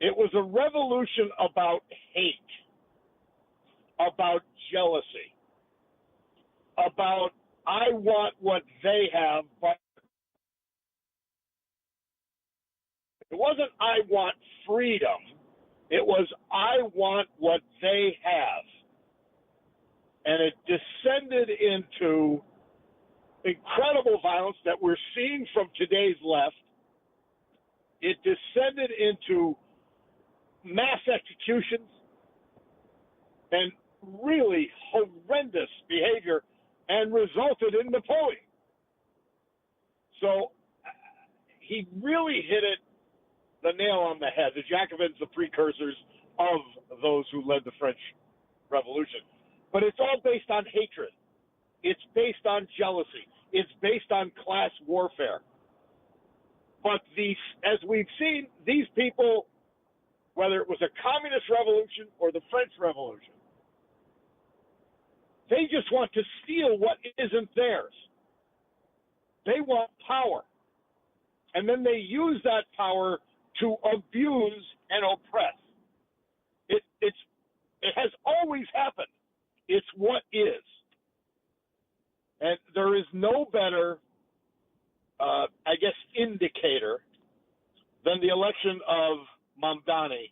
It was a revolution about hate, about jealousy, about I want what they have, but it wasn't I want freedom. It was I want what they have. And it descended into incredible violence that we're seeing from today's left. It descended into mass executions and really horrendous behavior and resulted in Napoleon. So he really hit it the nail on the head. The Jacobins, the precursors of those who led the French Revolution. But it's all based on hatred. It's based on jealousy. It's based on class warfare. But as we've seen, these people, whether it was a communist revolution or the French Revolution, they just want to steal what isn't theirs. They want power. And then they use that power to abuse and oppress. It has always happened. It's what is. And there is no better, indicator than the election of Mamdani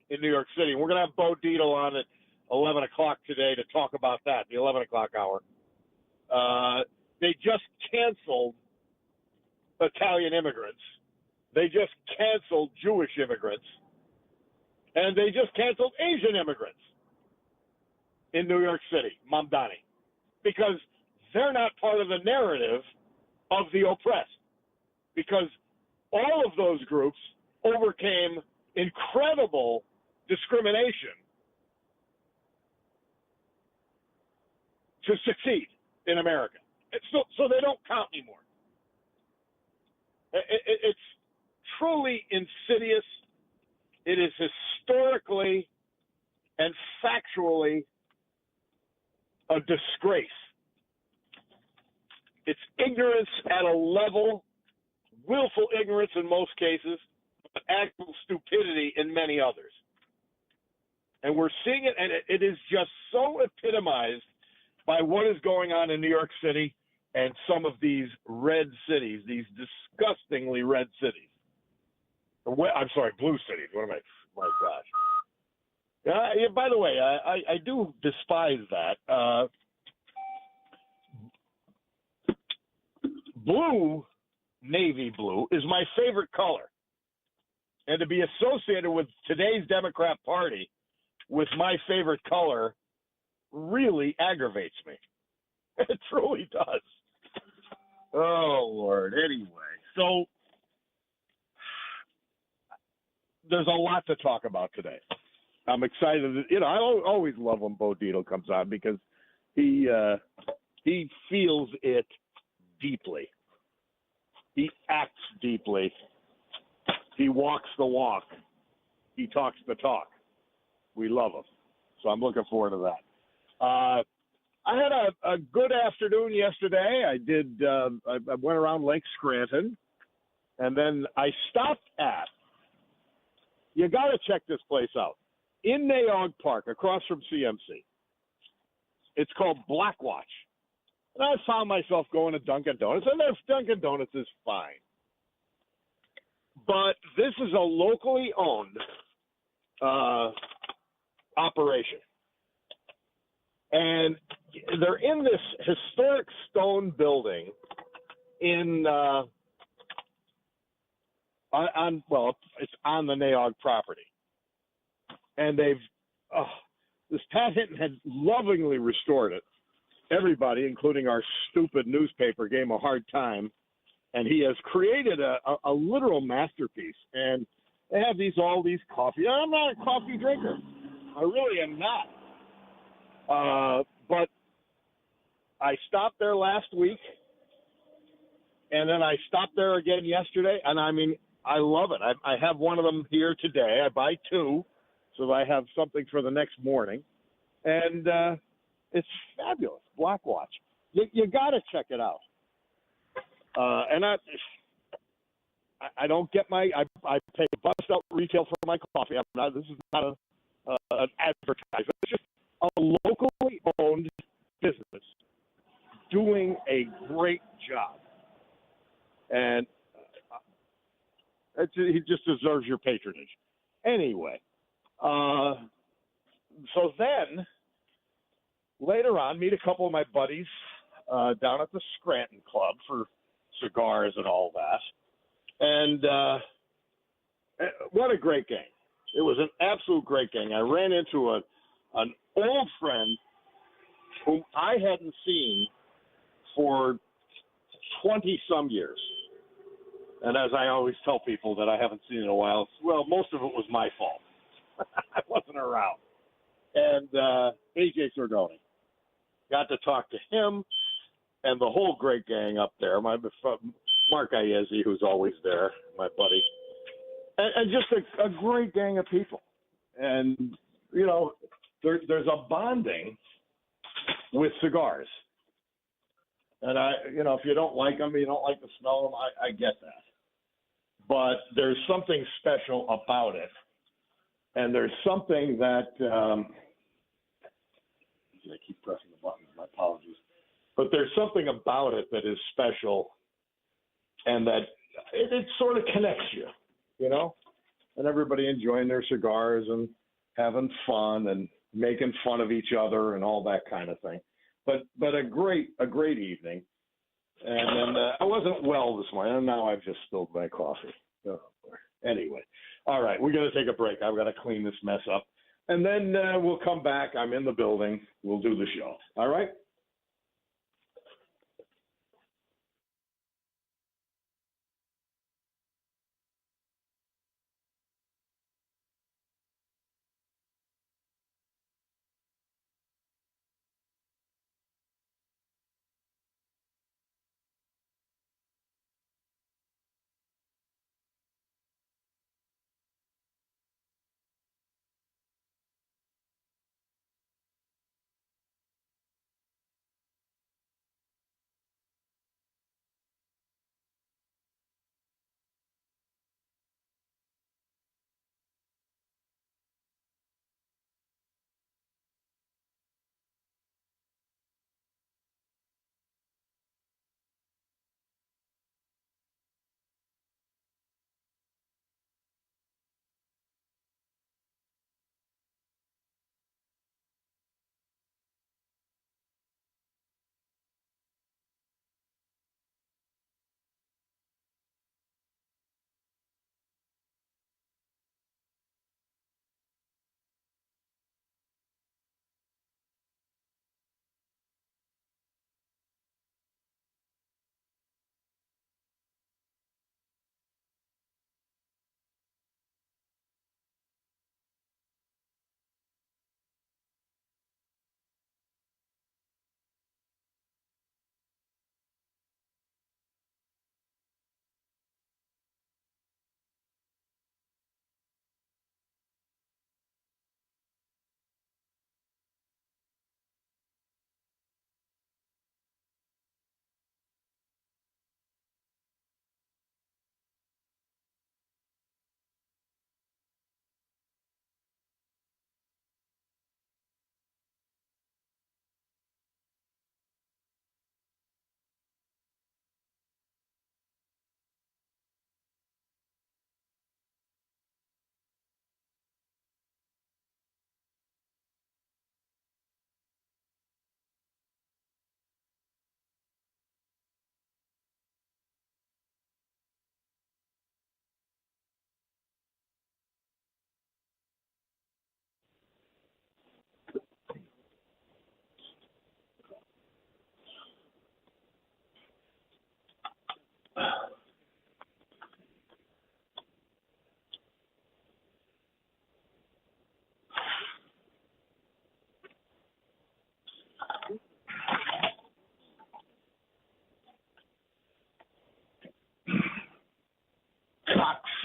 in New York City. We're going to have Bo Dietl on at 11 o'clock today to talk about that, the 11 o'clock hour. They just canceled Italian immigrants. They just canceled Jewish immigrants. And they just canceled Asian immigrants in New York City, Mamdani, because they're not part of the narrative of the oppressed. Because all of those groups overcame incredible discrimination to succeed in America. So they don't count anymore. It's truly insidious. It is historically and factually a disgrace. It's ignorance at a level, willful ignorance in most cases, but actual stupidity in many others. And we're seeing it, and it is just so epitomized by what is going on in New York City and some of these red cities, these disgustingly red cities. I'm sorry, blue cities. What am I? My gosh. Yeah, by the way, I do despise that. Blue, navy blue, is my favorite color. And to be associated with today's Democrat Party with my favorite color really aggravates me. It truly does. Oh, Lord. Anyway, so there's a lot to talk about today. I'm excited. I always love when Bo Dietl comes on because he feels it deeply. He acts deeply. He walks the walk. He talks the talk. We love him. So I'm looking forward to that. I had a good afternoon yesterday. I went around Lake Scranton, and then I stopped at, you got to check this place out, in Naog Park, across from CMC. It's called Blackwatch. And I found myself going to Dunkin' Donuts, and Dunkin' Donuts is fine. But this is a locally owned operation. And they're in this historic stone building in it's on the Naog property. And this Pat Hinton had lovingly restored it. Everybody, including our stupid newspaper, gave him a hard time. And he has created a literal masterpiece. And they have all these coffee. I'm not a coffee drinker. I really am not. But I stopped there last week, and then I stopped there again yesterday, and I mean, I love it. I have one of them here today. I buy two, so I have something for the next morning, and it's fabulous. Blackwatch. You got to check it out. And I don't get I pay bust out retail for my coffee. This is not an advertisement. It's just a locally owned business doing a great job. And he just deserves your patronage. Anyway, so then later on, meet a couple of my buddies down at the Scranton Club for cigars and all that. And what a great gang. It was an absolute great gang. I ran into an old friend whom I hadn't seen for 20-some years. And as I always tell people that I haven't seen in a while, well, most of it was my fault. I wasn't around. And AJ Sordoni. Got to talk to him and the whole great gang up there. Mark Iezzi, who's always there, my buddy. And just a great gang of people. And, you know, there's a bonding with cigars. And, if you don't like them, you don't like the smell of them, I get that. But there's something special about it. And there's something that I keep pressing the buttons. My apologies. But there's something about it that is special and that it sort of connects you, you know? And everybody enjoying their cigars and having fun and making fun of each other and all that kind of thing. But a great evening. And then I wasn't well this morning, and now I've just spilled my coffee. Oh, anyway, all right, we're going to take a break. I've got to clean this mess up. And then we'll come back. I'm in the building. We'll do the show. All right?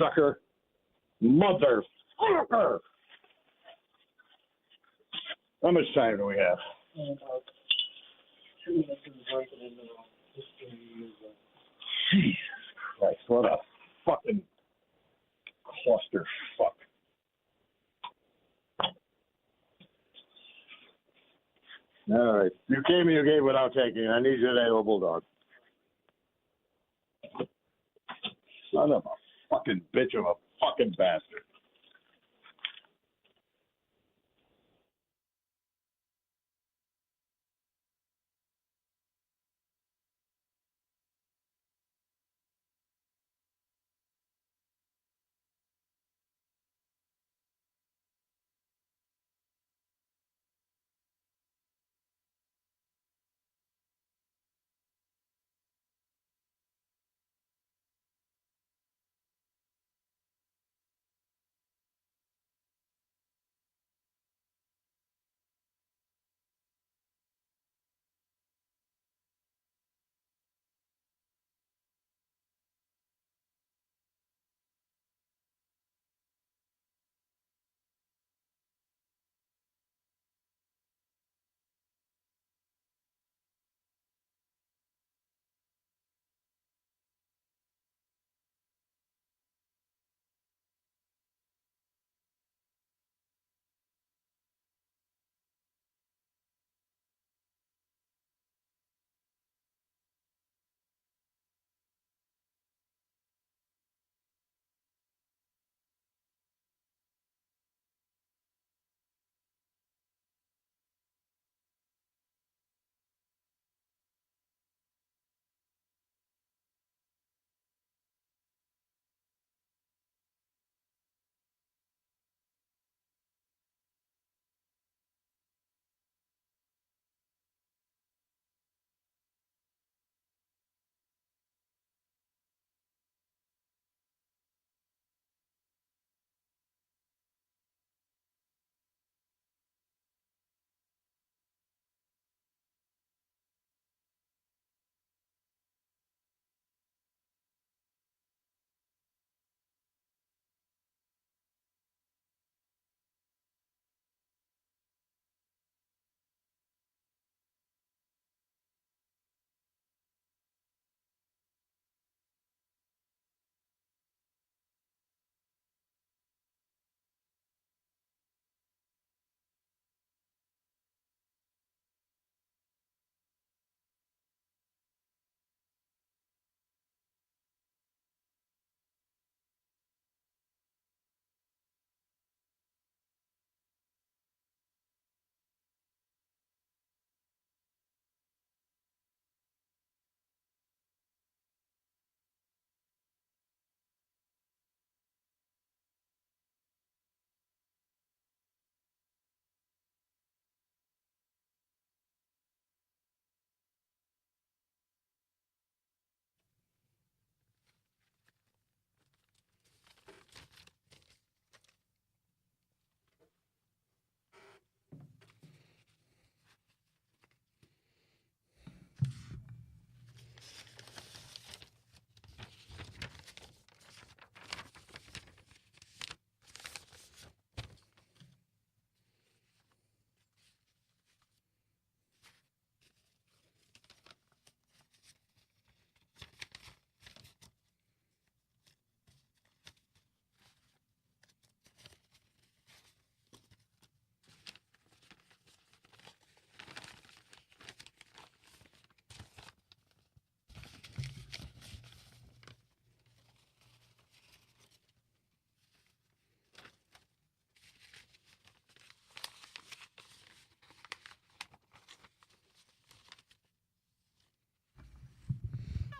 Cocksucker. Motherfucker. How much time do we have? 2 minutes and break it into history. Jesus Christ, what a fucking clusterfuck. All right. You gave without taking. I need you today, little bulldog. Son of a fucking bitch of a fucking bastard.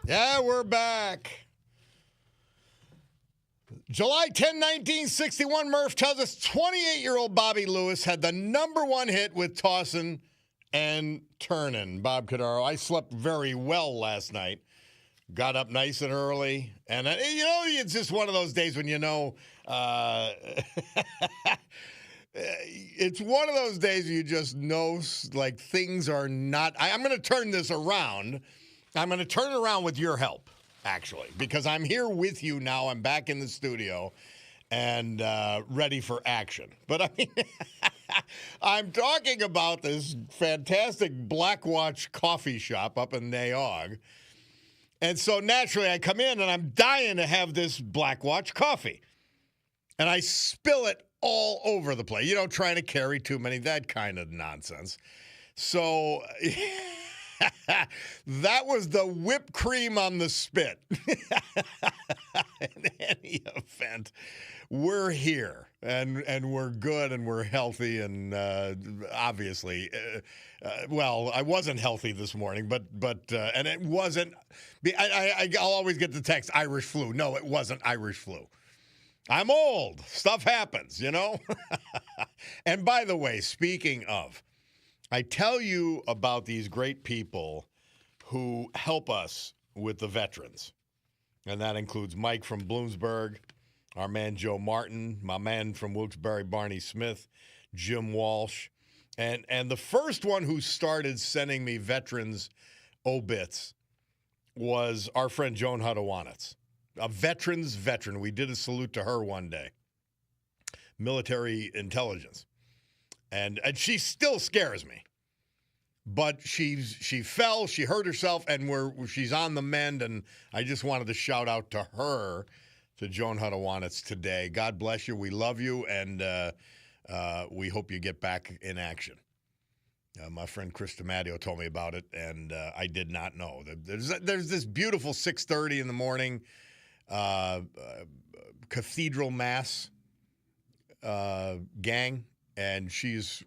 Yeah, we're back. July 10, 1961, Murph tells us 28-year-old Bobby Lewis had the #1 hit with Tossin' and Turnin'. Bob Cordaro, I slept very well last night. Got up nice and early. And, it's just one of those days when it's one of those days you just know, like, things are not. I'm going to turn this around. I'm going to turn it around with your help, actually, because I'm here with you now. I'm back in the studio and ready for action. But I mean, I'm talking about this fantastic Black Watch coffee shop up in Naog. And so naturally I come in and I'm dying to have this Black Watch coffee. And I spill it all over the place, trying to carry too many, that kind of nonsense. So that was the whipped cream on the spit. In any event, we're here and we're good and we're healthy and obviously, well, I wasn't healthy this morning, but and it wasn't. I'll always get the text Irish flu. No, it wasn't Irish flu. I'm old. Stuff happens, And by the way, speaking of, I tell you about these great people who help us with the veterans. And that includes Mike from Bloomsburg, our man Joe Martin, my man from Wilkes-Barre, Barney Smith, Jim Walsh. And the first one who started sending me veterans obits was our friend Joan Hudawanitz, a veteran. We did a salute to her one day. Military intelligence. And she still scares me. But she fell, she hurt herself, and she's on the mend, and I just wanted to shout out to her, to Joan Hudawanitz today. God bless you. We love you, and we hope you get back in action. My friend Chris DiMatteo told me about it, and I did not know. There's this beautiful 6:30 in the morning cathedral mass gang, and she's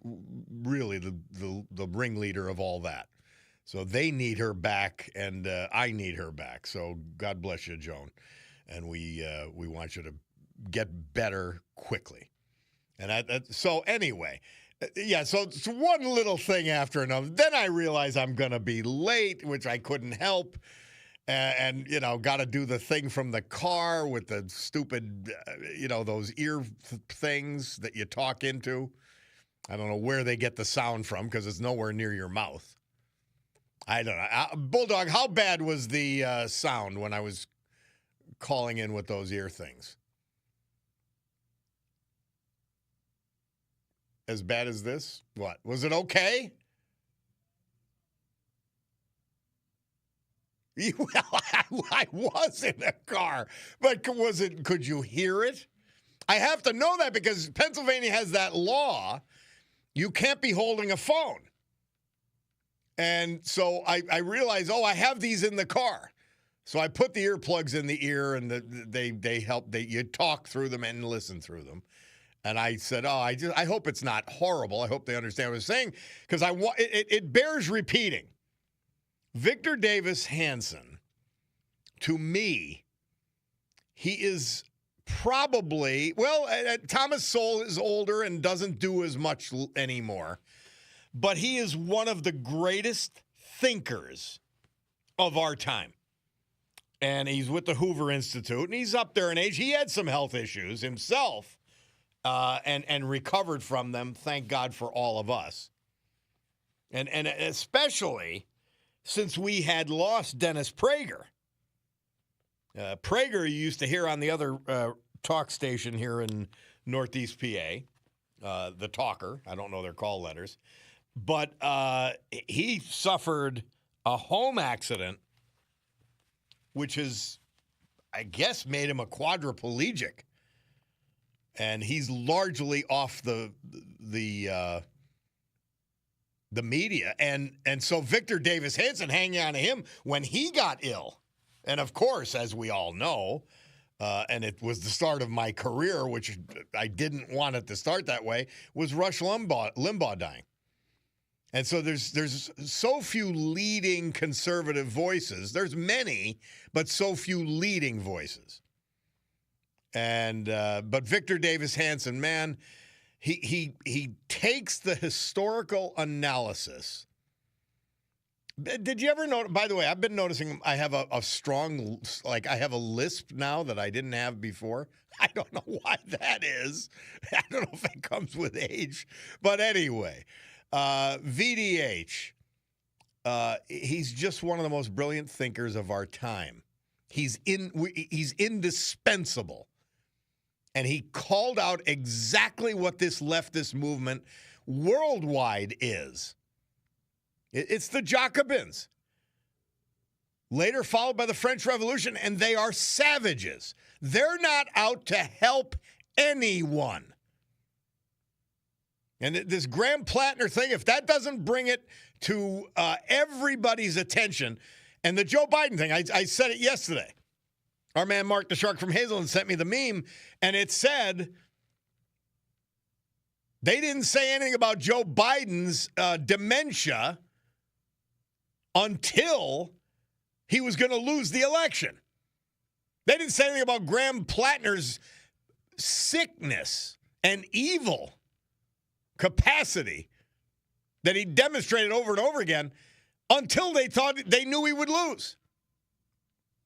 really the ringleader of all that. So they need her back, and I need her back. So God bless you, Joan. And we want you to get better quickly. And so anyway, yeah, so it's one little thing after another. Then I realize I'm going to be late, which I couldn't help. And got to do the thing from the car with the stupid, those ear things that you talk into. I don't know where they get the sound from because it's nowhere near your mouth. I don't know. Bulldog, how bad was the sound when I was calling in with those ear things? As bad as this? What? Was it okay? Well, I was in a car, but could you hear it? I have to know that because Pennsylvania has that law. You can't be holding a phone. And so I realized, I have these in the car. So I put the earplugs in the ear, and they help. You talk through them and listen through them. And I said, I hope it's not horrible. I hope they understand what I'm saying, because it bears repeating. Victor Davis Hanson, to me, he is probably, Thomas Sowell is older and doesn't do as much anymore, but he is one of the greatest thinkers of our time. And he's with the Hoover Institute, and he's up there in age. He had some health issues himself and recovered from them, thank God for all of us. And especially since we had lost Dennis Prager. Prager you used to hear on the other talk station here in Northeast PA, the Talker. I don't know their call letters. But he suffered a home accident, which has, I guess, made him a quadriplegic. And he's largely off the media. And so Victor Davis Hanson hanging on to him when he got ill. And, of course, as we all know, and it was the start of my career, which I didn't want it to start that way, was Rush Limbaugh dying. And so there's so few leading conservative voices. There's many, but so few leading voices. And but Victor Davis Hanson, man, he takes the historical analysis. Did you ever notice, by the way, I've been noticing I have a strong, I have a lisp now that I didn't have before. I don't know why that is. I don't know if it comes with age. But anyway, VDH, he's just one of the most brilliant thinkers of our time. He's indispensable. And he called out exactly what this leftist movement worldwide is. It's the Jacobins. later followed by the French Revolution, and they are savages. They're not out to help anyone. And this Graham Plattner thing, if that doesn't bring it to everybody's attention, and the Joe Biden thing, I said it yesterday. Our man Mark the Shark from Hazelland sent me the meme, and it said they didn't say anything about Joe Biden's dementia until he was going to lose the election. They didn't say anything about Graham Plattner's sickness and evil capacity that he demonstrated over and over again until they knew he would lose.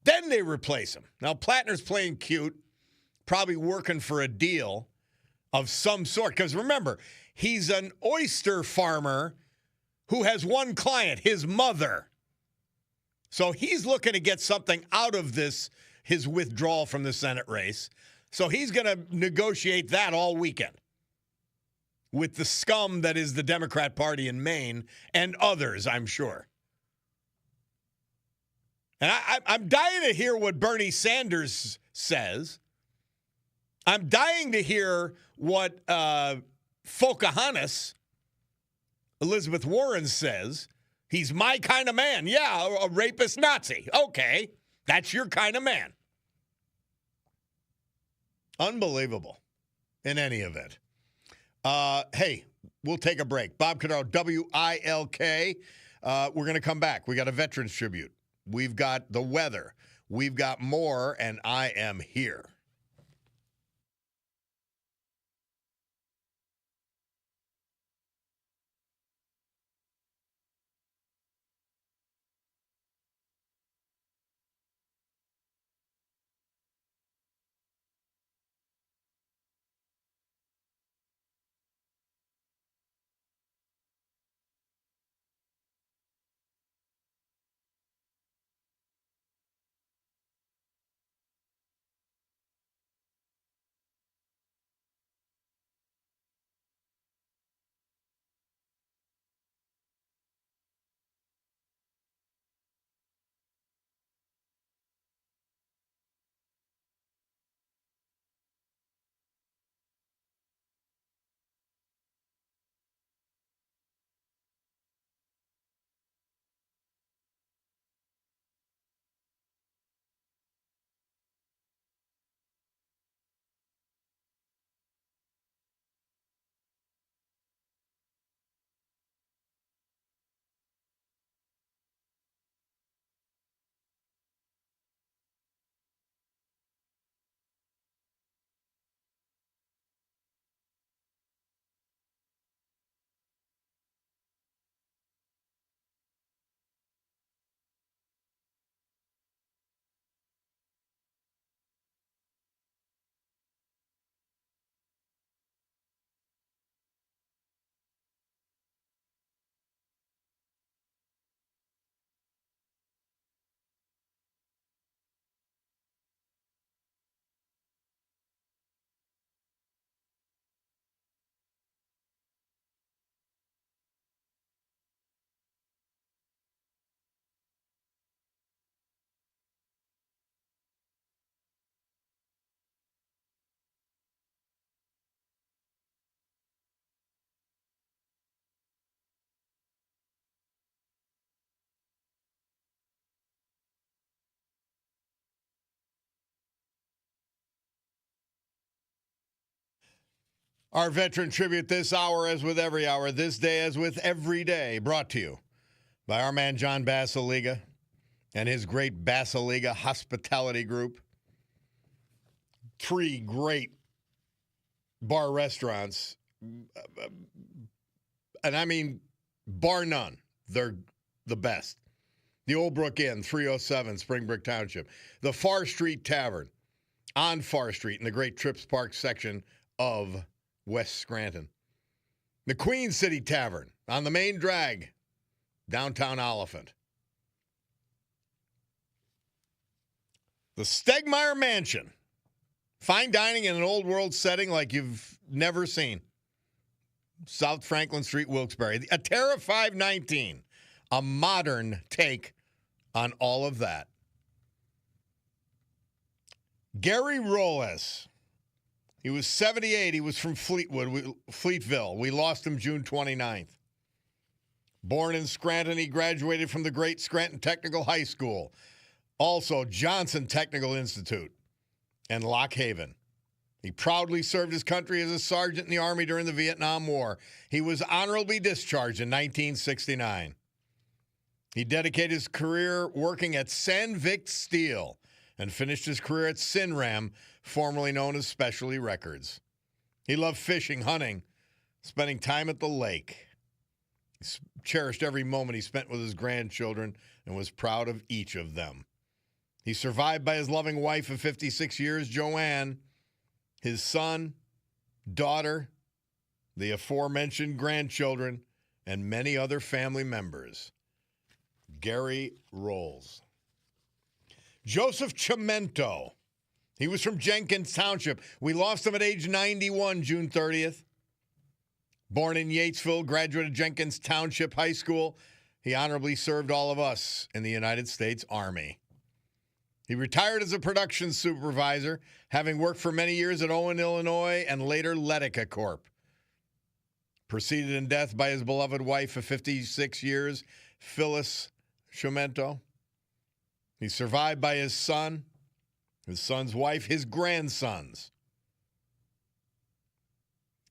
Then they replace him. Now, Plattner's playing cute, probably working for a deal of some sort. Because remember, he's an oyster farmer who has one client, his mother. So he's looking to get something out of this, his withdrawal from the Senate race. So he's going to negotiate that all weekend with the scum that is the Democrat Party in Maine and others, I'm sure. And I'm dying to hear what Bernie Sanders says. I'm dying to hear what Pocahontas, Elizabeth Warren, says. He's my kind of man. Yeah, a rapist Nazi. Okay, that's your kind of man. Unbelievable in any event. Hey, we'll take a break. Bob Cordaro, WILK. We're going to come back. We got a Veterans Tribute. We've got the weather. We've got more, and I am here. Our veteran tribute this hour, as with every hour, this day as with every day, brought to you by our man John Basiliga and his great Basiliga Hospitality Group. 3 great bar restaurants, and I mean, bar none, they're the best. The Old Brook Inn, 307 Springbrook Township. The Far Street Tavern on Far Street in the great Trips Park section of West Scranton. The Queen City Tavern on the main drag, downtown Oliphant. The Stegmeyer Mansion. Fine dining in an old world setting like you've never seen. South Franklin Street, Wilkes-Barre. A Terra 519. A modern take on all of that. Gary Rolles. He was 78. He was from Fleetville. We lost him June 29th. Born in Scranton, he graduated from the great Scranton Technical High School. Also, Johnson Technical Institute and Lock Haven. He proudly served his country as a sergeant in the Army during the Vietnam War. He was honorably discharged in 1969. He dedicated his career working at Sandvik Steel and finished his career at Sinram, formerly known as Specialty Records. He loved fishing, hunting, spending time at the lake. He cherished every moment he spent with his grandchildren and was proud of each of them. He's survived by his loving wife of 56 years, Joanne, his son, daughter, the aforementioned grandchildren, and many other family members. Gary Rolles. Joseph Chimento. He was from Jenkins Township. We lost him at age 91, June 30th. Born in Yatesville, graduated Jenkins Township High School. He honorably served all of us in the United States Army. He retired as a production supervisor, having worked for many years at Owen, Illinois, and later Letica Corp. Preceded in death by his beloved wife of 56 years, Phyllis Chimento. He's survived by his son, his son's wife, his grandsons,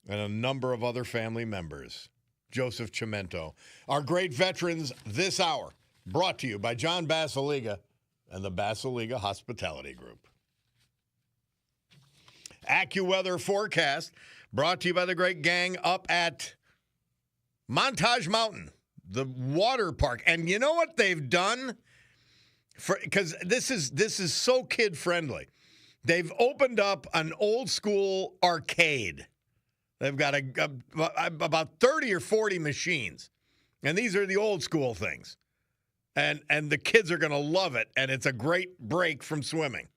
and a number of other family members. Joseph Chimento. Our great veterans this hour, brought to you by John Basiliga and the Basiliga Hospitality Group. AccuWeather forecast brought to you by the great gang up at Montage Mountain, the water park. And you know what they've done? Because this is so kid friendly. They've opened up an old school arcade. They've got about 30 or 40 machines. And these are the old school things. And the kids are going to love it, and it's a great break from swimming.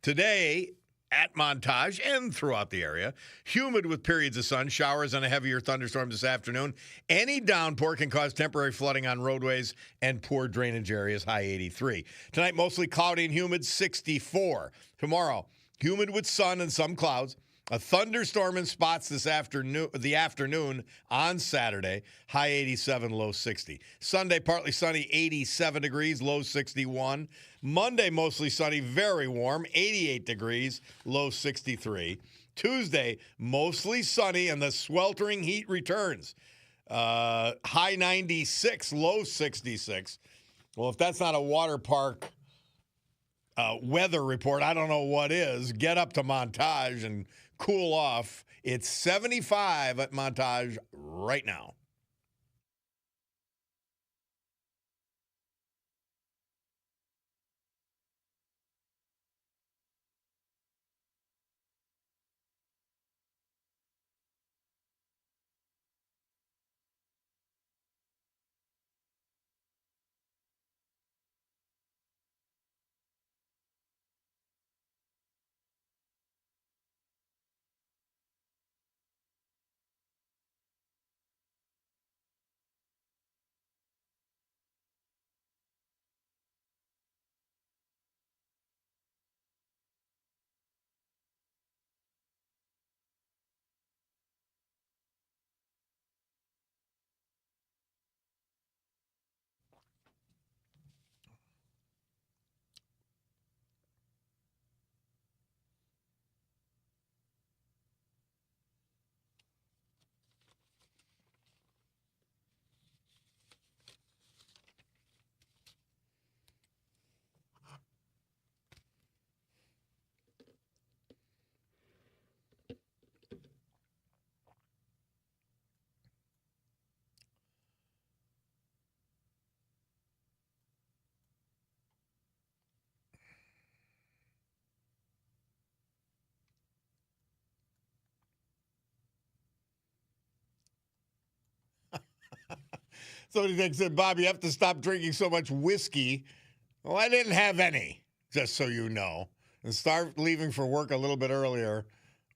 Today, at Montage and throughout the area, humid with periods of sun, showers, and a heavier thunderstorm this afternoon. Any downpour can cause temporary flooding on roadways and poor drainage areas, high 83. Tonight, mostly cloudy and humid, 64. Tomorrow, humid with sun and some clouds. A thunderstorm in spots the afternoon on Saturday, high 87, low 60. Sunday, partly sunny, 87 degrees, low 61. Monday, mostly sunny, very warm, 88 degrees, low 63. Tuesday, mostly sunny, and the sweltering heat returns. High 96, low 66. Well, if that's not a water park weather report, I don't know what is. Get up to Montage and cool off. It's 75 at Montage right now. Somebody said, Bob, you have to stop drinking so much whiskey. Well, I didn't have any, just so you know. And start leaving for work a little bit earlier,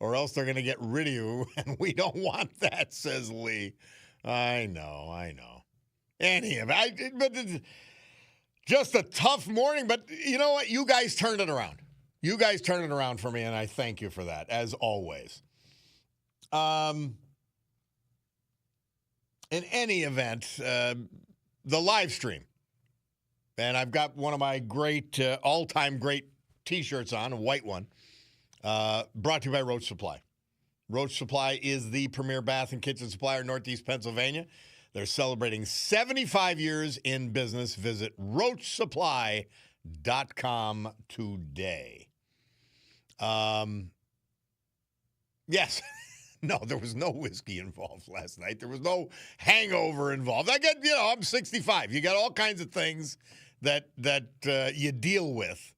or else they're going to get rid of you, and we don't want that, says Lee. I know. But Just a tough morning, but you know what? You guys turned it around. You guys turned it around for me, and I thank you for that, as always. In any event, the live stream. And I've got one of my great, all-time great T-shirts on, a white one, brought to you by Roach Supply. Roach Supply is the premier bath and kitchen supplier in Northeast Pennsylvania. They're celebrating 75 years in business. Visit roachsupply.com today. Yes. No, there was no whiskey involved last night. There was no hangover involved. I'm 65. You got all kinds of things that you deal with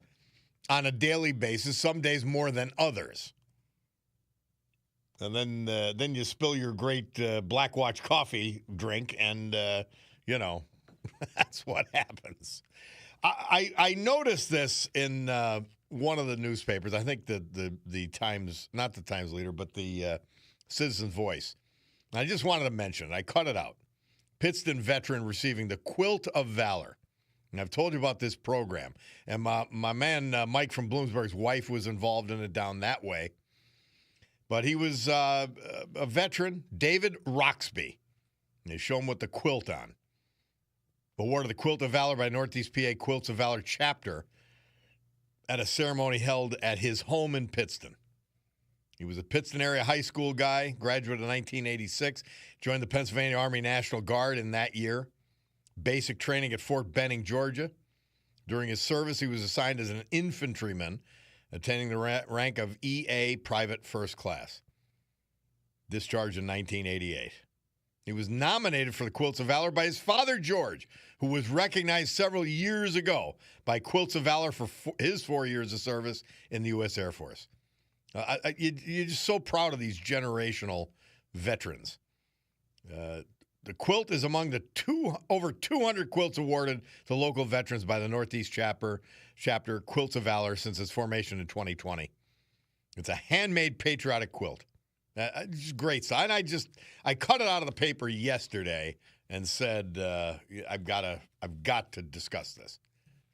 on a daily basis, some days more than others. And then you spill your great Black Watch coffee drink, and, that's what happens. I noticed this in one of the newspapers. I think the Times, not the Times Leader, but the Citizen Voice. I just wanted to mention it. I cut it out. Pittston veteran receiving the Quilt of Valor. And I've told you about this program. And my man, Mike from Bloomsburg's wife was involved in it down that way. But he was a veteran, David Roxby. And they show him with the quilt on. Awarded the Quilt of Valor by Northeast PA Quilts of Valor chapter at a ceremony held at his home in Pittston. He was a Pittston area high school guy, graduated in 1986, joined the Pennsylvania Army National Guard in that year. Basic training at Fort Benning, Georgia. During his service, he was assigned as an infantryman, attaining the rank of EA Private First Class. Discharged in 1988. He was nominated for the Quilts of Valor by his father, George, who was recognized several years ago by Quilts of Valor for his 4 years of service in the U.S. Air Force. You're just so proud of these generational veterans. The quilt is among the over 200 quilts awarded to local veterans by the Northeast chapter Quilts of Valor since its formation in 2020. It's a handmade patriotic quilt. It's great stuff. And I cut it out of the paper yesterday and said I've got to discuss this.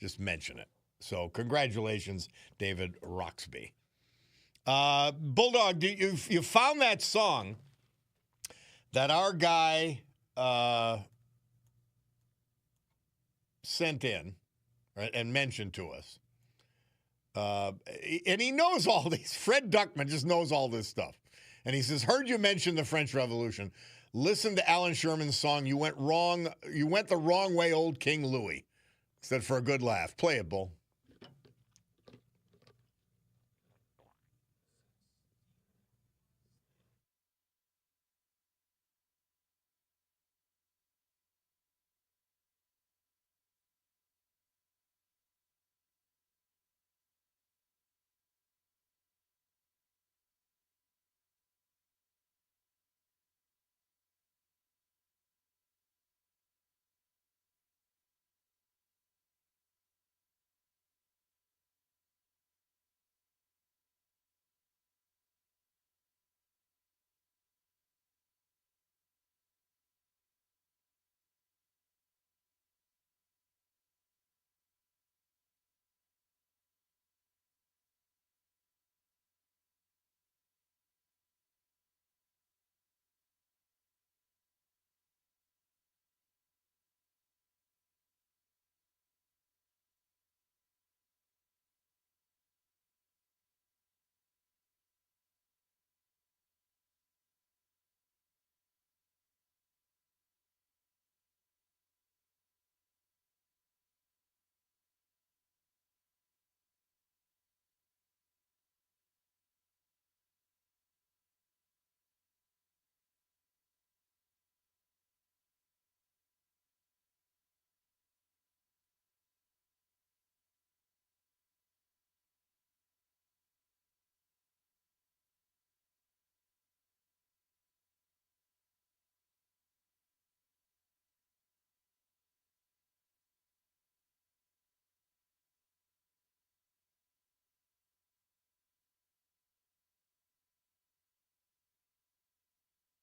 Just mention it. So congratulations, David Roxby. Bulldog, you found that song that our guy sent in, right, and mentioned to us. And he knows all these. Fred Duckman just knows all this stuff. And he says, heard you mention the French Revolution. Listen to Alan Sherman's song, You Went the Wrong Way, Old King Louis. Said for a good laugh. Play it, Bull.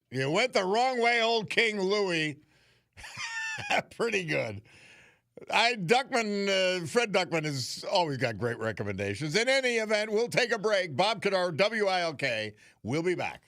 You went the wrong way, old King Louis. Pretty good. Fred Duckman has always got great recommendations. In any event, we'll take a break. Bob Cordaro, WILK. We'll be back.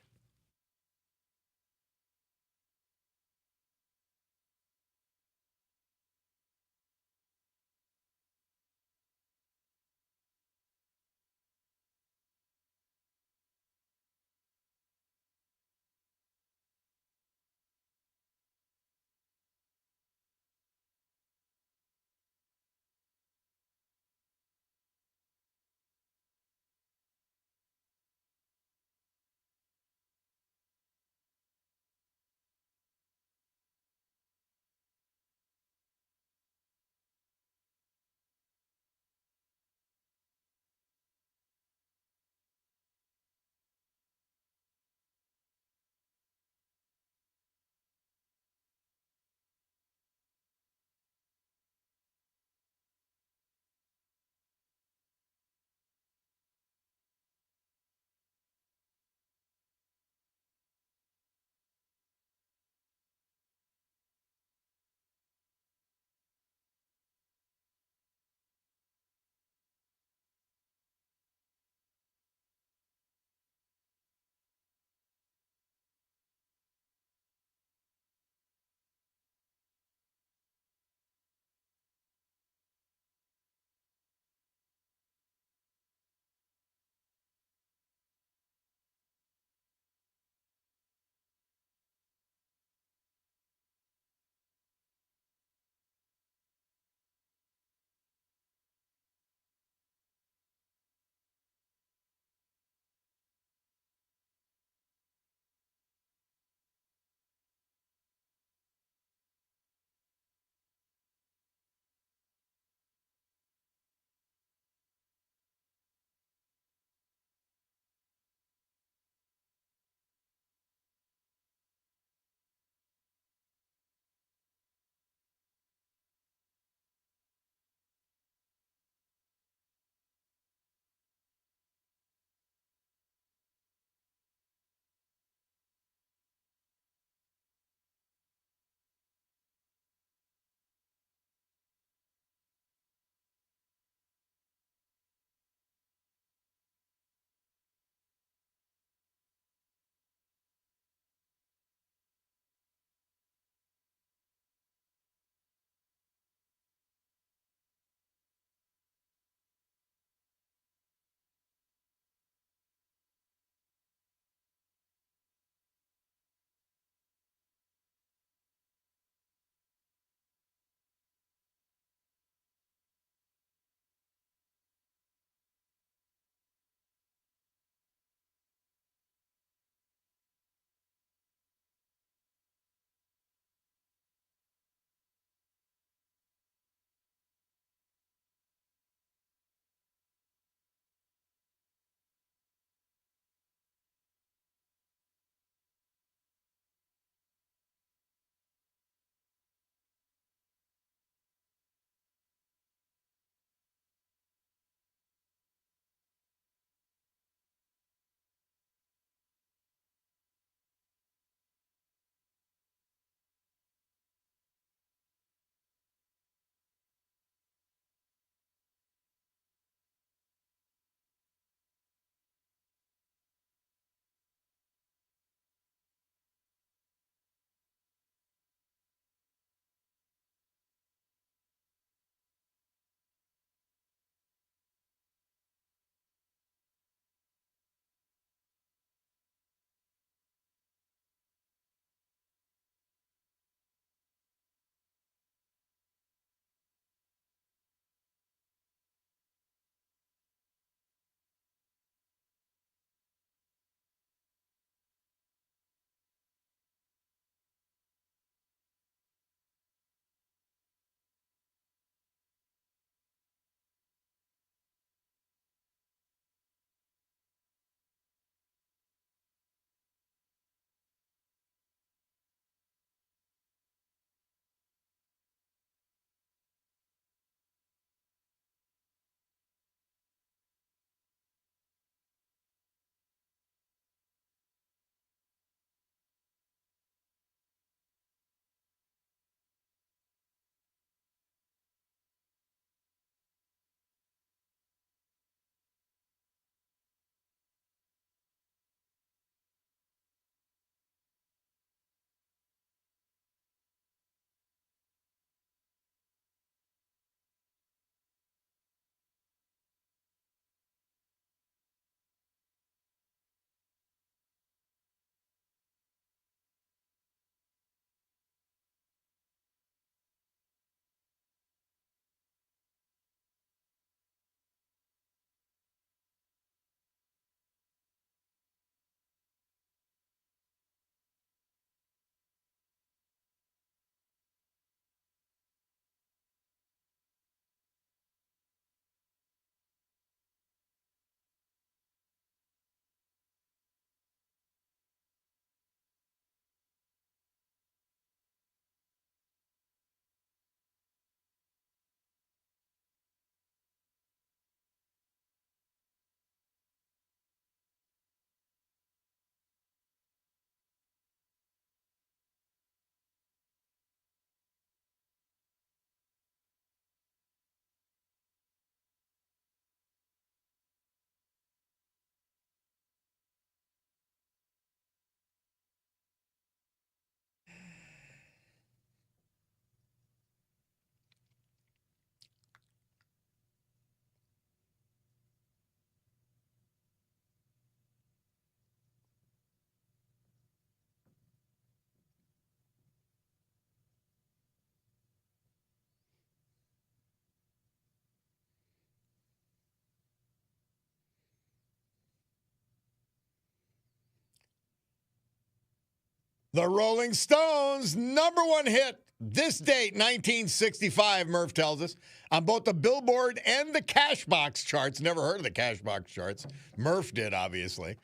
The Rolling Stones' number one hit this date, 1965, Murph tells us, on both the Billboard and the Cashbox charts. Never heard of the Cashbox charts. Murph did, obviously.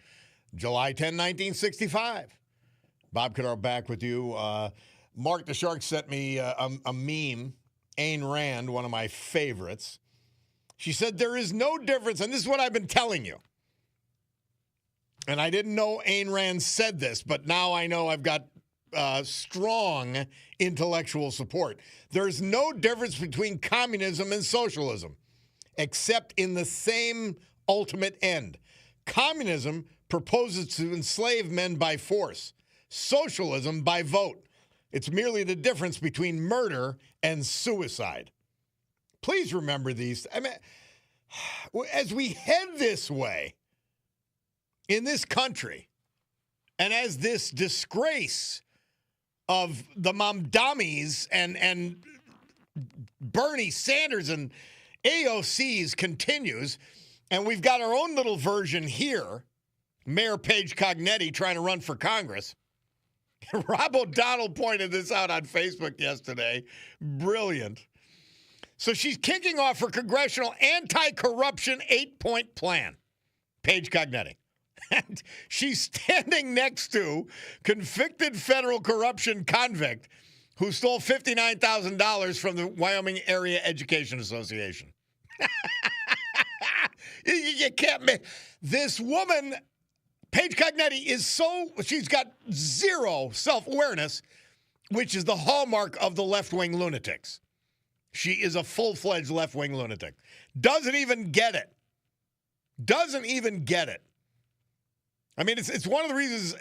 July 10, 1965. Bob Cordaro back with you. Mark the Shark sent me a meme. Ayn Rand, one of my favorites. She said, there is no difference, and this is what I've been telling you. And I didn't know Ayn Rand said this, but now I know I've got strong intellectual support. There's no difference between communism and socialism, except in the same ultimate end. Communism proposes to enslave men by force. Socialism by vote. It's merely the difference between murder and suicide. Please remember these. I mean, as we head this way in this country, and as this disgrace of the Mamdamis and Bernie Sanders and AOCs continues, and we've got our own little version here, Mayor Paige Cognetti trying to run for Congress. Rob O'Donnell pointed this out on Facebook yesterday. Brilliant. So she's kicking off her congressional anti-corruption 8-point plan. Paige Cognetti. And she's standing next to convicted federal corruption convict who stole $59,000 from the Wyoming Area Education Association. You can't make this woman. Paige Cognetti she's got zero self-awareness, which is the hallmark of the left-wing lunatics. She is a full-fledged left-wing lunatic. Doesn't even get it. Doesn't even get it. I mean, it's one of the reasons,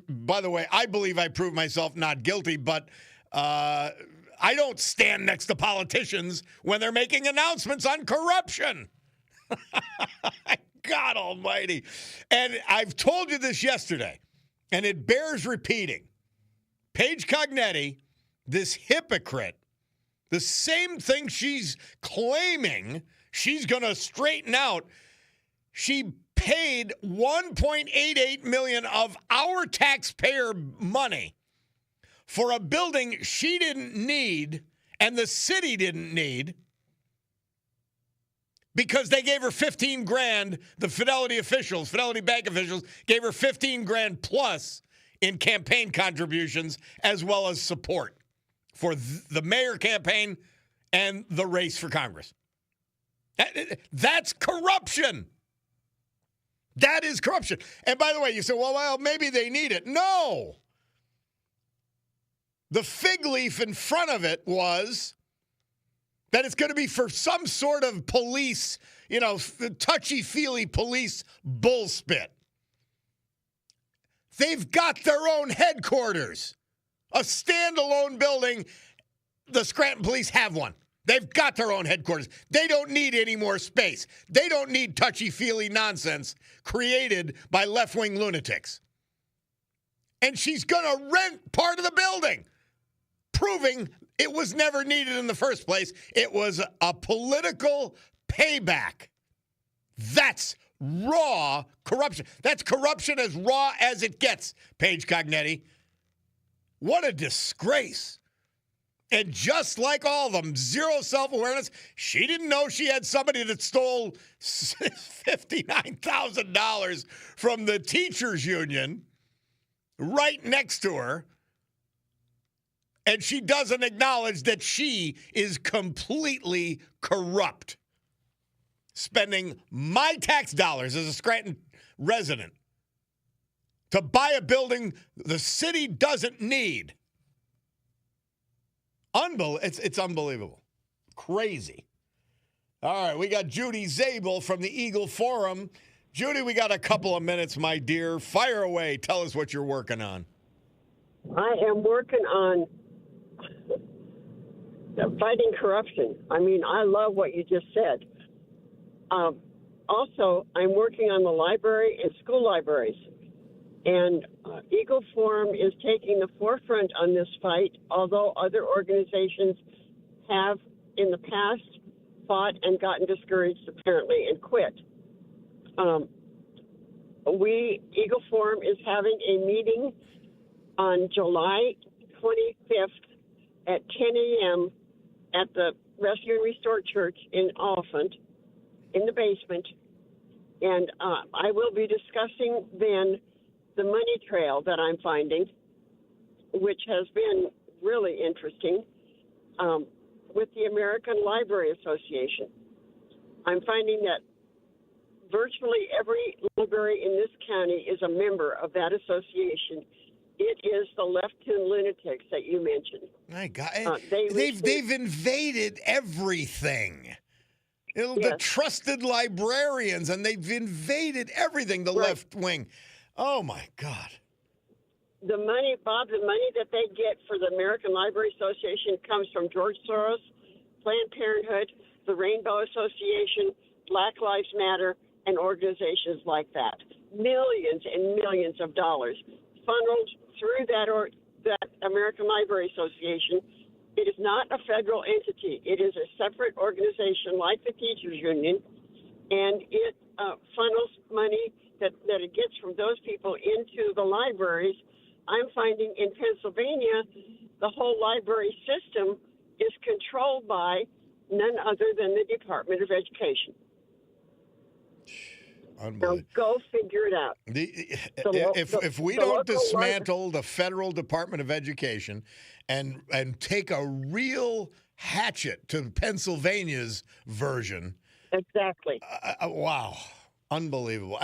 by the way, I believe I proved myself not guilty, but I don't stand next to politicians when they're making announcements on corruption. God almighty. And I've told you this yesterday, and it bears repeating. Paige Cognetti, this hypocrite, the same thing she's claiming she's going to straighten out, she paid $1.88 million of our taxpayer money for a building she didn't need and the city didn't need, because they gave her $15,000. The Fidelity Bank officials gave her $15,000 plus in campaign contributions as well as support for the mayor campaign and the race for Congress. That's corruption. That is corruption. And by the way, you say, well, maybe they need it. No. The fig leaf in front of it was that it's going to be for some sort of police, touchy-feely police bullspit. They've got their own headquarters, a standalone building. The Scranton Police have one. They've got their own headquarters. They don't need any more space. They don't need touchy-feely nonsense created by left-wing lunatics. And she's going to rent part of the building, proving it was never needed in the first place. It was a political payback. That's raw corruption. That's corruption as raw as it gets, Paige Cognetti. What a disgrace. And just like all of them, zero self-awareness. She didn't know she had somebody that stole $59,000 from the teachers union right next to her. And she doesn't acknowledge that she is completely corrupt, spending my tax dollars as a Scranton resident to buy a building the city doesn't need. It's unbelievable. Crazy. All right, we got Judy Zabel from the Eagle Forum. Judy, we got a couple of minutes, my dear. Fire away. Tell us what you're working on. I am working on fighting corruption. I mean, I love what you just said. Also, I'm working on the library and school libraries. And Eagle Forum is taking the forefront on this fight, although other organizations have in the past fought and gotten discouraged, apparently, and quit. Eagle Forum is having a meeting on July 25th at 10 a.m. at the Rescue and Restore Church in Oliphant, in the basement. And I will be discussing then the money trail that I'm finding, which has been really interesting, with the American Library Association. I'm finding that virtually every library in this county is a member of that association. It is the left-tune lunatics that you mentioned. My God, they've invaded everything. The trusted librarians, and they've invaded everything. The left wing. Oh my God. The money, Bob, the money that they get for the American Library Association comes from George Soros, Planned Parenthood, the Rainbow Association, Black Lives Matter, and organizations like that. Millions and millions of dollars funneled through that American Library Association. It is not a federal entity. It is a separate organization like the Teachers Union, and it funnels money that it gets from those people into the libraries. I'm finding in Pennsylvania, the whole library system is controlled by none other than the Department of Education. Now go figure it out. If we don't dismantle the federal Department of Education and take a real hatchet to Pennsylvania's version. Exactly. Wow. Unbelievable.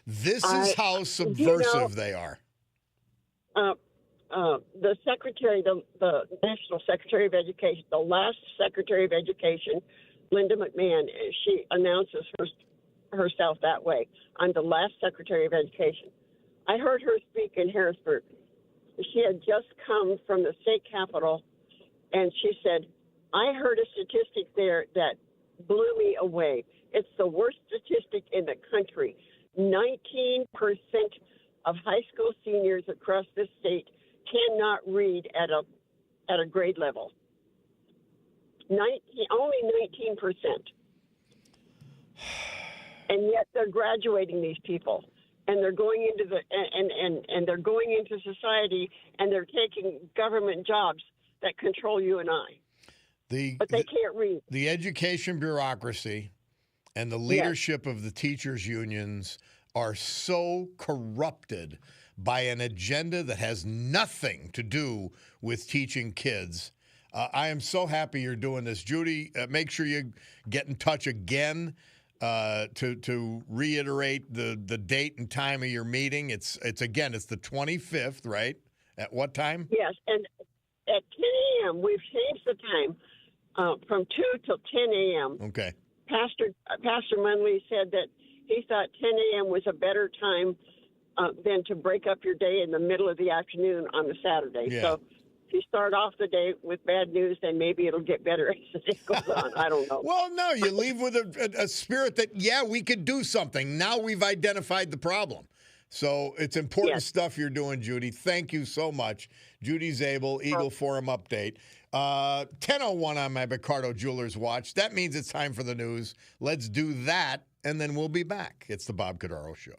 This is how subversive they are. The secretary, the National Secretary of Education, the last Secretary of Education, Linda McMahon, she announces herself that way. I'm the last Secretary of Education. I heard her speak in Harrisburg. She had just come from the state capitol, and she said, I heard a statistic there that blew me away. It's the worst statistic in the country. 19% of high school seniors across this state cannot read at a grade level. Only 19%. And yet they're graduating these people, and they're going into and they're going into society, and they're taking government jobs that control you and I. But they can't read. The education bureaucracy and the leadership of the teachers' unions are so corrupted by an agenda that has nothing to do with teaching kids. I am so happy you're doing this. Judy, make sure you get in touch again to reiterate the date and time of your meeting. It's the 25th, right? At what time? Yes, and at 10 a.m. We've changed the time from 2 till 10 a.m. Okay. Pastor Munley said that he thought 10 a.m. was a better time than to break up your day in the middle of the afternoon on the Saturday. Yeah. So if you start off the day with bad news, then maybe it'll get better as the day goes on. I don't know. Well, no, you leave with a spirit that, we could do something. Now we've identified the problem. So it's important stuff you're doing, Judy. Thank you so much. Judy Zabel, Eagle Forum Update. 10:01 on my Picardo Jewelers watch. That means it's time for the news. Let's do that, and then we'll be back. It's the Bob Cordaro Show.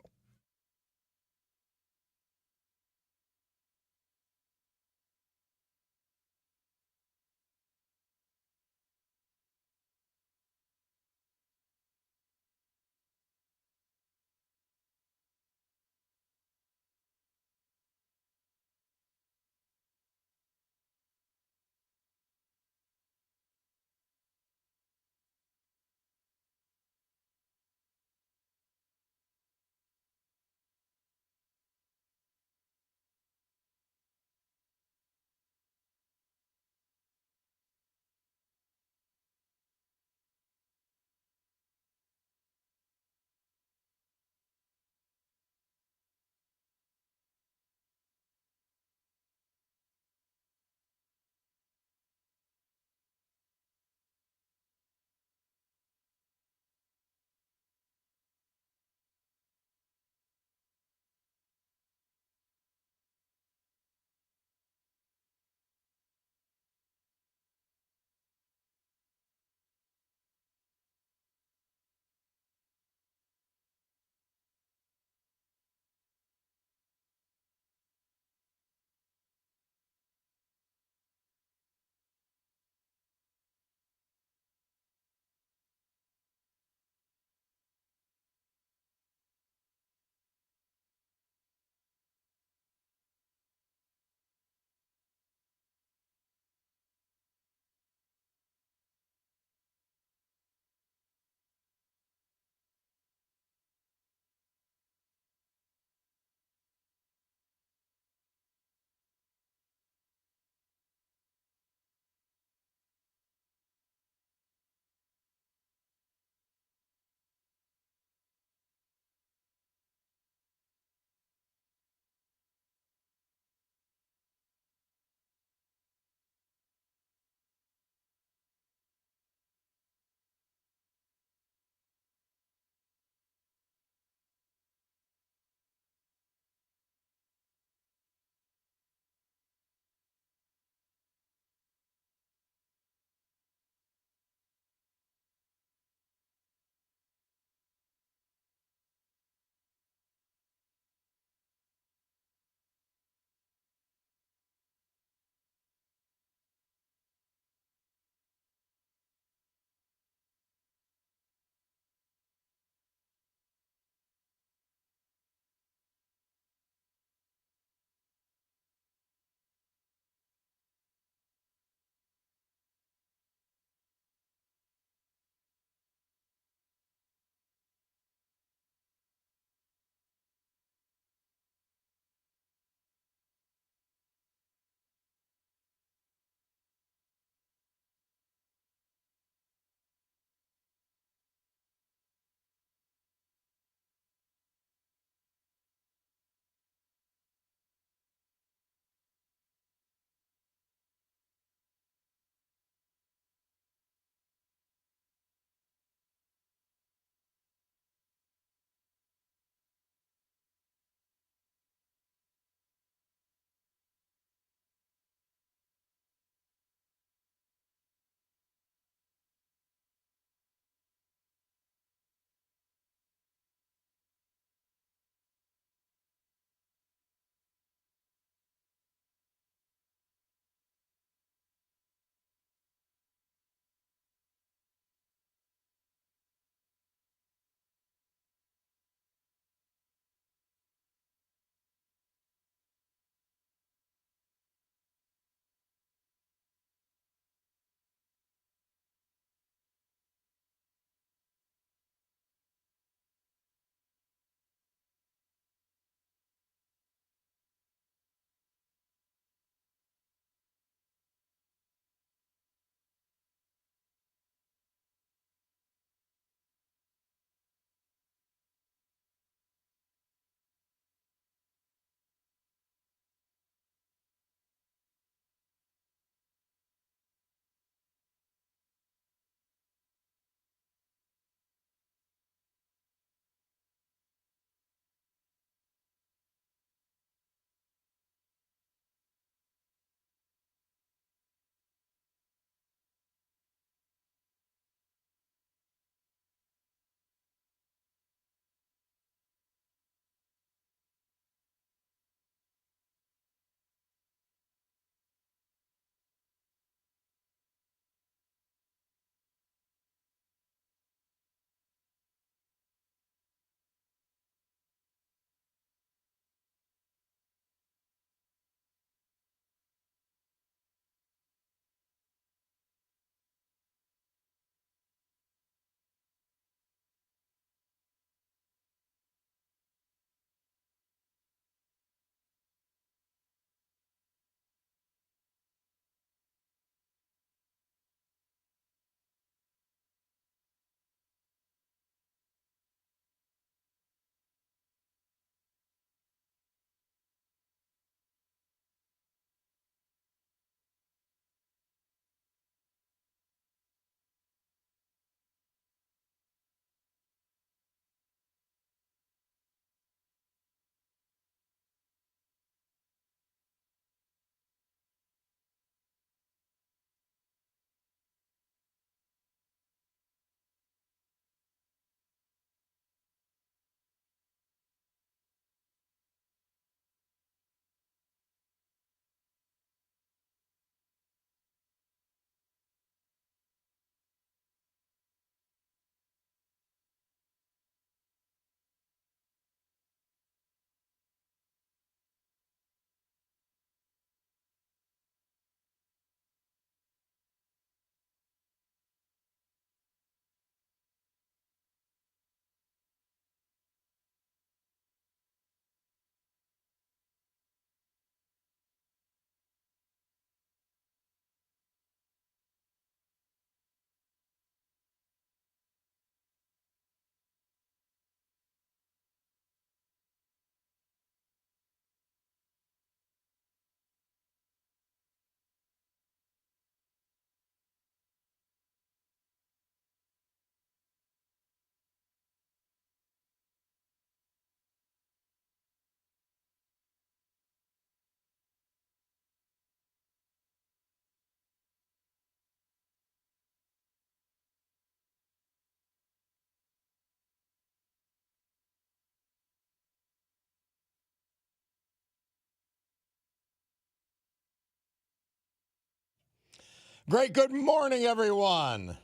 Great good morning, everyone.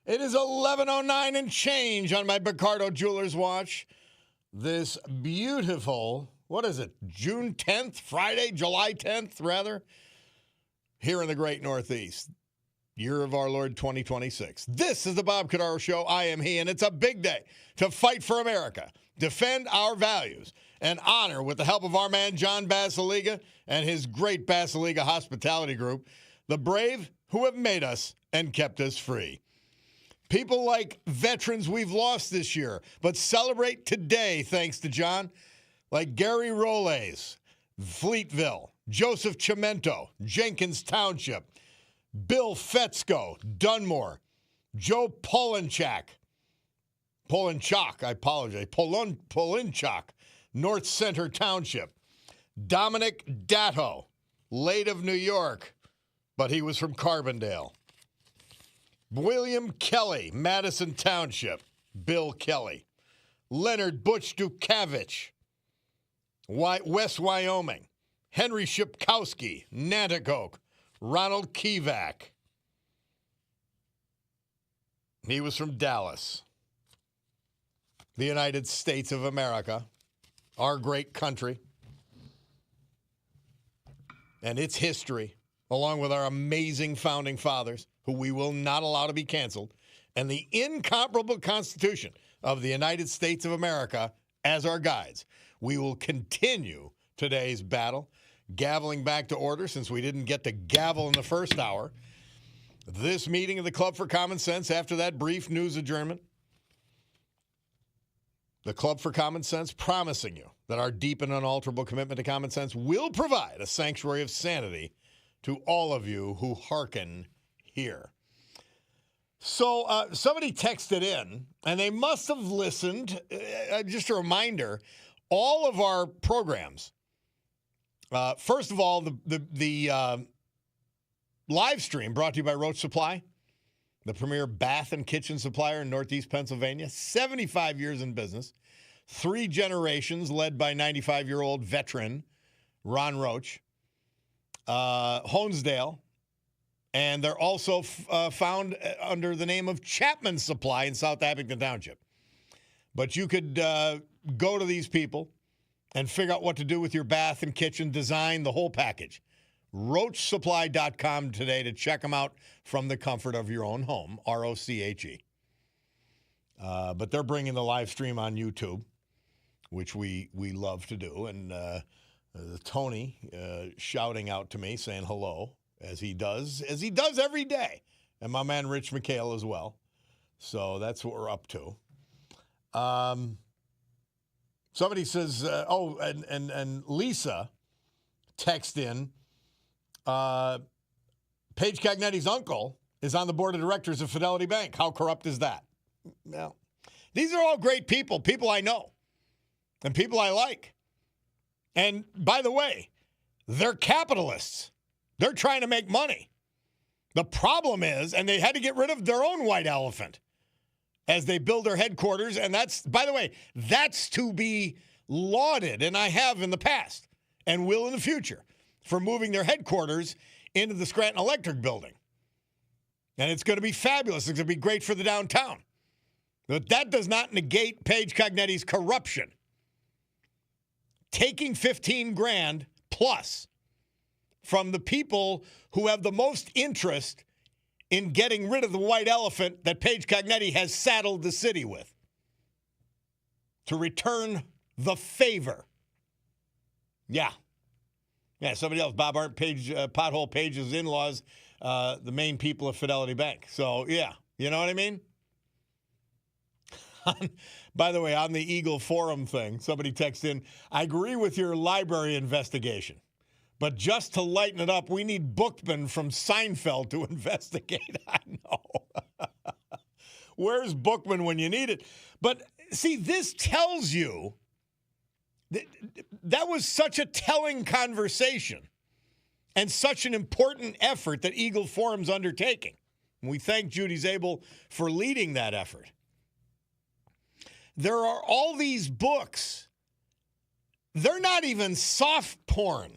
It is 11:09 and change on my Cordaro Jewelers watch. This beautiful, what is it, June 10th, Friday, July 10th, rather, here in the great Northeast. Year of our Lord 2026. This is the Bob Cordaro Show. I am he, and it's a big day to fight for America, defend our values, and honor, with the help of our man John Basiliga and his great Basiliga Hospitality Group, the brave who have made us and kept us free. People like veterans we've lost this year, but celebrate today thanks to John, like Gary Rolles, Fleetville, Joseph Chimento, Jenkins Township, Bill Fetzko, Dunmore, Joe Polinchak, Polinchak, North Center Township, Dominic Datto, late of New York, but he was from Carbondale. William Kelly, Madison Township, Bill Kelly. Leonard Butch Dukavich, West Wyoming. Henry Shipkowski, Nanticoke. Ronald Kivak. He was from Dallas. The United States of America, our great country, and its history, along with our amazing founding fathers, who we will not allow to be canceled, and the incomparable Constitution of the United States of America as our guides. We will continue today's battle, gaveling back to order since we didn't get to gavel in the first hour. This meeting of the Club for Common Sense, after that brief news adjournment, the Club for Common Sense promising you that our deep and unalterable commitment to common sense will provide a sanctuary of sanity to all of you who hearken here. So somebody texted in, and they must have listened. Just a reminder, all of our programs, first of all, the live stream brought to you by Roach Supply, the premier bath and kitchen supplier in Northeast Pennsylvania, 75 years in business, 3 generations led by 95-year-old veteran Ron Roach, Honesdale, and they're also found under the name of Chapman Supply in South Abington Township. But you could go to these people and figure out what to do with your bath and kitchen, design the whole package. RoachSupply.com today to check them out from the comfort of your own home, ROCHE. But they're bringing the live stream on YouTube, which we love to do. And Tony shouting out to me, saying hello, as he does every day. And my man Rich McHale as well. So that's what we're up to. Somebody says, and Lisa text in, Paige Cagnetti's uncle is on the board of directors of Fidelity Bank. How corrupt is that? Well, these are all great people I know, and people I like. And by the way, they're capitalists. They're trying to make money. The problem is, and they had to get rid of their own white elephant as they build their headquarters. And that's, by the way, that's to be lauded, and I have in the past and will in the future, for moving their headquarters into the Scranton Electric building. And it's going to be fabulous. It's going to be great for the downtown. But that does not negate Paige Cagnetti's corruption. Taking $15,000 plus from the people who have the most interest in getting rid of the white elephant that Paige Cagnetti has saddled the city with, to return the favor. Yeah, somebody else. Bob, aren't Pothole Paige's in-laws the main people of Fidelity Bank? So, yeah, you know what I mean? By the way, on the Eagle Forum thing, somebody texted in, I agree with your library investigation, but just to lighten it up, we need Bookman from Seinfeld to investigate. I know. Where's Bookman when you need it? But see, this tells you that was such a telling conversation and such an important effort that Eagle Forum's undertaking. And we thank Judy Zabel for leading that effort. There are all these books. They're not even soft porn.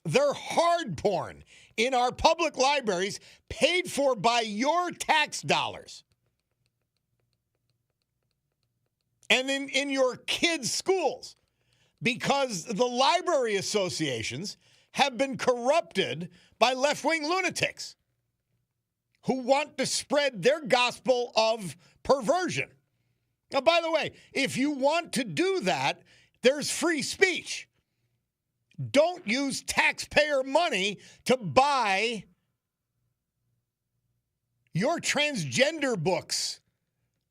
They're hard porn in our public libraries paid for by your tax dollars. And in your kids' schools, because the library associations have been corrupted by left-wing lunatics who want to spread their gospel of perversion. Now, by the way, if you want to do that, there's free speech. Don't use taxpayer money to buy your transgender books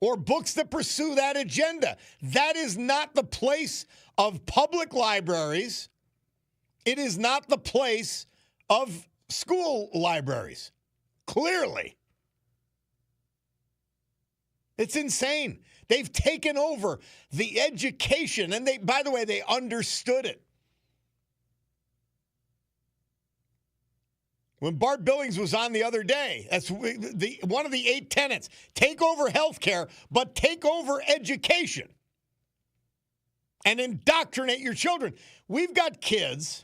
or books that pursue that agenda. That is not the place of public libraries. It is not the place of school libraries. Clearly. It's insane. They've taken over the education, and by the way, they understood it. When Bart Billings was on the other day, that's one of the 8 tenets. Take over healthcare, but take over education and indoctrinate your children. We've got kids,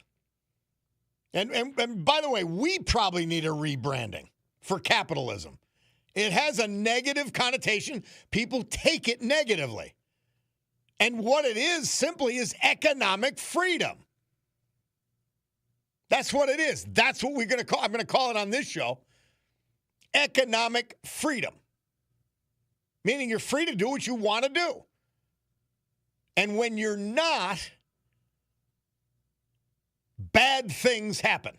and by the way, we probably need a rebranding for capitalism. It has a negative connotation. People take it negatively. And what it is simply is economic freedom. That's what it is. That's what we're going to call. I'm going to call it on this show economic freedom. Meaning you're free to do what you want to do. And when you're not, bad things happen.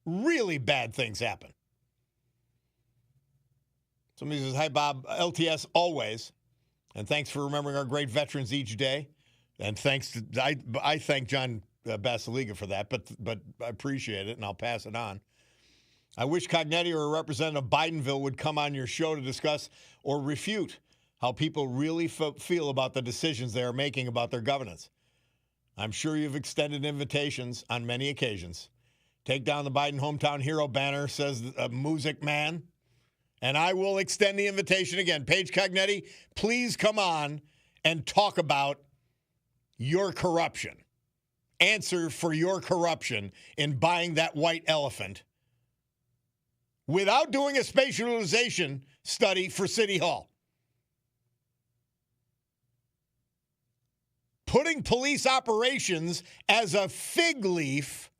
Really bad things happen. Somebody says, hi, Bob. LTS always. And thanks for remembering our great veterans each day. And thanks to, I thank John Basiliga for that, but I appreciate it, and I'll pass it on. I wish Cognetti or a representative of Bidenville would come on your show to discuss or refute how people really feel about the decisions they are making about their governance. I'm sure you've extended invitations on many occasions. Take down the Biden hometown hero banner, says a music man. And I will extend the invitation again. Paige Cognetti, please come on and talk about your corruption. Answer for your corruption in buying that white elephant without doing a spatial utilization study for City Hall. Putting police operations as a fig leaf,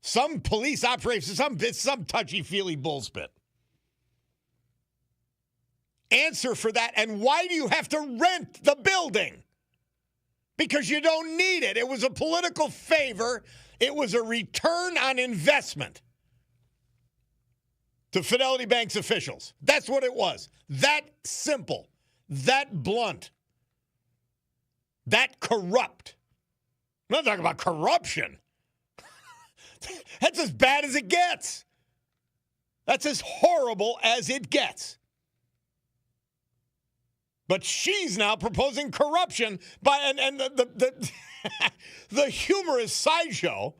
some police operations, some touchy-feely bullspit. Answer for that. And why do you have to rent the building? Because you don't need it. It was a political favor. It was a return on investment to Fidelity Bank's officials. That's what it was. That simple. That blunt. That corrupt. I'm not talking about corruption. That's as bad as it gets. That's as horrible as it gets. But she's now proposing corruption by and the the humorous sideshow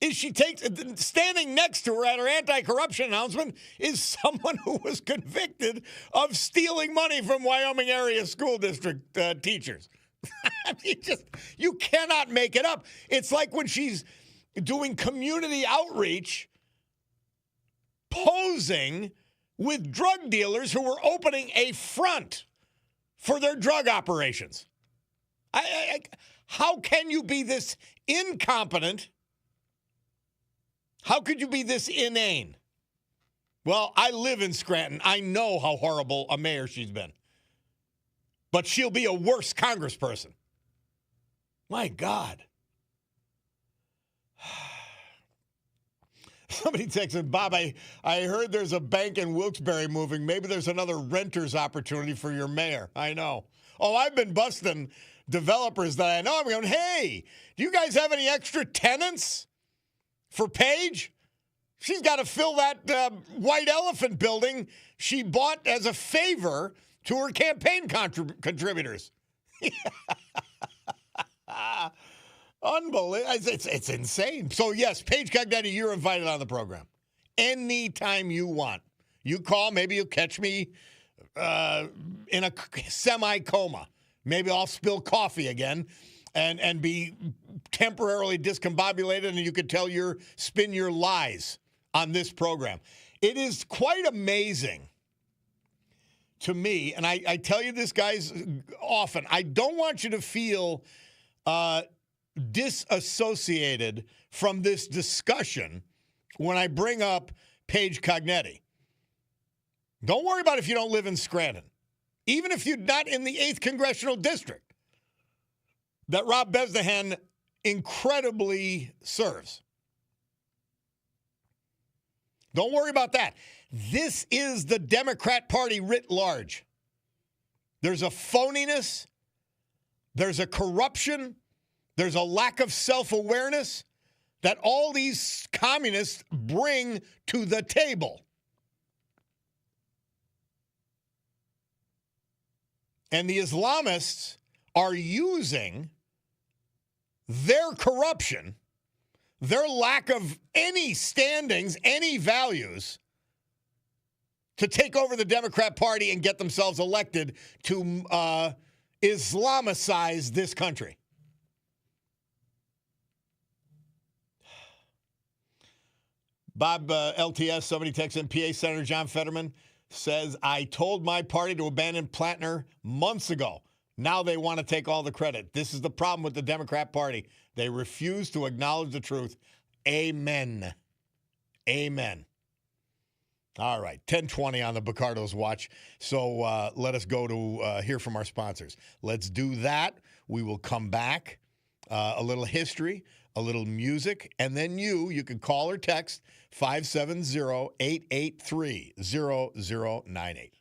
is she takes standing next to her at her anti-corruption announcement is someone who was convicted of stealing money from Wyoming area school district teachers. You cannot make it up. It's like when she's doing community outreach, posing with drug dealers who were opening a front for their drug operations. How can you be this incompetent? How could you be this inane? Well, I live in Scranton. I know how horrible a mayor she's been. But she'll be a worse congressperson. My God. Somebody texted, Bob, I heard there's a bank in Wilkes-Barre moving. Maybe there's another renter's opportunity for your mayor. I know. Oh, I've been busting developers that I know. I'm going, hey, do you guys have any extra tenants for Paige? She's got to fill that white elephant building she bought as a favor to her campaign contributors. Unbelievable. It's insane. So, yes, Paige Cognetti, you're invited on the program. Anytime you want. You call, maybe you'll catch me in a semi-coma. Maybe I'll spill coffee again and be temporarily discombobulated and you could spin your lies on this program. It is quite amazing to me, and I tell you this, guys, often, I don't want you to feel disassociated from this discussion when I bring up Paige Cognetti. Don't worry about if you don't live in Scranton. Even if you're not in the 8th Congressional District that Rob Bezdahan incredibly serves. Don't worry about that. This is the Democrat Party writ large. There's a phoniness. There's a corruption. There's a lack of self-awareness that all these communists bring to the table. And the Islamists are using their corruption, their lack of any standings, any values, to take over the Democrat Party and get themselves elected to Islamicize this country. Bob LTS, somebody texts in, PA Senator John Fetterman says, I told my party to abandon Plattner months ago. Now they want to take all the credit. This is the problem with the Democrat Party. They refuse to acknowledge the truth. Amen. Amen. All right, 10:20 on the Picardo's watch. So let us go to hear from our sponsors. Let's do that. We will come back. A little history, a little music, and then you can call or text 570-883-0098.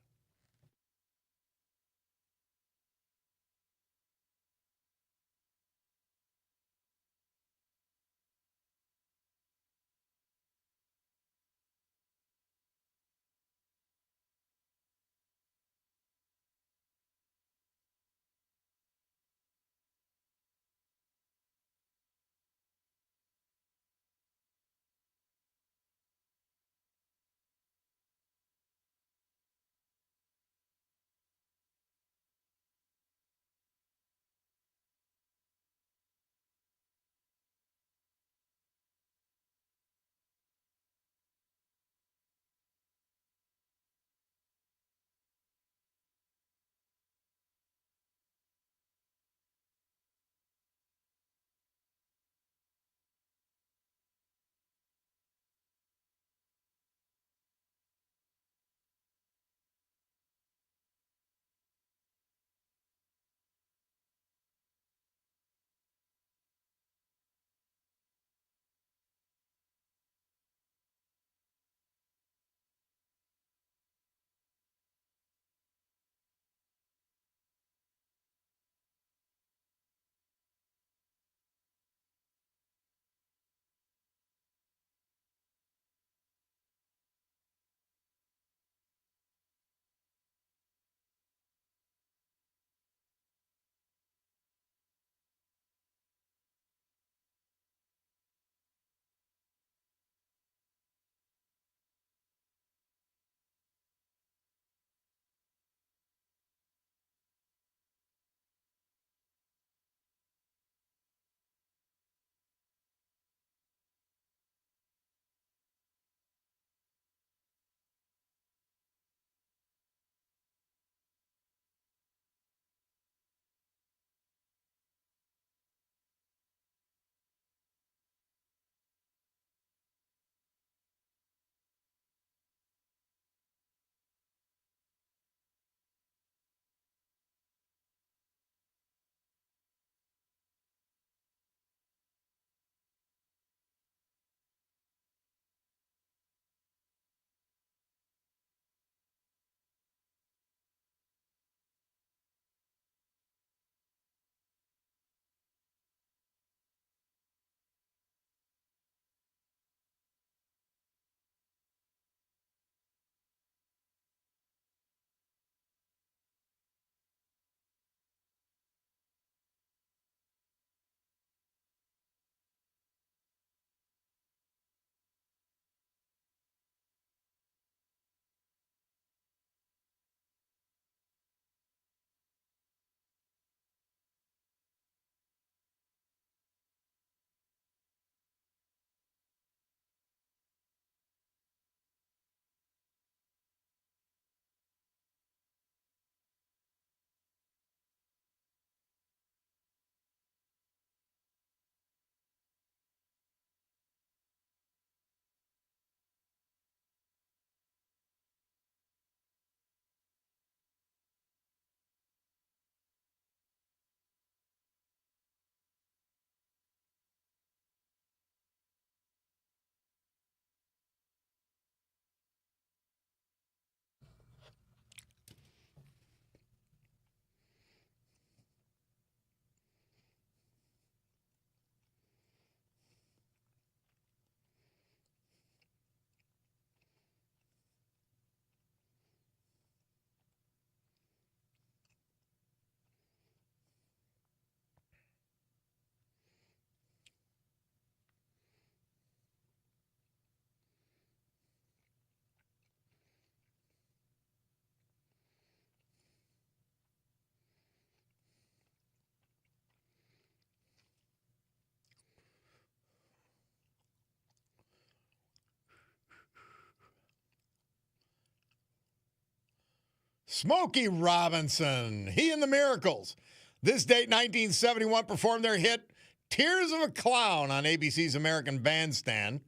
Smokey Robinson, he and the Miracles. This date, 1971, performed their hit Tears of a Clown on ABC's American Bandstand.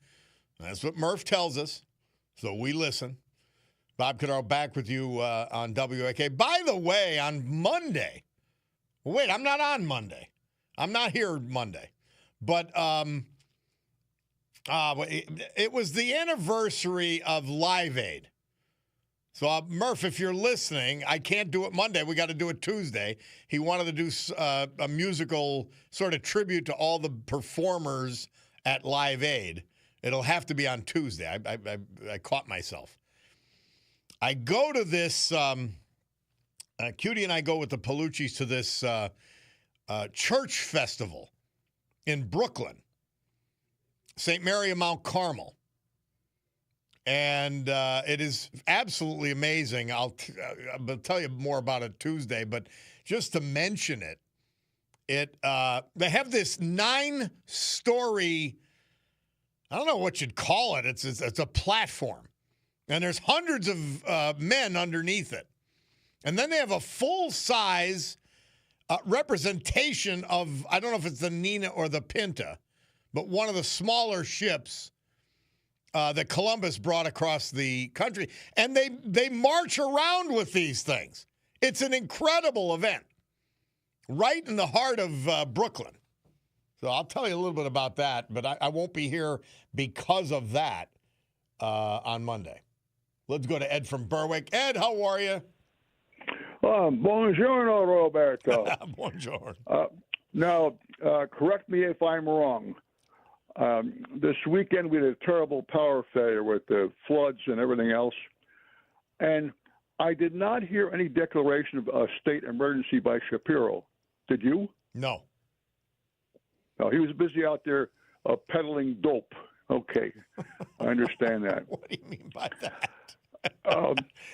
That's what Murph tells us, so we listen. Bob Cordaro back with you on WIK. By the way, on Monday, wait, I'm not on Monday. I'm not here Monday. But it was the anniversary of Live Aid. So, Murph, if you're listening, I can't do it Monday. We got to do it Tuesday. He wanted to do a musical sort of tribute to all the performers at Live Aid. It'll have to be on Tuesday. I caught myself. I go to this, Cutie and I go with the Palucci's to this church festival in Brooklyn, St. Mary of Mount Carmel. And it is absolutely amazing. I'll tell you more about it Tuesday, but just to mention it, they have this 9-story, I don't know what you'd call it. It's a platform. And there's hundreds of men underneath it. And then they have a full-size representation of, I don't know if it's the Nina or the Pinta, but one of the smaller ships that Columbus brought across the country. And they march around with these things. It's an incredible event right in the heart of Brooklyn. So I'll tell you a little bit about that, but I won't be here because of that on Monday. Let's go to Ed from Berwick. Ed, how are you? Buongiorno, Roberto. Buongiorno. Now, correct me if I'm wrong. This weekend we had a terrible power failure with the floods and everything else. And I did not hear any declaration of a state emergency by Shapiro. Did you? No. No, he was busy out there peddling dope. Okay, I understand that. What do you mean by that?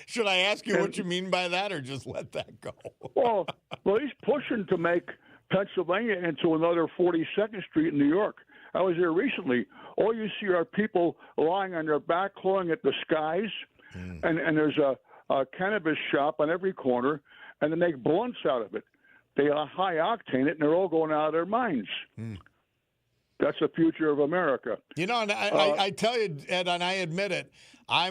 Should I ask you what you mean by that, or just let that go? well, he's pushing to make Pennsylvania into another 42nd Street in New York. I was there recently. All you see are people lying on their back, clawing at the skies, and there's a cannabis shop on every corner, and they make blunts out of it. They high octane it, and they're all going out of their minds. That's the future of America. You know, and I tell you, Ed, and I admit it, I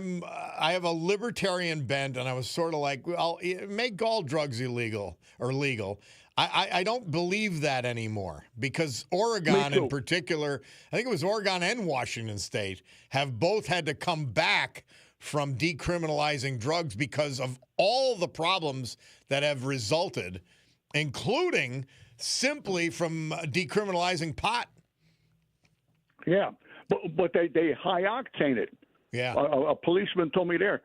have a libertarian bent, and I was sort of like, well, make all drugs illegal or legal. I don't believe that anymore because Oregon in particular, I think it was Oregon and Washington State, have both had to come back from decriminalizing drugs because of all the problems that have resulted, including simply from decriminalizing pot. Yeah, but they high octane it. Yeah. A policeman told me they're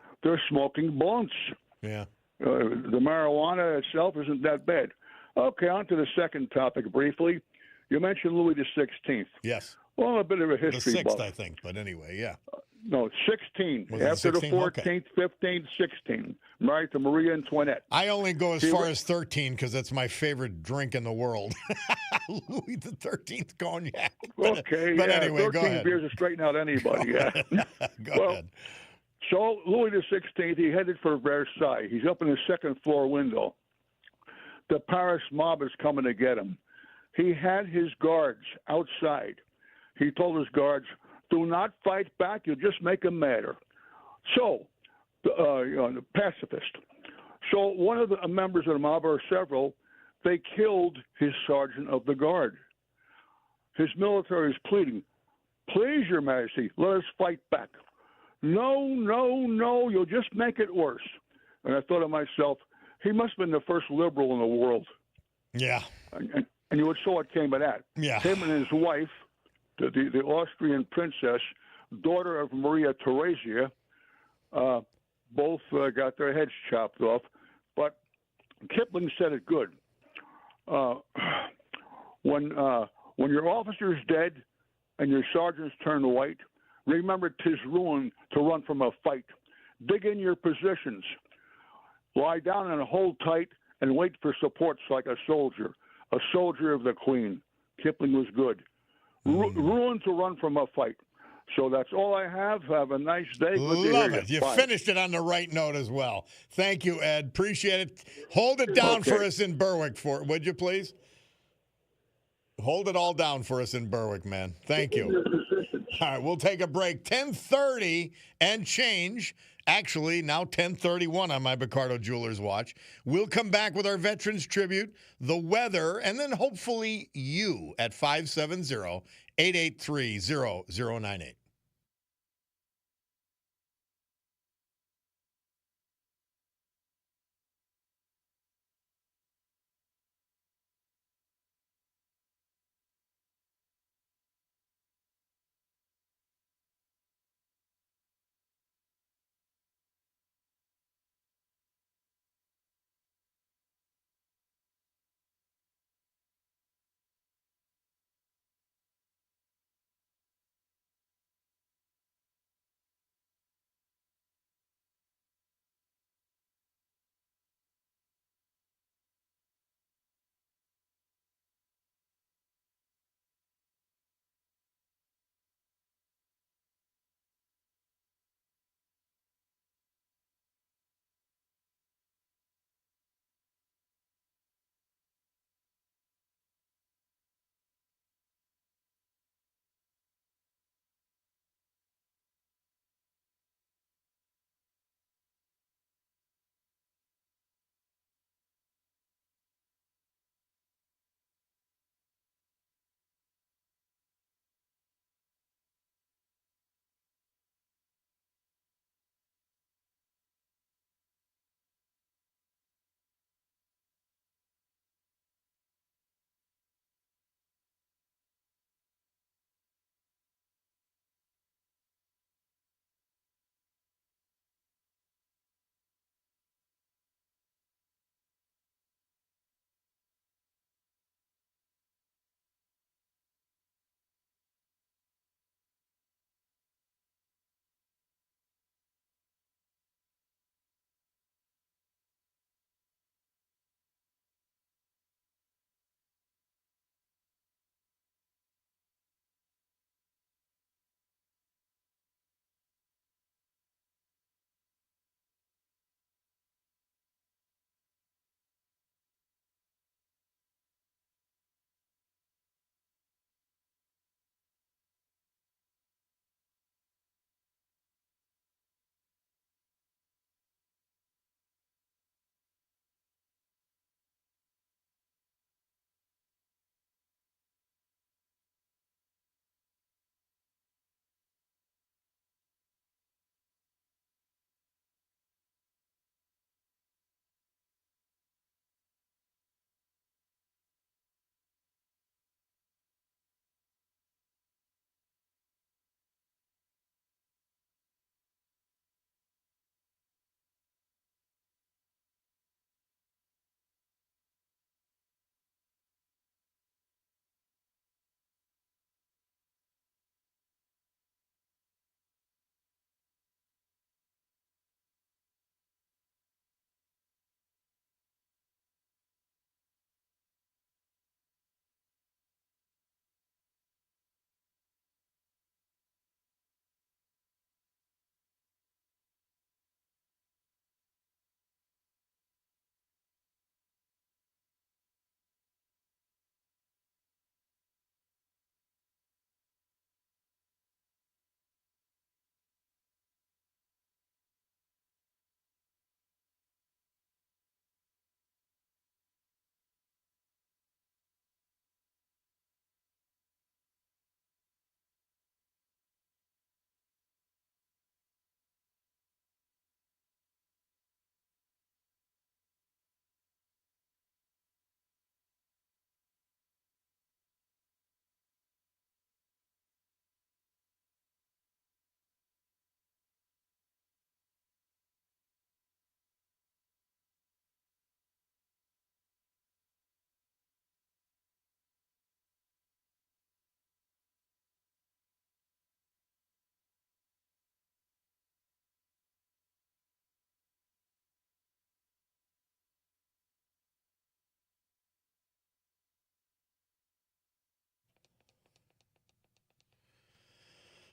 smoking blunts. Yeah. The marijuana itself isn't that bad. Okay, on to the second topic briefly. You mentioned Louis XVI. Yes. Well, a bit of a history the 6th, buff. I think, but anyway, yeah. No, 16. Was After the the 16? 14th, 15th, 16. Married to Maria Antoinette. I only go as far as 13 because that's my favorite drink in the world. Louis the 13th cognac. But anyway, 13 go ahead. beers to straighten out anybody. Yeah. Go ahead. So Louis the 16th, he headed for Versailles. He's up in his second floor window. The Paris mob is coming to get him. He had his guards outside. He told his guards, do not fight back. You'll just make them madder. So, the pacifist. So one of the members of the mob, or several, they killed his sergeant of the guard. His military is pleading, please, Your Majesty, let us fight back. No, you'll just make it worse. And I thought to myself, he must have been the first liberal in the world. Yeah. And you would saw it came of that. Yeah. Him and his wife, the Austrian princess, daughter of Maria Theresia, both got their heads chopped off. But Kipling said it good. When your officer's dead and your sergeants turn white, remember 'tis ruin to run from a fight. Dig in your positions. Lie down and hold tight and wait for supports like a soldier of the Queen. Kipling was good. Ruin to run from a fight. So that's all I have. Have a nice day. Good to hear Love you. it. You Bye. finished it on the right note as well. Thank you, Ed. Appreciate it. Hold it down for Okay. us in Berwick, would you please? Hold it all down for us in Berwick, man. Thank you. All right, we'll take a break. 10:30 and change. Actually, now 10:31 on my Picardo Jewelers watch. We'll come back with our Veterans Tribute, the weather, and then hopefully you at 570-883-0098.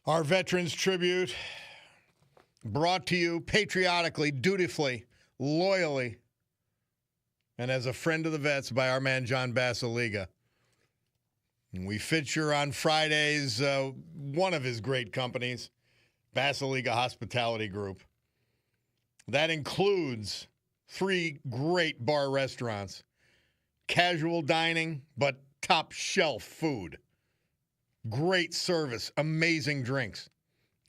Our Veterans Tribute, brought to you patriotically, dutifully, loyally, and as a friend of the vets by our man John Basiliga. We feature on Fridays one of his great companies, Basiliga Hospitality Group. That includes 3 great bar restaurants, casual dining, but top shelf food, great service, amazing drinks,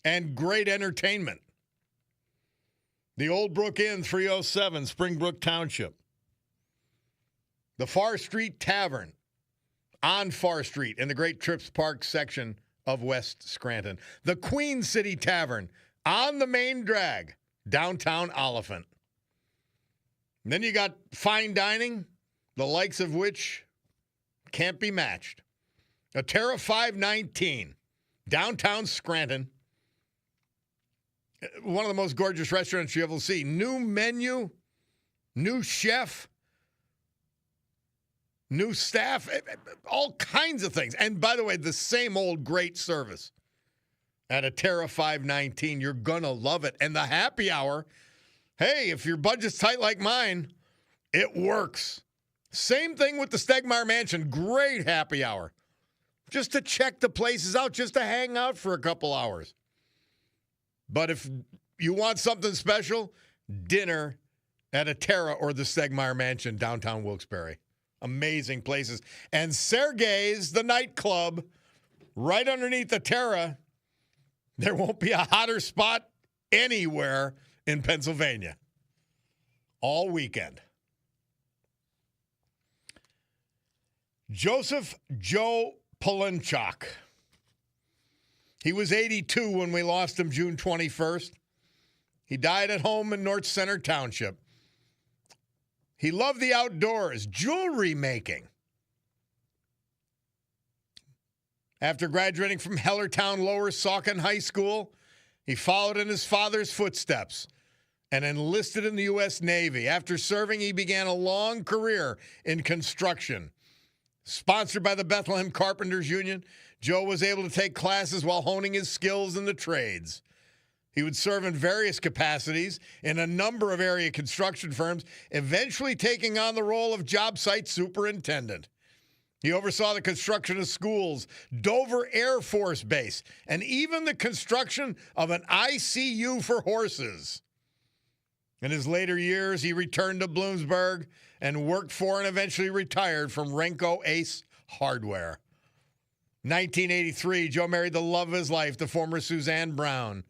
and great entertainment. The Old Brook Inn, 307, Springbrook Township. The Far Street Tavern on Far Street in the Great Trips Park section of West Scranton. The Queen City Tavern on the main drag, downtown Oliphant. And then you got fine dining, the likes of which can't be matched. A Terra 519, downtown Scranton. One of the most gorgeous restaurants you ever see. New menu, new chef, new staff, all kinds of things. And by the way, the same old great service at a Terra 519. You're going to love it. And the happy hour, hey, if your budget's tight like mine, it works. Same thing with the Stegmeyer Mansion. Great happy hour. Just to check the places out, just to hang out for a couple hours. But if you want something special, dinner at a Terra or the Stegmeyer Mansion, downtown Wilkes-Barre. Amazing places. And Sergei's, the nightclub, right underneath the Terra. There won't be a hotter spot anywhere in Pennsylvania all weekend. Joseph Joe Polinchak. He was 82 when we lost him June 21st. He died at home in North Center Township. He loved the outdoors, jewelry making. After graduating from Hellertown Lower Saucon High School, he followed in his father's footsteps and enlisted in the U.S. Navy. After serving, he began a long career in construction. Sponsored by the Bethlehem Carpenters Union, Joe was able to take classes while honing his skills in the trades. He would serve in various capacities in a number of area construction firms, eventually taking on the role of job site superintendent. He oversaw the construction of schools, Dover Air Force Base, and even the construction of an ICU for horses. In his later years, he returned to Bloomsburg and worked for and eventually retired from Renko Ace Hardware. 1983, Joe married the love of his life, the former Suzanne Brown.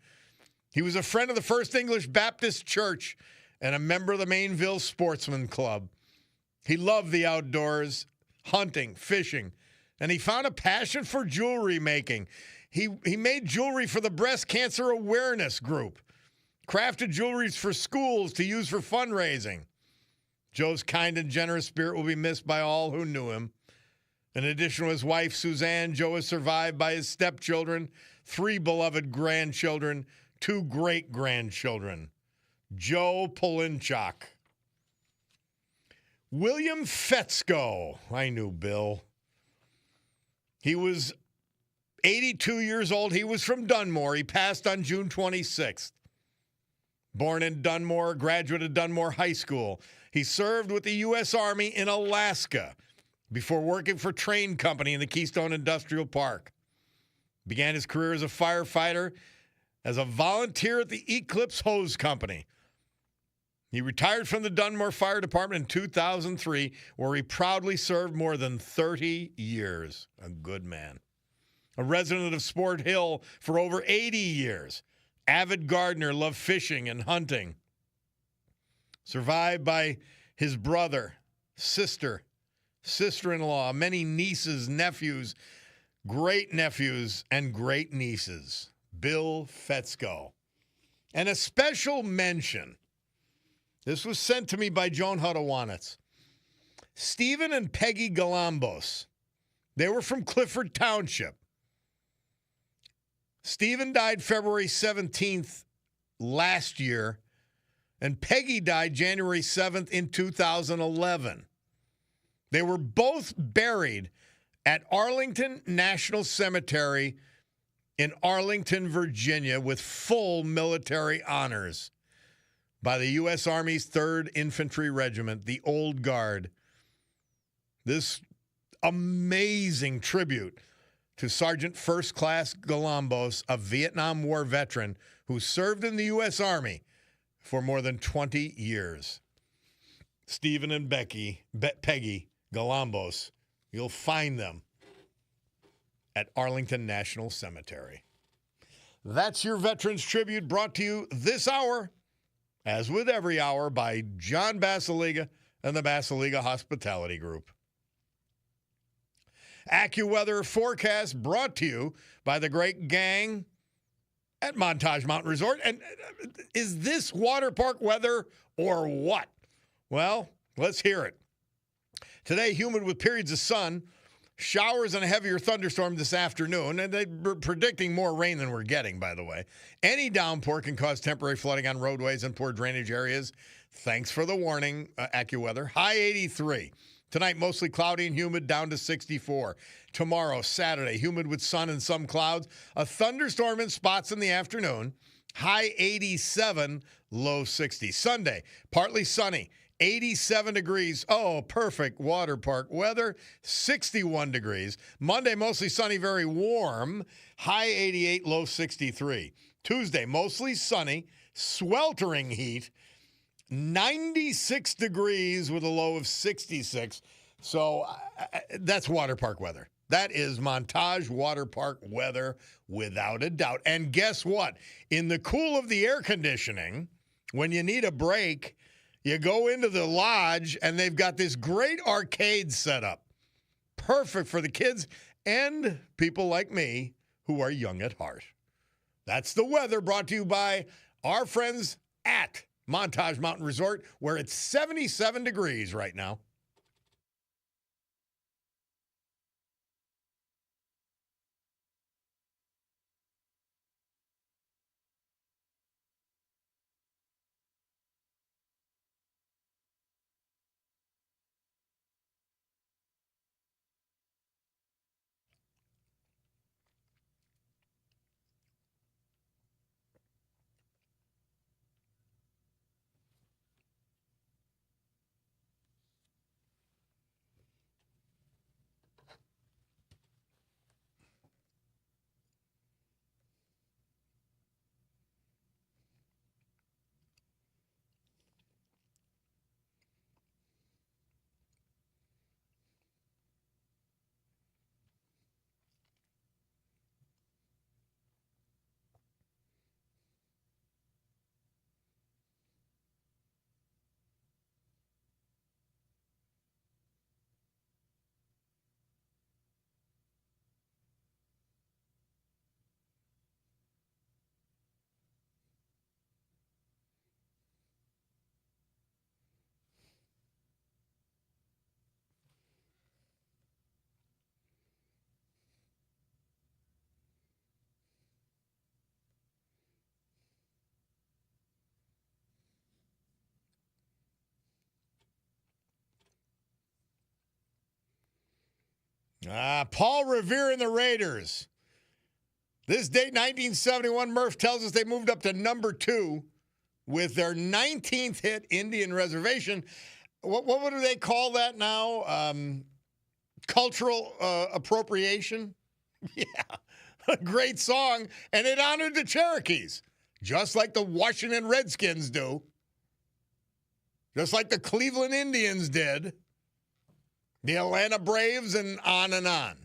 He was a friend of the First English Baptist Church and a member of the Mainville Sportsman Club. He loved the outdoors, hunting, fishing, and he found a passion for jewelry making. He made jewelry for the Breast Cancer Awareness Group, crafted jewelry for schools to use for fundraising. Joe's kind and generous spirit will be missed by all who knew him. In addition to his wife, Suzanne, Joe is survived by his stepchildren, 3 beloved grandchildren, 2 great-grandchildren. Joe Polinchak. William Fetzko. I knew Bill. He was 82 years old. He was from Dunmore. He passed on June 26th. Born in Dunmore, graduate of Dunmore High School. He served with the U.S. Army in Alaska before working for Train Company in the Keystone Industrial Park. Began his career as a firefighter, as a volunteer at the Eclipse Hose Company. He retired from the Dunmore Fire Department in 2003, where he proudly served more than 30 years. A good man. A resident of Sport Hill for over 80 years. Avid gardener, loved fishing and hunting. Survived by his brother, sister, sister-in-law, many nieces, nephews, great-nephews, and great-nieces. Bill Fetzko. And a special mention. This was sent to me by Joan Hudawanitz. Stephen and Peggy Galambos. They were from Clifford Township. Stephen died February 17th last year, and Peggy died January 7th in 2011. They were both buried at Arlington National Cemetery in Arlington, Virginia, with full military honors by the U.S. Army's 3rd Infantry Regiment, the Old Guard. This amazing tribute to Sergeant First Class Galambos, a Vietnam War veteran who served in the U.S. Army for more than 20 years. Stephen and Peggy Galambos, you'll find them at Arlington National Cemetery. That's your Veterans Tribute, brought to you this hour, as with every hour, by John Basiliga and the Basiliga Hospitality Group. AccuWeather forecast brought to you by the great gang at Montage Mountain Resort. And is this water park weather or what? Well, let's hear it. Today, humid with periods of sun, showers and a heavier thunderstorm this afternoon, and they're predicting more rain than we're getting, by the way. Any downpour can cause temporary flooding on roadways and poor drainage areas. Thanks for the warning, AccuWeather. High 83. Tonight, mostly cloudy and humid, down to 64. Tomorrow, Saturday, humid with sun and some clouds. A thunderstorm in spots in the afternoon. High 87, low 60. Sunday, partly sunny. 87 degrees. Oh, perfect water park weather. 61 degrees. Monday, mostly sunny, very warm. High 88, low 63. Tuesday, mostly sunny, sweltering heat. 96 degrees with a low of 66. So that's water park weather. That is Montage water park weather without a doubt. And guess what? In the cool of the air conditioning, when you need a break, you go into the lodge, and they've got this great arcade set up. Perfect for the kids and people like me who are young at heart. That's the weather, brought to you by our friends at Montage Mountain Resort, where it's 77 degrees right now. Paul Revere and the Raiders. This date, 1971, Murph tells us they moved up to number 2 with their 19th hit, Indian Reservation. What do they call that now? Cultural appropriation? Yeah, a great song, and it honored the Cherokees, just like the Washington Redskins do, just like the Cleveland Indians did, the Atlanta Braves, and on and on.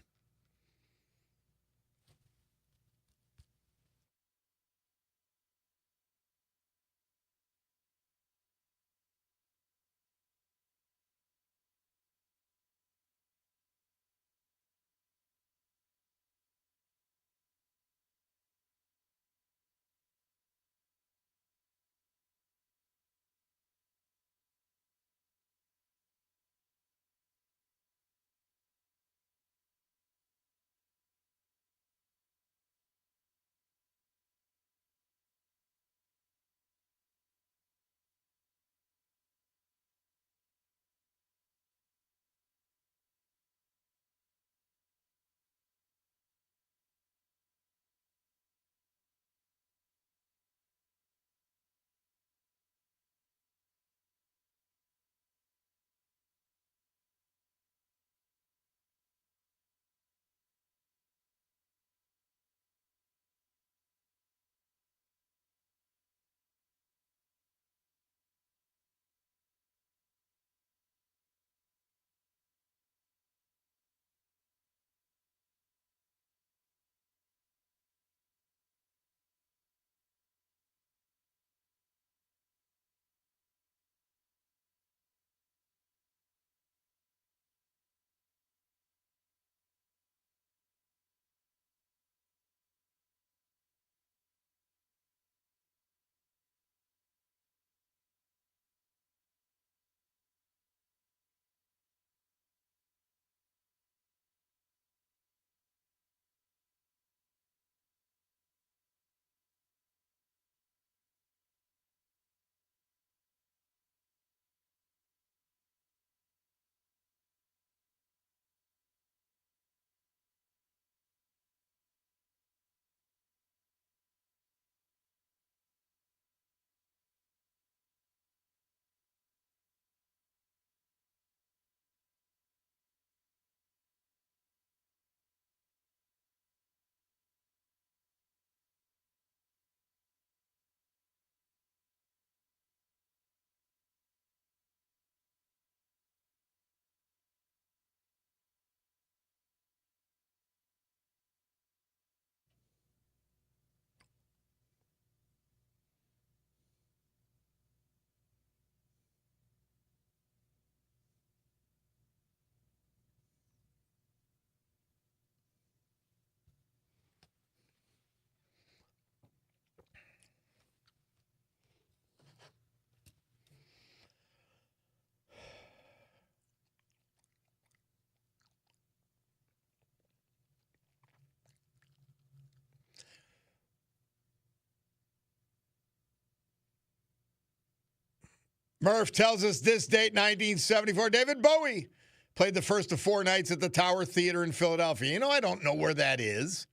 Murph tells us this date, 1974. David Bowie played the first of 4 nights at the Tower Theater in Philadelphia. You know, I don't know where that is.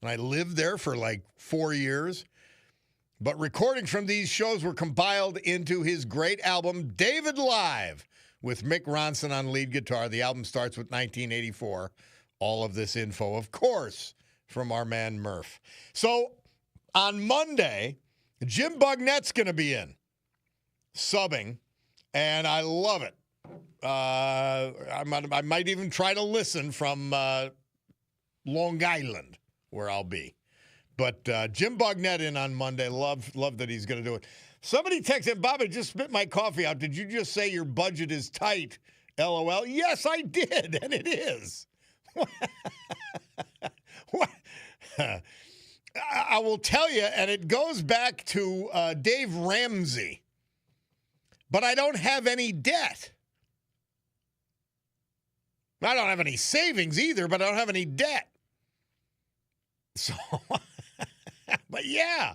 And I lived there for like 4 years. But recordings from these shows were compiled into his great album, David Live, with Mick Ronson on lead guitar. The album starts with 1984. All of this info, of course, from our man Murph. So on Monday, Jim Bugnett's going to be in, subbing, and I love it. I might even try to listen from Long Island, where I'll be. But Jim Bugnett in on Monday. Love that he's going to do it. Somebody texted, Bob, I just spit my coffee out. Did you just say your budget is tight? LOL. Yes, I did, and it is. What? I will tell you, and it goes back to Dave Ramsey. But I don't have any debt. I don't have any savings either, but I don't have any debt. So, but yeah,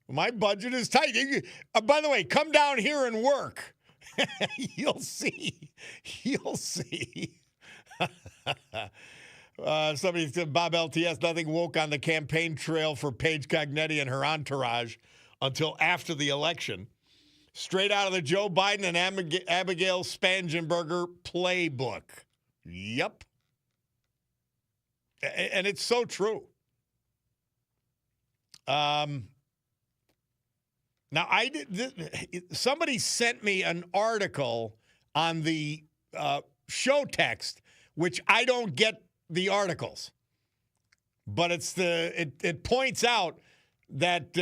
my budget is tight. By the way, come down here and work. You'll see. You'll see. Somebody said, Bob LTS, nothing woke on the campaign trail for Paige Cognetti and her entourage until after the election. Straight out of the Joe Biden and Abigail Spangenberger playbook. Yep. And it's so true. Now, somebody sent me an article on the show text, which I don't get the articles. But it points out that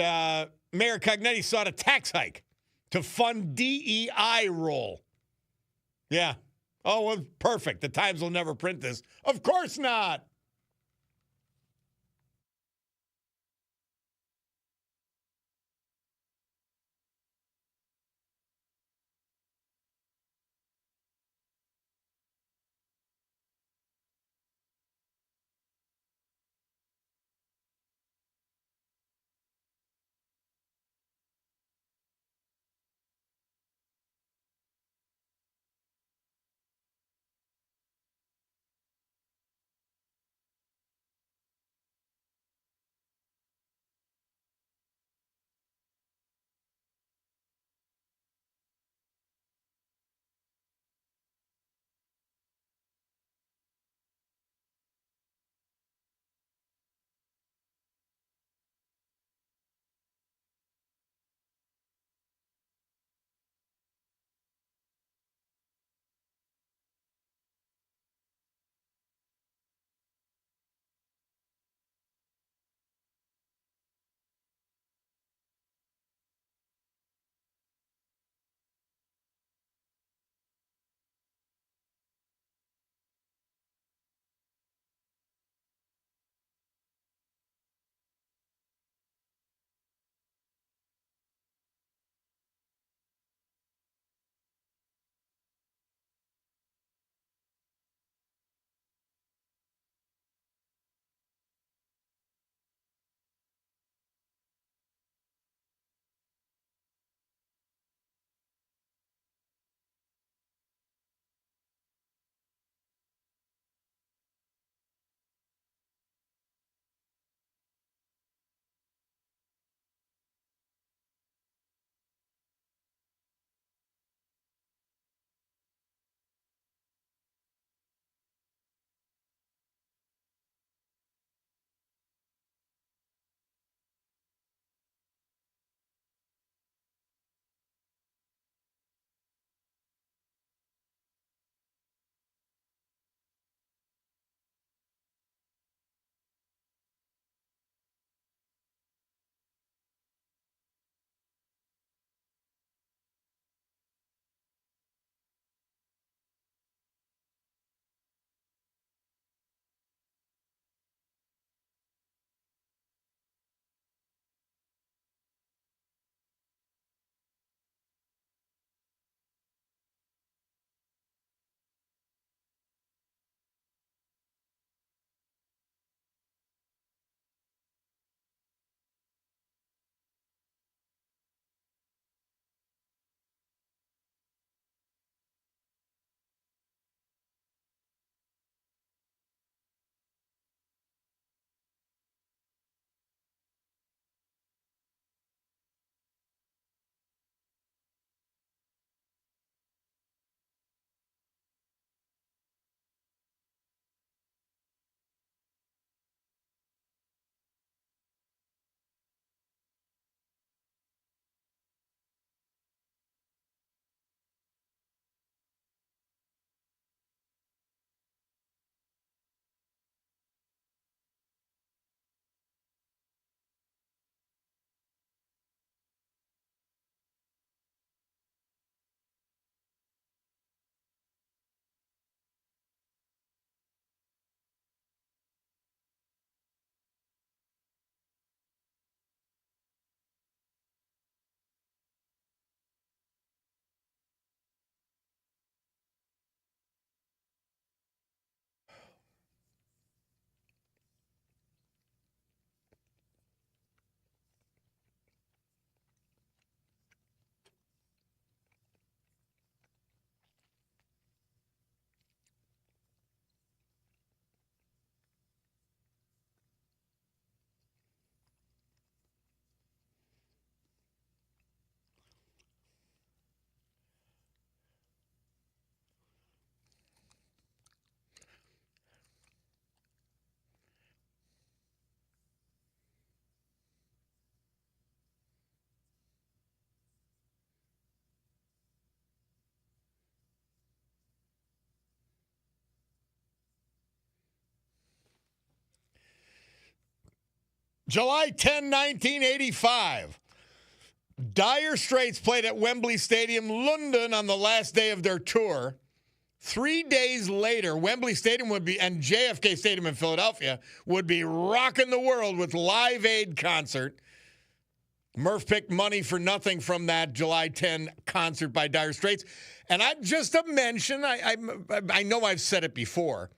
Mayor Cognetti sought a tax hike to fund DEI role. Yeah. Oh, well, perfect. The Times will never print this. Of course not. July 10, 1985. Dire Straits played at Wembley Stadium, London, on the last day of their tour. 3 days later, Wembley Stadium and JFK Stadium in Philadelphia would be rocking the world with Live Aid concert. Murph picked Money for Nothing from that July 10 concert by Dire Straits. And just a mention, I know I've said it before.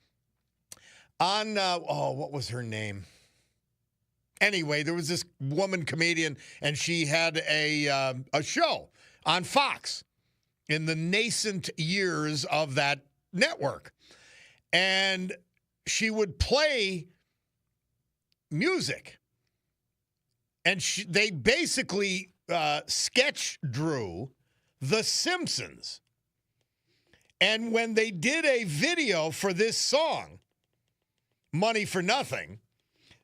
On, what was her name? Anyway, there was this woman comedian, and she had a show on Fox in the nascent years of that network. And she would play music. And they basically sketch drew The Simpsons. And when they did a video for this song, Money for Nothing,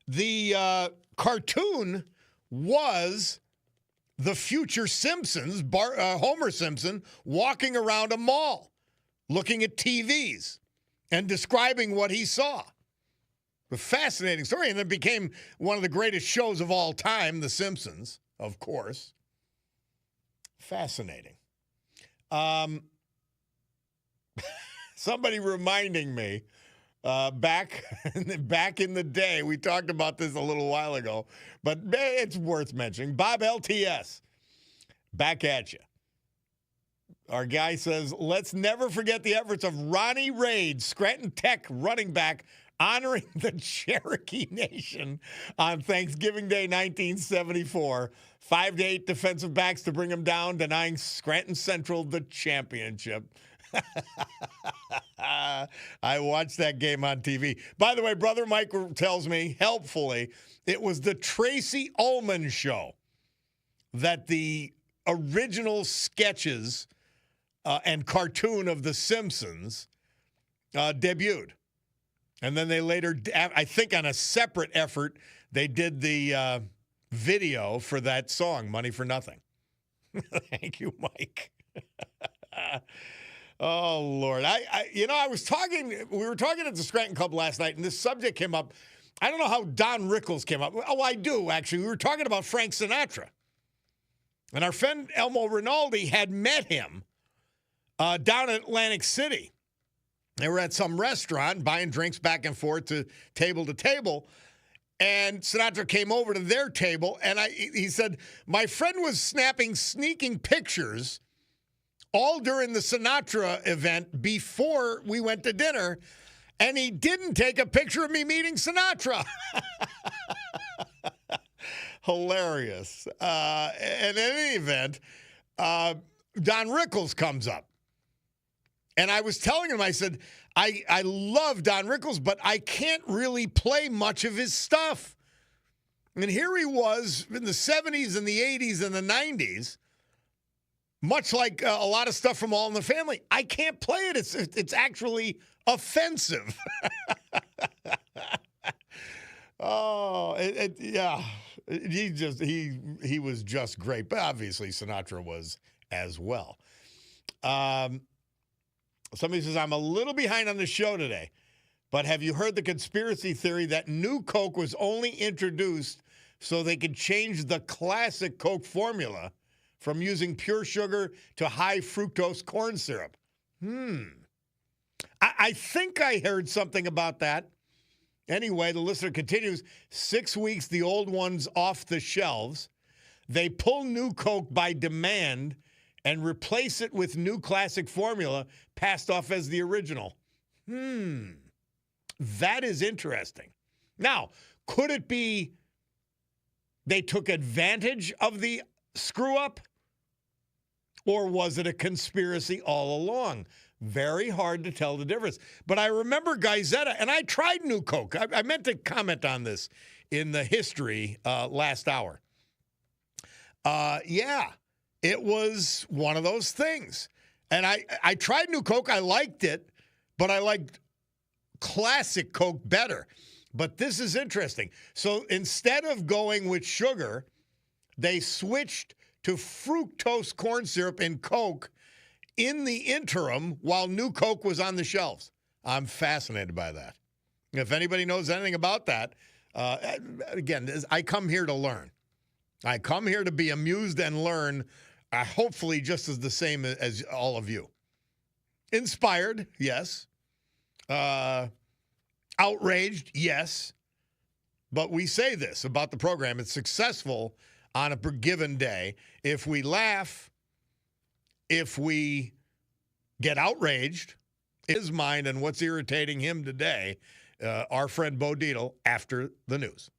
the cartoon was the future Simpsons, Homer Simpson, walking around a mall, looking at TVs and describing what he saw. A fascinating story, and it became one of the greatest shows of all time, The Simpsons, of course. Fascinating. Somebody reminding me, back in the day, we talked about this a little while ago, but it's worth mentioning. Bob LTS, back at you. Our guy says, let's never forget the efforts of Ronnie Raid, Scranton Tech running back, honoring the Cherokee Nation on Thanksgiving Day 1974. 5 to 8 defensive backs to bring them down, denying Scranton Central the championship. I watched that game on TV. By the way, Brother Mike tells me, helpfully, it was the Tracy Ullman show that the original sketches and cartoon of The Simpsons debuted. And then they later, I think on a separate effort, they did the video for that song, Money for Nothing. Thank you, Mike. Oh, Lord. We were talking at the Scranton Club last night, and this subject came up. I don't know how Don Rickles came up. Oh, I do, actually. We were talking about Frank Sinatra. And our friend Elmo Rinaldi had met him down in Atlantic City. They were at some restaurant buying drinks back and forth to table. And Sinatra came over to their table, and he said, my friend was snapping sneaking pictures all during the Sinatra event before we went to dinner, and he didn't take a picture of me meeting Sinatra. Hilarious. And in any event, Don Rickles comes up. And I was telling him, I said, I love Don Rickles, but I can't really play much of his stuff. And here he was in the 70s and the 80s and the 90s, much like a lot of stuff from All in the Family. I can't play it. It's actually offensive. Yeah. He was just great. But obviously Sinatra was as well. Somebody says, I'm a little behind on the show today, but have you heard the conspiracy theory that New Coke was only introduced so they could change the classic Coke formula from using pure sugar to high fructose corn syrup? I think I heard something about that. Anyway, the listener continues, 6 weeks, the old one's off the shelves. They pull New Coke by demand and replace it with new classic formula passed off as the original. That is interesting. Now, could it be they took advantage of the screw-up? Or was it a conspiracy all along? Very hard to tell the difference. But I remember Guyzetta, and I tried New Coke. I meant to comment on this in the history last hour. Yeah. It was one of those things. And I tried New Coke. I liked it, but I liked classic Coke better. But this is interesting. So instead of going with sugar, they switched to fructose corn syrup in Coke in the interim while New Coke was on the shelves. I'm fascinated by that. If anybody knows anything about that, Again, I come here to learn. I come here to be amused and learn, hopefully just as the same as all of you. Inspired, yes. Outraged, yes. But we say this about the program. It's successful on a given day. If we laugh, if we get outraged, his mind and what's irritating him today, our friend Bo Dietl after the news.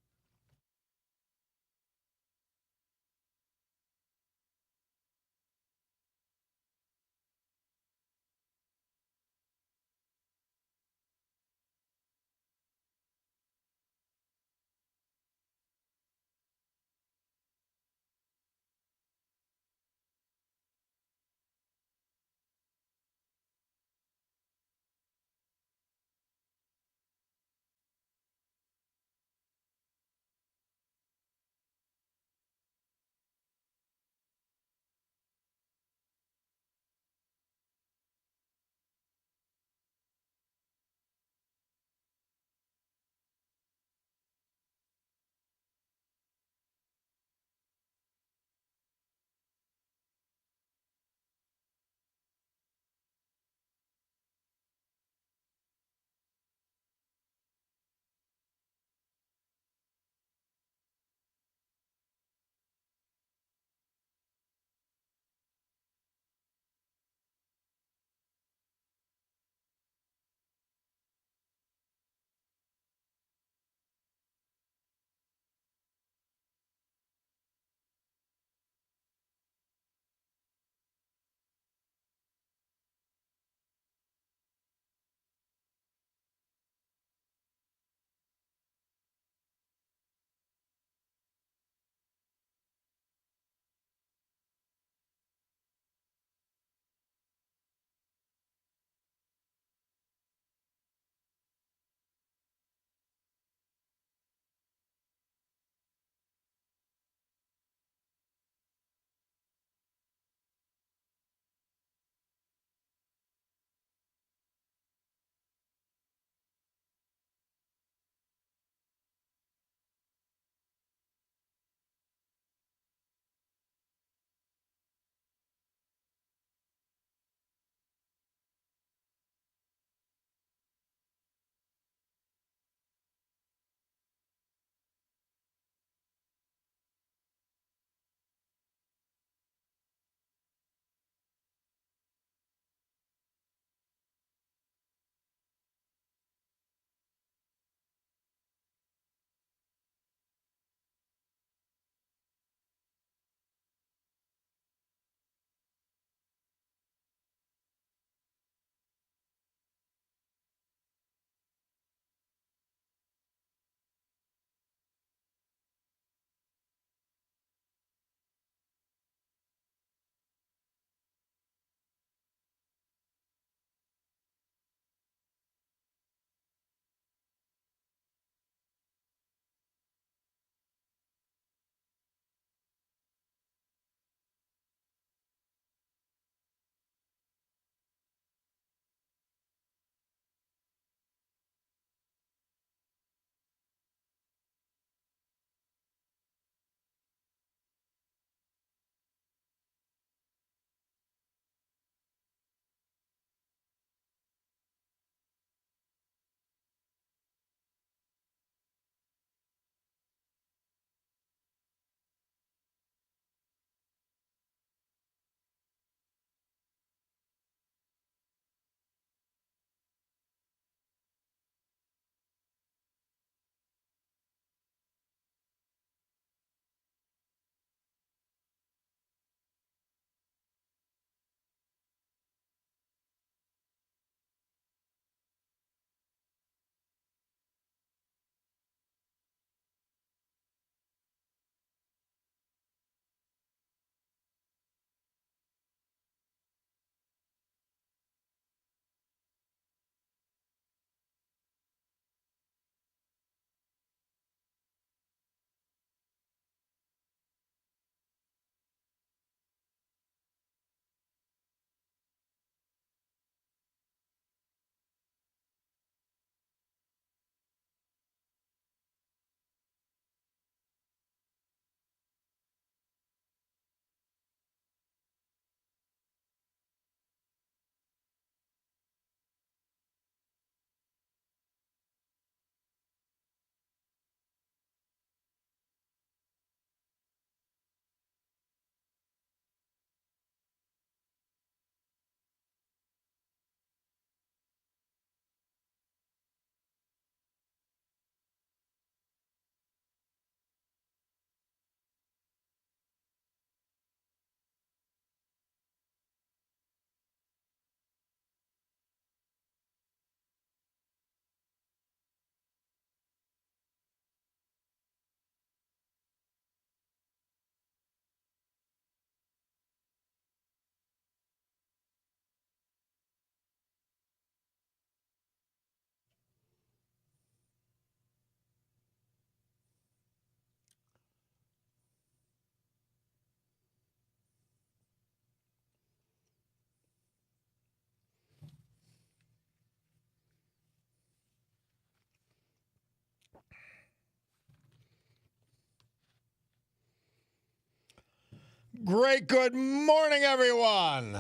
Great good morning, everyone.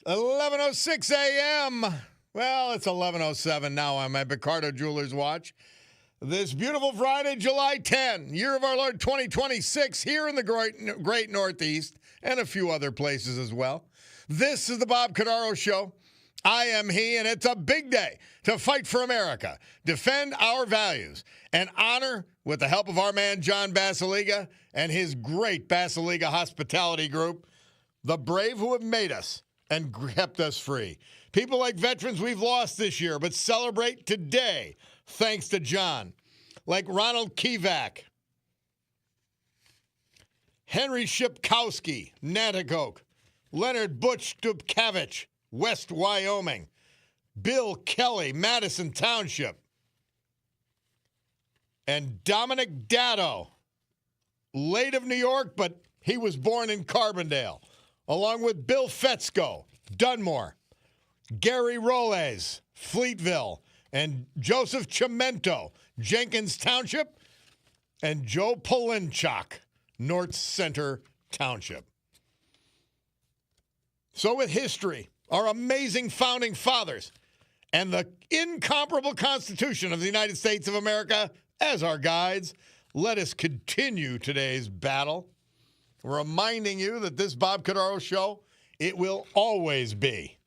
11:06 a.m. Well, it's 11:07 now on my Cordaro Jewelers watch. This beautiful Friday, July 10, year of our Lord 2026, here in the great Northeast and a few other places as well. This is the Bob Cordaro Show. I am he, and it's a big day to fight for America, defend our values, and honor, with the help of our man John Basiliga and his great Basiliga Hospitality Group, the brave who have made us and kept us free. People like veterans we've lost this year, but celebrate today, thanks to John, like Ronald Kivak, Henry Shipkowski, Nanticoke, Leonard Butch Dubkavich, West Wyoming, Bill Kelly, Madison Township, and Dominic Datto, late of New York, but he was born in Carbondale, along with Bill Fetzko, Dunmore, Gary Rolles, Fleetville, and Joseph Chimento, Jenkins Township, and Joe Polinchak, North Center Township. So with history, our amazing founding fathers, and the incomparable Constitution of the United States of America as our guides, let us continue today's battle, reminding you that this Bob Cordaro Show, it will always be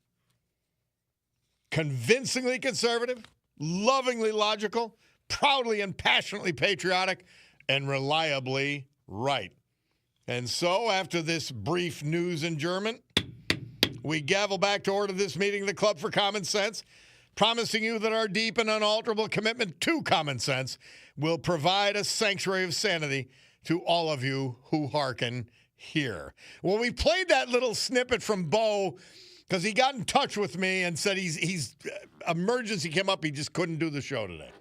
convincingly conservative, lovingly logical, proudly and passionately patriotic, and reliably right. And so, after this brief news in German, we gavel back to order this meeting of the Club for Common Sense, promising you that our deep and unalterable commitment to common sense will provide a sanctuary of sanity to all of you who hearken here. Well, we played that little snippet from Bo because he got in touch with me and said he's emergency came up. He just couldn't do the show today.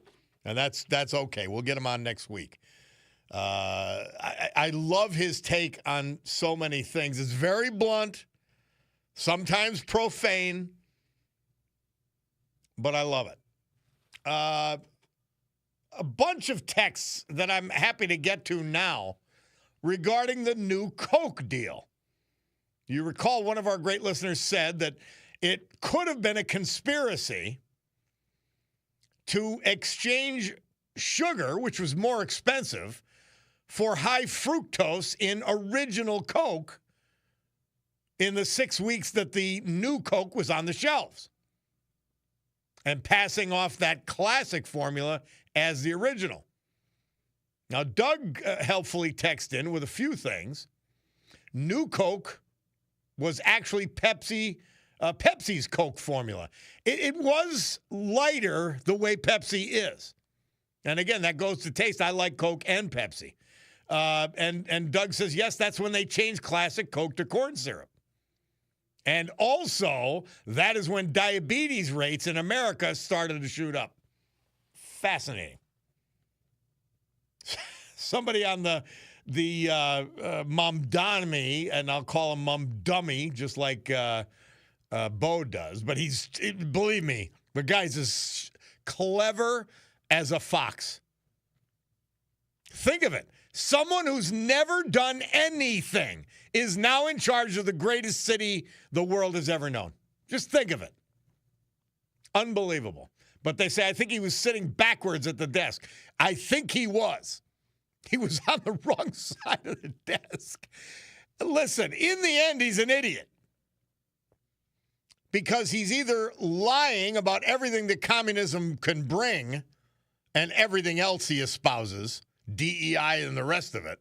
And that's okay. We'll get him on next week. I love his take on so many things. It's very blunt, sometimes profane, but I love it. A bunch of texts that I'm happy to get to now regarding the new Coke deal. You recall one of our great listeners said that it could have been a conspiracy to exchange sugar, which was more expensive, for high fructose in original Coke in the 6 weeks that the new Coke was on the shelves, and passing off that classic formula as the original. Now, Doug helpfully texted in with a few things. New Coke was actually Pepsi's Coke formula. It was lighter the way Pepsi is. And again, that goes to taste. I like Coke and Pepsi. And Doug says, yes, that's when they changed classic Coke to corn syrup. And also, that is when diabetes rates in America started to shoot up. Fascinating. Somebody on the Momdomy, and I'll call him Momdummy, just like Bo does. But believe me, the guy's as clever as a fox. Think of it. Someone who's never done anything is now in charge of the greatest city the world has ever known. Just think of it. Unbelievable. But they say, I think he was sitting backwards at the desk. I think he was. He was on the wrong side of the desk. Listen, in the end, he's an idiot. Because he's either lying about everything that communism can bring and everything else he espouses, DEI and the rest of it.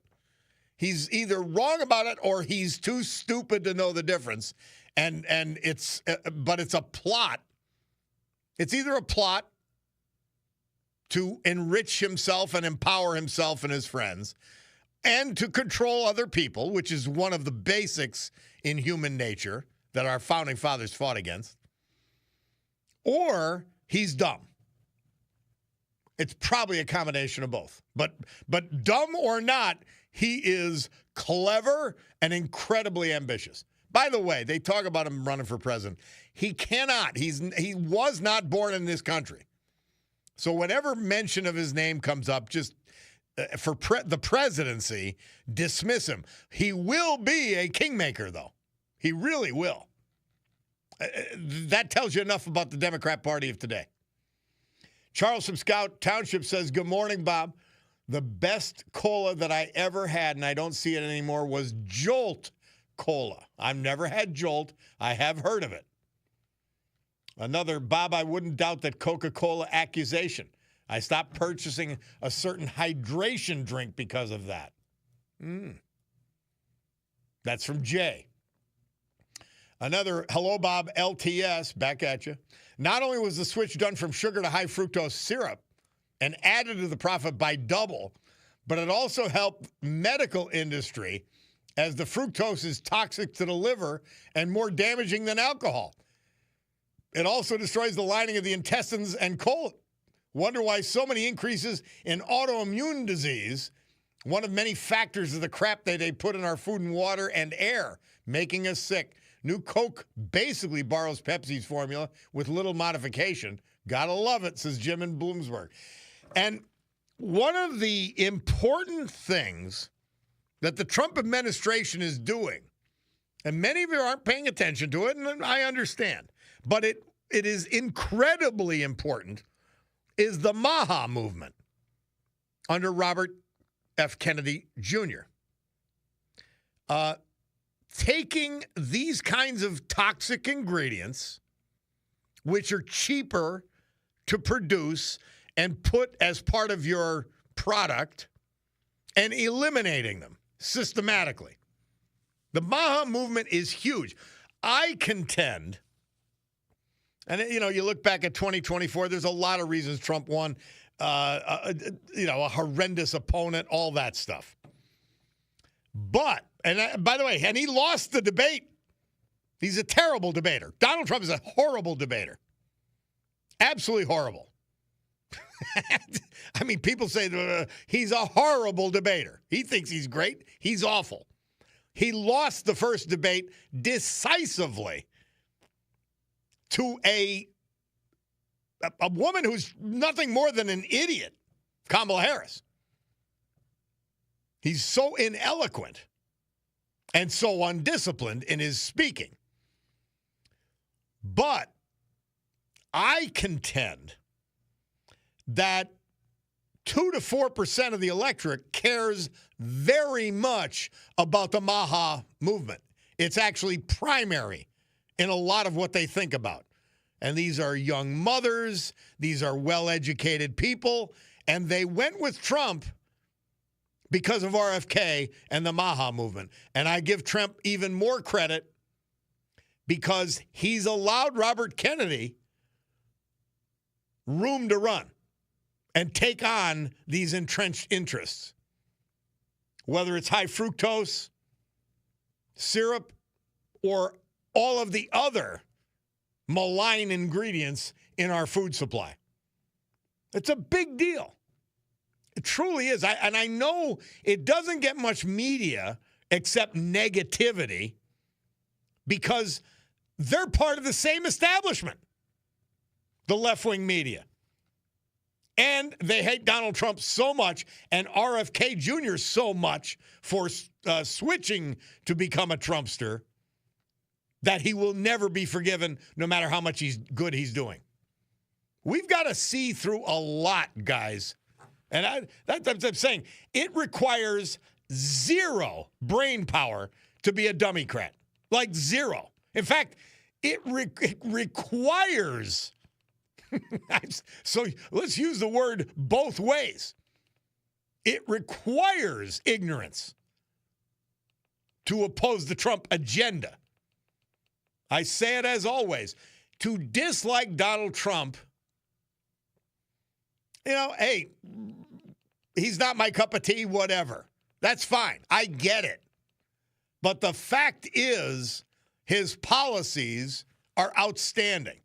He's either wrong about it or he's too stupid to know the difference. And it's a plot. It's either a plot to enrich himself and empower himself and his friends, and to control other people, which is one of the basics in human nature that our founding fathers fought against, or he's dumb. It's probably a combination of both. But dumb or not, he is clever and incredibly ambitious. By the way, they talk about him running for president. He cannot. He was not born in this country. So whenever mention of his name comes up, just for the presidency, dismiss him. He will be a kingmaker, though. He really will. That tells you enough about the Democrat Party of today. Charles from Scout Township says, good morning, Bob. The best cola that I ever had, and I don't see it anymore, was Jolt Cola. I've never had Jolt. I have heard of it. Another, Bob, I wouldn't doubt that Coca-Cola accusation. I stopped purchasing a certain hydration drink because of that. That's from Jay. Another, hello, Bob, LTS, back at you. Not only was the switch done from sugar to high fructose syrup and added to the profit by double, but it also helped medical industry as the fructose is toxic to the liver and more damaging than alcohol. It also destroys the lining of the intestines and colon. Wonder why so many increases in autoimmune disease. One of many factors of the crap that they put in our food and water and air, making us sick. New Coke basically borrows Pepsi's formula with little modification. Gotta love it, says Jim in Bloomsburg. And one of the important things that the Trump administration is doing, and many of you aren't paying attention to it, and I understand, but it is incredibly important, is the MAHA movement under Robert F. Kennedy Jr. Taking these kinds of toxic ingredients, which are cheaper to produce and put as part of your product, and eliminating them systematically. The MAHA movement is huge. I contend, and you look back at 2024, there's a lot of reasons Trump won, a horrendous opponent, all that stuff. But, by the way, and he lost the debate. He's a terrible debater. Donald Trump is a horrible debater. Absolutely horrible. I mean, people say he's a horrible debater. He thinks he's great. He's awful. He lost the first debate decisively to a woman who's nothing more than an idiot, Kamala Harris. He's so ineloquent and so undisciplined in his speaking. But I contend that 2 to 4% of the electorate cares very much about the MAHA movement. It's actually primary in a lot of what they think about. And these are young mothers, these are well-educated people, and they went with Trump because of RFK and the MAHA movement. And I give Trump even more credit because he's allowed Robert Kennedy room to run and take on these entrenched interests, whether it's high fructose, syrup, or all of the other malign ingredients in our food supply. It's a big deal. It truly is. And I know it doesn't get much media except negativity because they're part of the same establishment, the left-wing media. And they hate Donald Trump so much and RFK Jr. so much for switching to become a Trumpster that he will never be forgiven no matter how much he's doing. We've got to see through a lot, guys. And that's what I'm saying. It requires zero brain power to be a Democrat. Like zero. In fact, it requires... So let's use the word both ways. It requires ignorance to oppose the Trump agenda. I say it as always. To dislike Donald Trump, hey, he's not my cup of tea, whatever. That's fine. I get it. But the fact is, his policies are outstanding.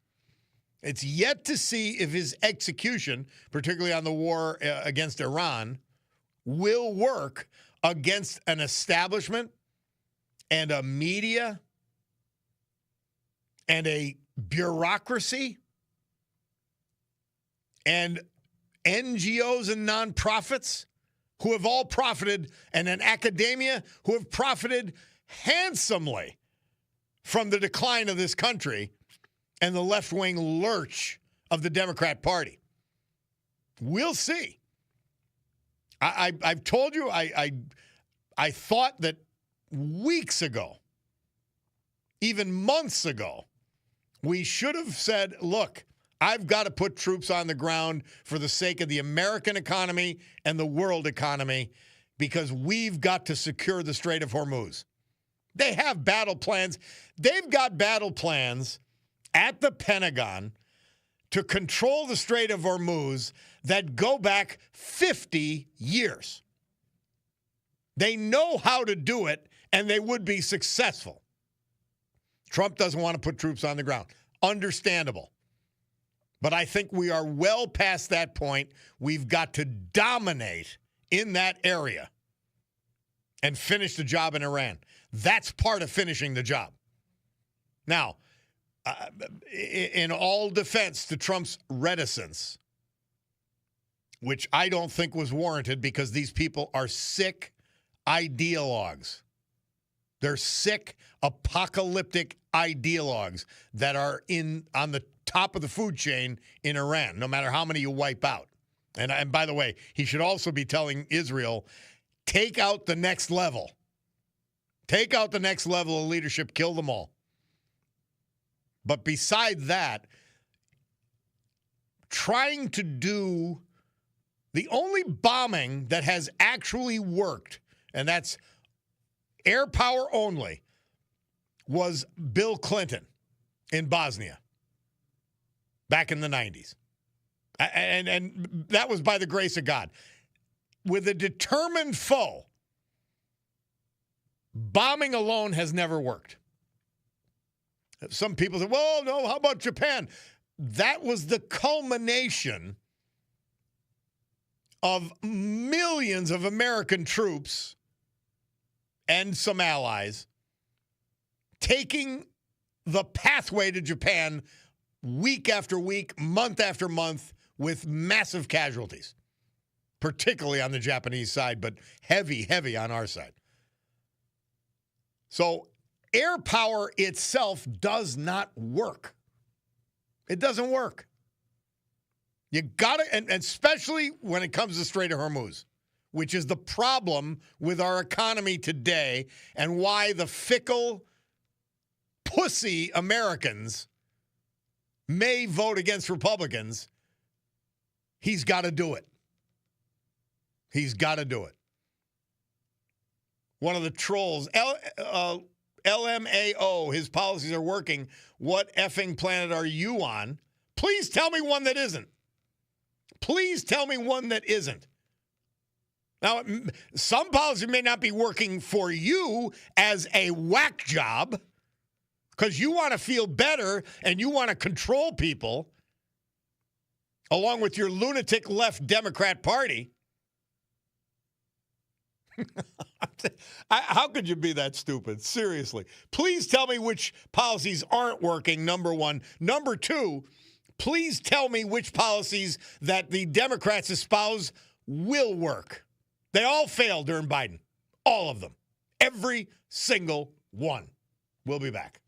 It's yet to see if his execution, particularly on the war against Iran, will work against an establishment and a media and a bureaucracy and NGOs and nonprofits who have all profited, and in academia who have profited handsomely from the decline of this country and the left-wing lurch of the Democrat Party. We'll see. I've told you, I thought that weeks ago, even months ago, we should have said, look, I've got to put troops on the ground for the sake of the American economy and the world economy because we've got to secure the Strait of Hormuz. They have battle plans. They've got battle plans at the Pentagon to control the Strait of Hormuz that go back 50 years. They know how to do it, and they would be successful. Trump doesn't want to put troops on the ground. Understandable. But I think we are well past that point. We've got to dominate in that area and finish the job in Iran. That's part of finishing the job. Now, in all defense to Trump's reticence, which I don't think was warranted because these people are sick ideologues. They're sick, apocalyptic ideologues that are on the top of the food chain in Iran, no matter how many you wipe out. And by the way, he should also be telling Israel, take out the next level. Take out the next level of leadership, kill them all. But beside that, trying to do the only bombing that has actually worked, and that's air power only, was Bill Clinton in Bosnia back in the 90s. And that was by the grace of God. With a determined foe, bombing alone has never worked. Some people say, well, no, how about Japan? That was the culmination of millions of American troops and some allies taking the pathway to Japan week after week, month after month, with massive casualties, particularly on the Japanese side, but heavy on our side. So air power itself does not work. It doesn't work. You got to, and especially when it comes to Strait of Hormuz, which is the problem with our economy today and why the fickle, pussy Americans may vote against Republicans. He's got to do it. He's got to do it. One of the trolls, LMAO, his policies are working. What effing planet are you on? Please tell me one that isn't. Please tell me one that isn't. Now, some policy may not be working for you as a whack job because you want to feel better and you want to control people along with your lunatic left Democrat Party. How could you be that stupid? Seriously. Please tell me which policies aren't working, number one. Number two, please tell me which policies that the Democrats espouse will work. They all failed during Biden. All of them. Every single one. We'll be back.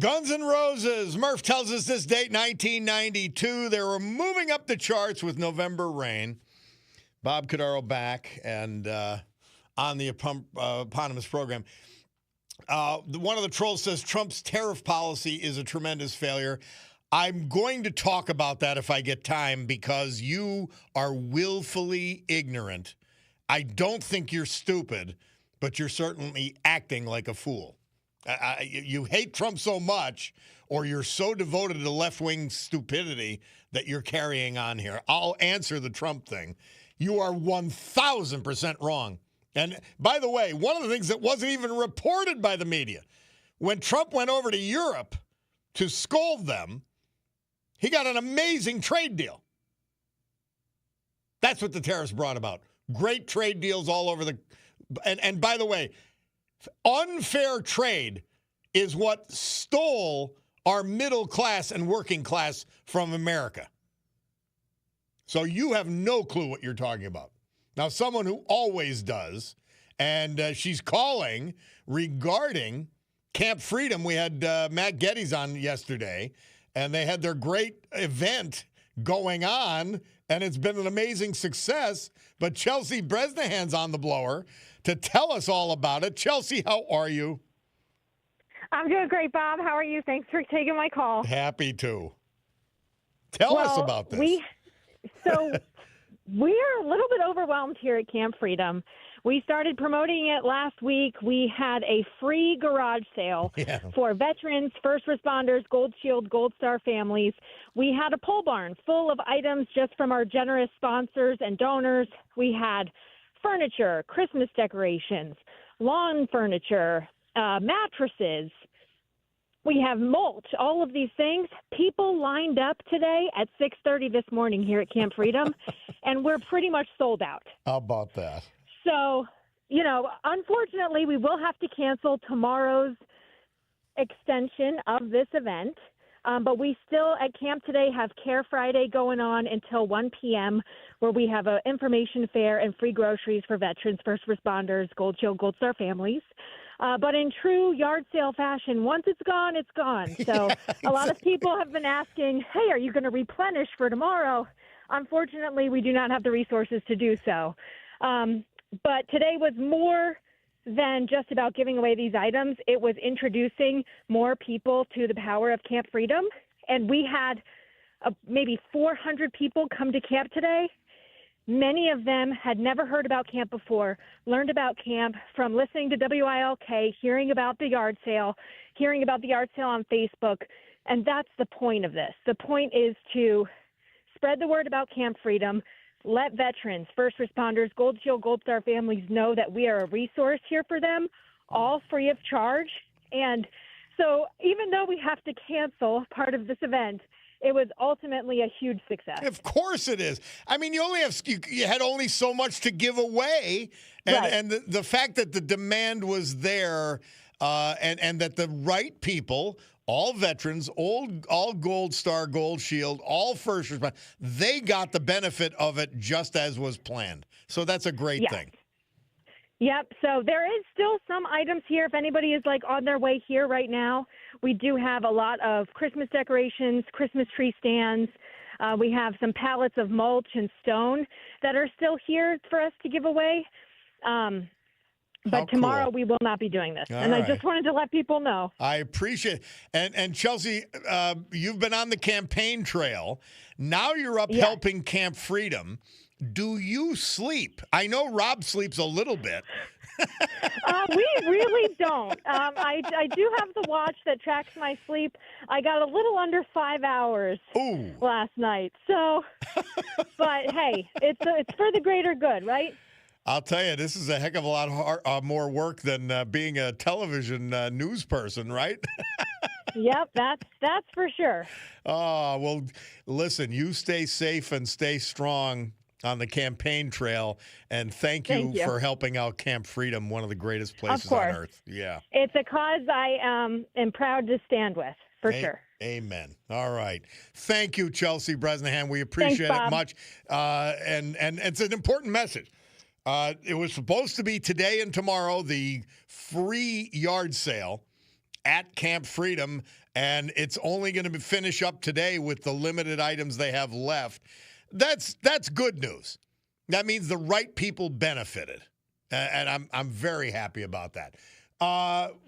Guns N' Roses. Murph tells us this date, 1992. They were moving up the charts with November Rain. Bob Cordaro back and on the eponymous program. One of the trolls says Trump's tariff policy is a tremendous failure. I'm going to talk about that if I get time because you are willfully ignorant. I don't think you're stupid, but you're certainly acting like a fool. You hate Trump so much, or you're so devoted to left-wing stupidity that you're carrying on here. I'll answer the Trump thing. You are 1,000% wrong. And by the way, one of the things that wasn't even reported by the media, when Trump went over to Europe to scold them, he got an amazing trade deal. That's what the tariffs brought about. Great trade deals all over the... And by the way, unfair trade is what stole our middle class and working class from America. So you have no clue what you're talking about. Now, someone who always does, and she's calling regarding Camp Freedom. We had Matt Geddes on yesterday, and they had their great event going on, and it's been an amazing success. But Chelsea Bresnahan's on the blower to tell us all about it. Chelsea, how are you? I'm doing great, Bob. How are you? Thanks for taking my call. Happy to. Tell us about this. We are a little bit overwhelmed here at Camp Freedom. We started promoting it last week. We had a free garage sale for veterans, first responders, Gold Shield, Gold Star families. We had a pole barn full of items just from our generous sponsors and donors. We had furniture, Christmas decorations, lawn furniture, mattresses. We have mulch, all of these things. People lined up today at 6:30 this morning here at Camp Freedom, and we're pretty much sold out. How about that? So, unfortunately, we will have to cancel tomorrow's extension of this event. But we still at camp today have Care Friday going on until 1 p.m. where we have an information fair and free groceries for veterans, first responders, Gold Shield, Gold Star families. But in true yard sale fashion, once it's gone, it's gone. So a lot of people have been asking, hey, are you going to replenish for tomorrow? Unfortunately, we do not have the resources to do so. But today was more than just about giving away these items. It was introducing more people to the power of Camp Freedom. And we had maybe 400 people come to camp today. Many of them had never heard about camp before, learned about camp from listening to WILK, hearing about the yard sale, hearing about the yard sale on Facebook. And that's the point of this. The point is to spread the word about Camp Freedom, let veterans, first responders, Gold Shield, Gold Star families know that we are a resource here for them, all free of charge. And so even though we have to cancel part of this event, it was ultimately a huge success. Of course it is. I mean, you had only so much to give away, and the fact that the demand was there, and that the right people, all veterans, all Gold Star, Gold Shield, all first responders, they got the benefit of it just as was planned. So that's a great thing. Yep. So there is still some items here. If anybody is on their way here right now, we do have a lot of Christmas decorations, Christmas tree stands. We have some pallets of mulch and stone that are still here for us to give away. But tomorrow we will not be doing this. I just wanted to let people know. I appreciate it. And Chelsea, you've been on the campaign trail. Now you're up helping Camp Freedom. Do you sleep? I know Rob sleeps a little bit. We really don't. I do have the watch that tracks my sleep. I got a little under 5 hours last night. So, but hey, it's for the greater good, right? I'll tell you, this is a heck of a lot more work than being a television news person, right? Yep, that's for sure. Oh, well, listen, you stay safe and stay strong on the campaign trail, and thank you for helping out Camp Freedom, one of the greatest places on earth. Yeah. It's a cause I am proud to stand with, for sure. Amen. All right. Thank you, Chelsea Bresnahan. We appreciate it much. And it's an important message. It was supposed to be today and tomorrow, the free yard sale at Camp Freedom, and it's only going to finish up today with the limited items they have left. That's good news. That means the right people benefited, and I'm very happy about that.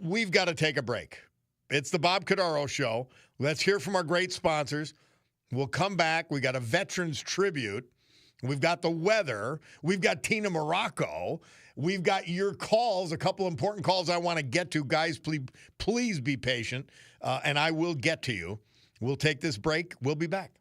We've got to take a break. It's the Bob Cordaro Show. Let's hear from our great sponsors. We'll come back. We got a veterans tribute. We've got the weather. We've got Tina Morocco. We've got your calls, a couple important calls I want to get to. Guys, please be patient, and I will get to you. We'll take this break. We'll be back.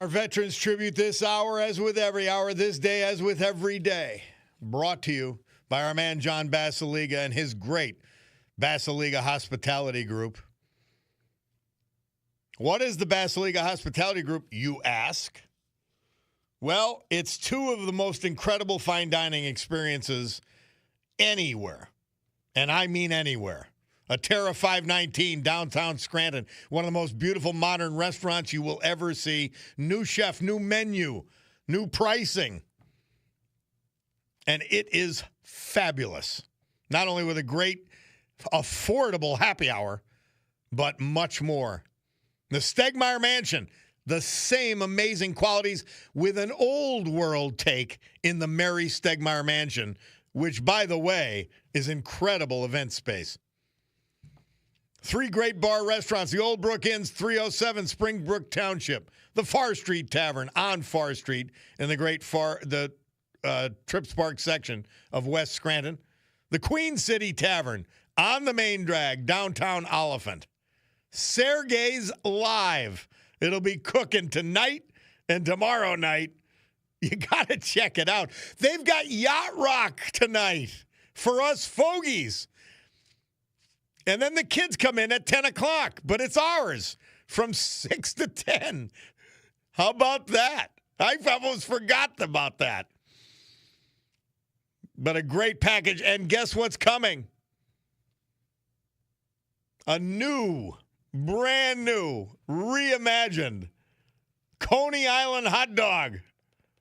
Our Veterans Tribute this hour, as with every hour, this day, as with every day, brought to you by our man John Basiliga and his great Basiliga Hospitality Group. What is the Basiliga Hospitality Group, you ask? Well, it's two of the most incredible fine dining experiences anywhere, and I mean anywhere. A Terra 519 downtown Scranton, one of the most beautiful modern restaurants you will ever see. New chef, new menu, new pricing. And it is fabulous. Not only with a great, affordable happy hour, but much more. The Stegmeyer Mansion, the same amazing qualities with an old world take in the Mary Stegmeyer Mansion, which, by the way, is incredible event space. Three great bar restaurants, the Old Brook Inn's 307 Springbrook Township, the Far Street Tavern on Far Street in the great Trips Park section of West Scranton, the Queen City Tavern on the main drag, downtown Oliphant. Sergei's Live. It'll be cooking tonight and tomorrow night. You got to check it out. They've got Yacht Rock tonight for us fogies. And then the kids come in at 10 o'clock, but it's ours from 6 to 10. How about that? I almost forgot about that. But a great package. And guess what's coming? A new, brand new, reimagined Coney Island hot dog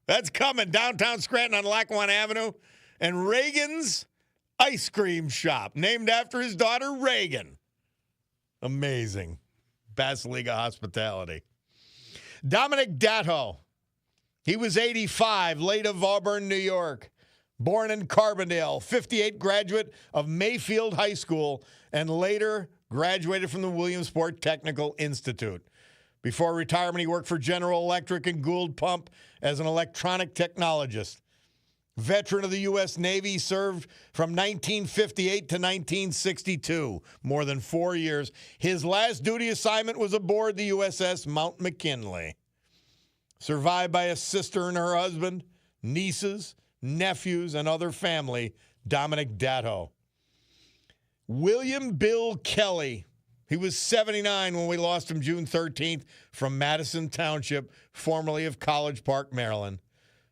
That's coming. Downtown Scranton on Lackawanna Avenue. And Reagan's Ice Cream Shop, named after his daughter, Reagan. Amazing. Basiliga hospitality. Dominic Datto. He was 85, late of Auburn, New York. Born in Carbondale, 58, graduate of Mayfield High School, and later graduated from the Williamsport Technical Institute. Before retirement, he worked for General Electric and Gould Pump as an electronic technologist. Veteran of the U.S. Navy, served from 1958 to 1962, more than 4 years. His last duty assignment was aboard the USS Mount McKinley. Survived by a sister and her husband, nieces, nephews, and other family, Dominic Datto. William Bill Kelly. He was 79 when we lost him June 13th from Madison Township, formerly of College Park, Maryland.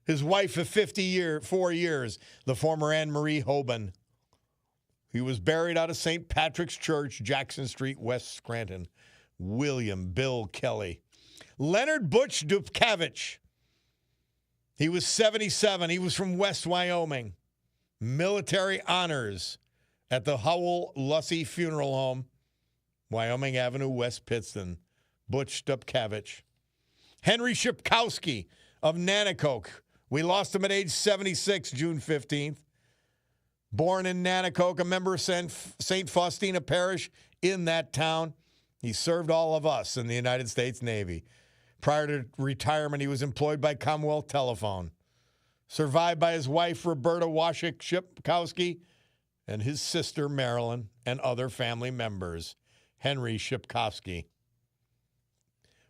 His wife of 4 years, the former Anne Marie Hoban. He was buried out of St. Patrick's Church, Jackson Street, West Scranton. William Bill Kelly. Leonard Butch Dubkavich. He was 77. He was from West Wyoming. Military honors at the Howell Lussey Funeral Home, Wyoming Avenue, West Pittston. Butch Dubkavich. Henry Shipkowski of Nanticoke. We lost him at age 76, June 15th. Born in Nanticoke, a member of St. Faustina Parish in that town. He served all of us in the United States Navy. Prior to retirement, he was employed by Commonwealth Telephone. Survived by his wife, Roberta Washik Shipkowski, and his sister, Marilyn, and other family members. Henry Shipkowski.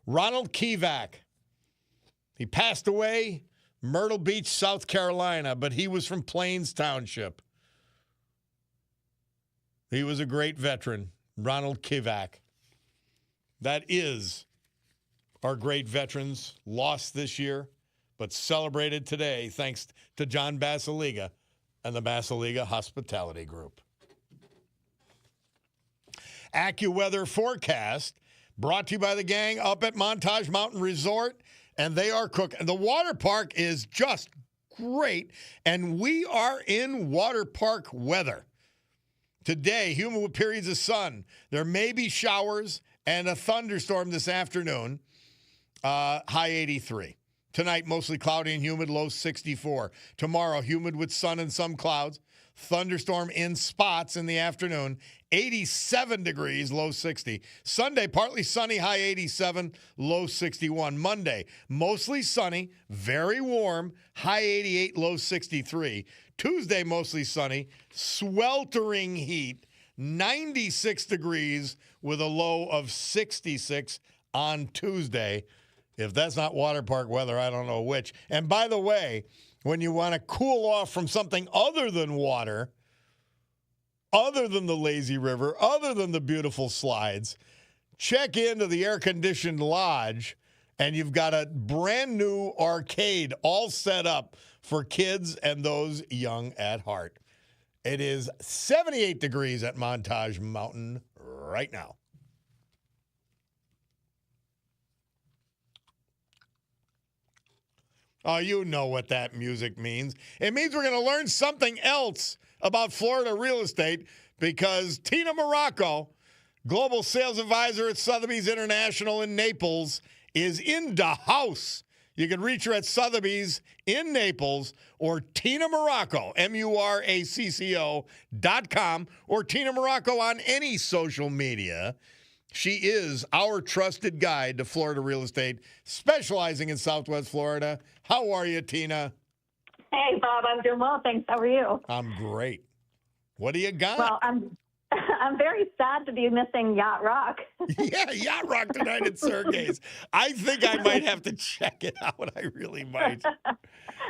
Ronald Kivak. He passed away Myrtle Beach, South Carolina, but he was from Plains Township. He was a great veteran, Ronald Kivak. That is our great veterans lost this year, but celebrated today thanks to John Basiliga and the Basiliga Hospitality Group. AccuWeather forecast brought to you by the gang up at Montage Mountain Resort, and they are cooking. The water park is just great, and we are in water park weather. Today, humid with periods of sun. There may be showers and a thunderstorm this afternoon, high 83. Tonight, mostly cloudy and humid, low 64. Tomorrow, humid with sun and some clouds. Thunderstorm in spots in the afternoon, 87 degrees, low 60. Sunday, partly sunny, high 87, low 61. Monday, mostly sunny, very warm, high 88, low 63. Tuesday, mostly sunny, sweltering heat, 96 degrees with a low of 66 on Tuesday. If that's not water park weather, I don't know which. And by the way, when you want to cool off from something other than water, other than the lazy river, other than the beautiful slides, check into the air-conditioned lodge, and you've got a brand new arcade all set up for kids and those young at heart. It is 78 degrees at Montage Mountain right now. Oh, you know what that music means. It means we're going to learn something else about Florida real estate because Tina Morocco, Global Sales Advisor at Sotheby's International in Naples, is in the house. You can reach her at Sotheby's in Naples or Tina Morocco, MURACCO.com, or Tina Morocco on any social media. She is our trusted guide to Florida real estate, specializing in Southwest Florida. How are you, Tina? Hey, Bob. I'm doing well, thanks. How are you? I'm great. What do you got? Well, I'm very sad to be missing Yacht Rock. Yeah, Yacht Rock tonight at Sergey's. I think I might have to check it out. I really might.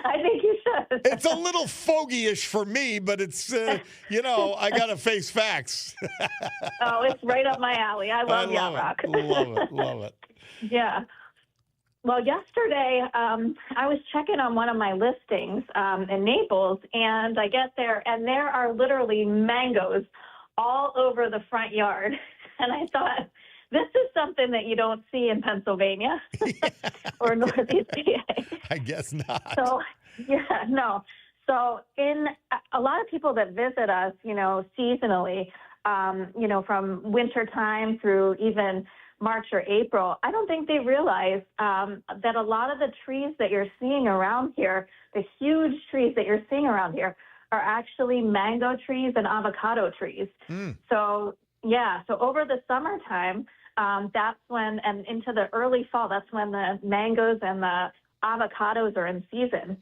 I think you should. It's a little fogey-ish for me, but it's, I got to face facts. Oh, it's right up my alley. I love Yacht Rock. Love it. Yeah. Well, yesterday, I was checking on one of my listings in Naples, and I get there, and there are literally mangoes all over the front yard. And I thought, this is something that you don't see in Pennsylvania or Northeast PA. I guess not. So, yeah, no. So in a lot of people that visit us, seasonally, from winter time through even March or April, I don't think they realize that a lot of the trees that you're seeing around here, the huge trees that you're seeing around here, are actually mango trees and avocado trees. So, so over the summertime, that's when, and into the early fall, that's when the mangoes and the avocados are in season.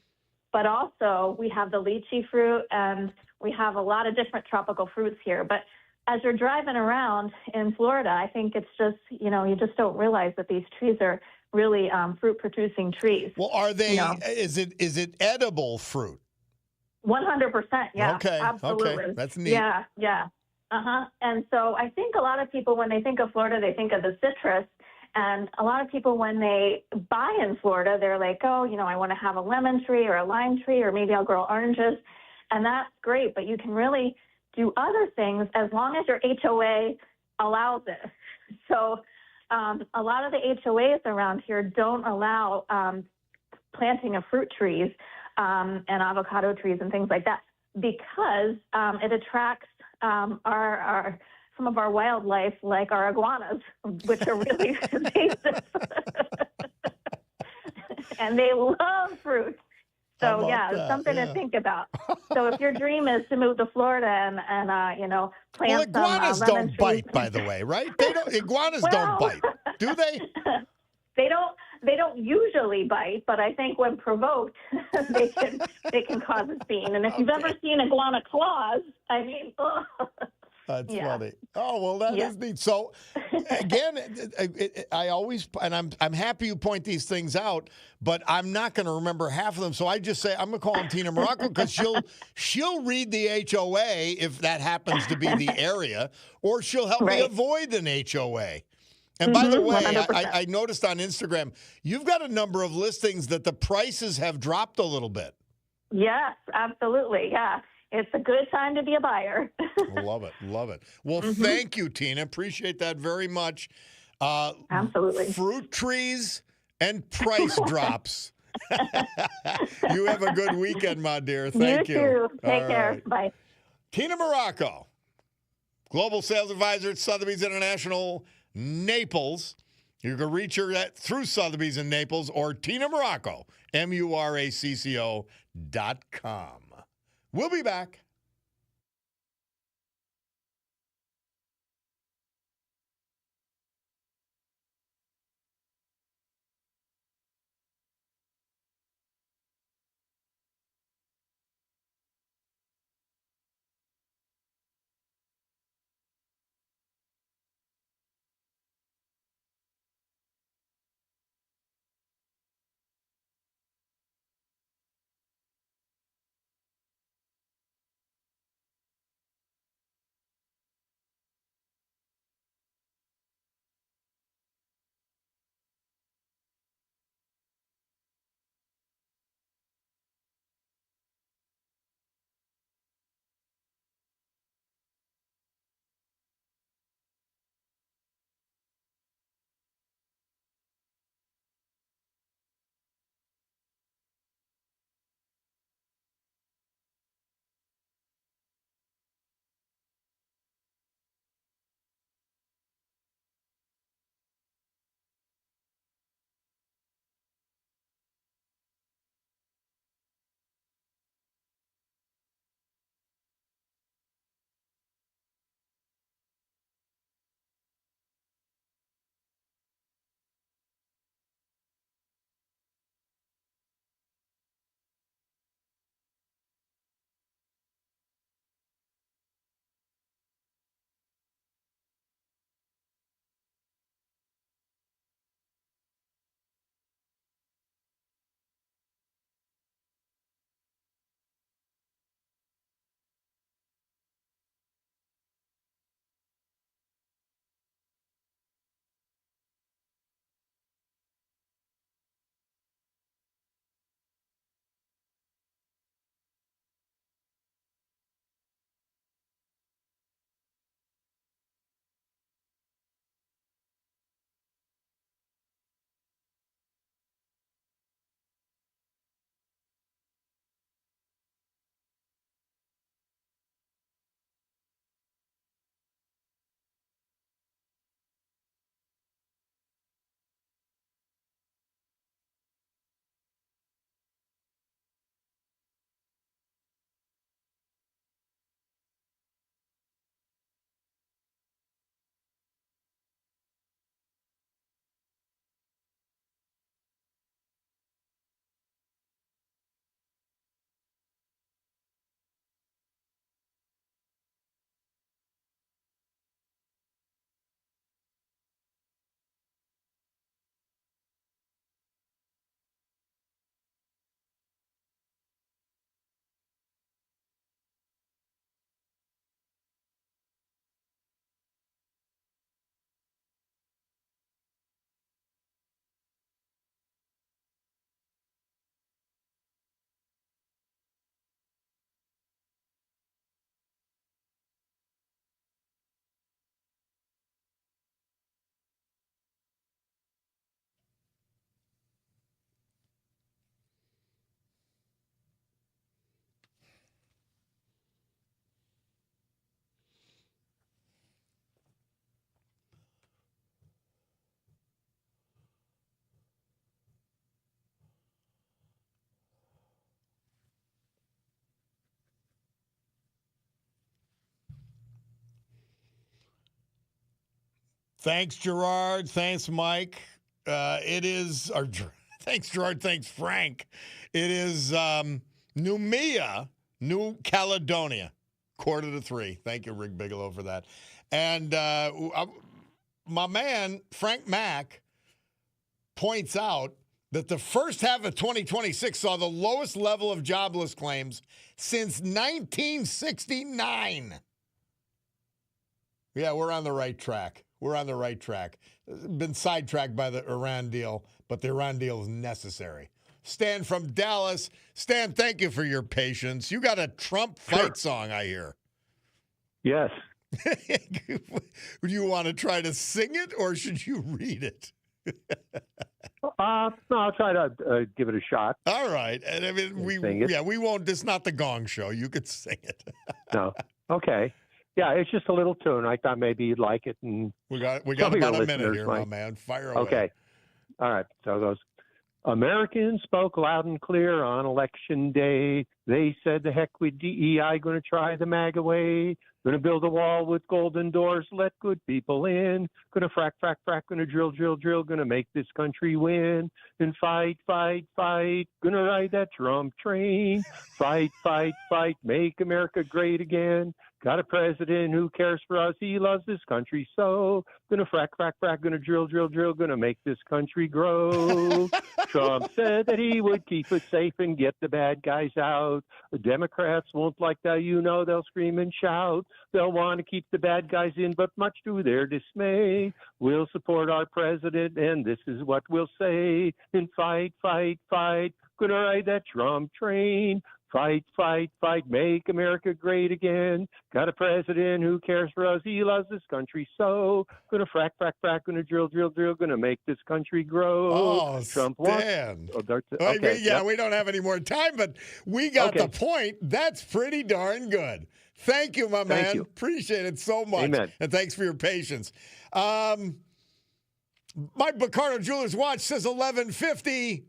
But also we have the lychee fruit and we have a lot of different tropical fruits here. But as you're driving around in Florida, I think it's just, you just don't realize that these trees are really fruit producing trees. Well, are they, is it edible fruit? 100%. Yeah. Okay. Absolutely. Okay. That's neat. Yeah. Yeah. And so I think a lot of people, when they think of Florida, they think of the citrus. And a lot of people, when they buy in Florida, they're like, oh, I want to have a lemon tree or a lime tree, or maybe I'll grow oranges. And that's great. But you can really do other things as long as your HOA allows it. So a lot of the HOAs around here don't allow planting of fruit trees and avocado trees and things like that, because it attracts our some of our wildlife, like our iguanas, which are really invasive. And they love fruit. So, it's something to think about. So if your dream is to move to Florida and plant iguanas some lemon don't bite, trees. by the way, right? Iguanas don't bite, do they? They don't usually bite, but I think when provoked, they can cause a scene. And if you've ever seen iguana claws, I mean, that's funny. Oh, well, that is neat. So, again, I always, and I'm happy you point these things out, but I'm not going to remember half of them. So I just say, I'm going to call on Tina Morocco, because she'll read the HOA if that happens to be the area, or she'll help me avoid an HOA. And by the way, I noticed on Instagram, you've got a number of listings that the prices have dropped a little bit. Yes, absolutely. Yeah. It's a good time to be a buyer. Love it. Love it. Well, thank you, Tina. Appreciate that very much. Absolutely. Fruit trees and price drops. You have a good weekend, my dear. Thank you. You too. Take care. Right. Bye. Tina Morocco, Global Sales Advisor at Sotheby's International, Naples. You can reach her through Sotheby's in Naples, or Tina Morocco, MURACCO.com. We'll be back. Thanks, Gerard. Thanks, Mike. It is, or thanks, Gerard. Thanks, Frank. It is Noumea, New Caledonia, 2:45. Thank you, Rick Bigelow, for that. And my man, Frank Mack, points out that the first half of 2026 saw the lowest level of jobless claims since 1969. Yeah, we're on the right track. We're on the right track. Been sidetracked by the Iran deal, but the Iran deal is necessary. Stan from Dallas. Stan, thank you for your patience. You got a Trump fight song, I hear. Yes. Do you want to try to sing it, or should you read it? No, I'll try to give it a shot. All right. And I mean, we won't. This is not the Gong Show. You could sing it. No. Okay. Yeah, it's just a little tune. I thought maybe you'd like it. And we got about a minute here, my man. Fire away. Okay. All right. So it goes. Americans spoke loud and clear on Election Day. They said, the heck with DEI, going to try the MAGA way. Going to build a wall with golden doors, let good people in. Going to frack, frack, frack, going to drill, drill, drill. Going to make this country win. And fight, fight, fight. Going to ride that Trump train. Fight, fight, fight. Make America great again. Got a president who cares for us. He loves this country so. Gonna frack, frack, frack. Gonna drill, drill, drill. Gonna make this country grow. Trump said that he would keep us safe and get the bad guys out. The Democrats won't like that. You know, they'll scream and shout. They'll want to keep the bad guys in, but much to their dismay, we'll support our president, and this is what we'll say. And fight, fight, fight. Gonna ride that Trump train. Fight, fight, fight, make America great again. Got a president who cares for us. He loves this country so. Gonna frack, frack, frack. Gonna drill, drill, drill. Gonna make this country grow. Oh, Trump Stan. Okay, yeah, we don't have any more time, but we got the point. That's pretty darn good. Thank you, my man. You. Appreciate it so much. Amen. And thanks for your patience. My Bacardo Jewelers watch says 11:50.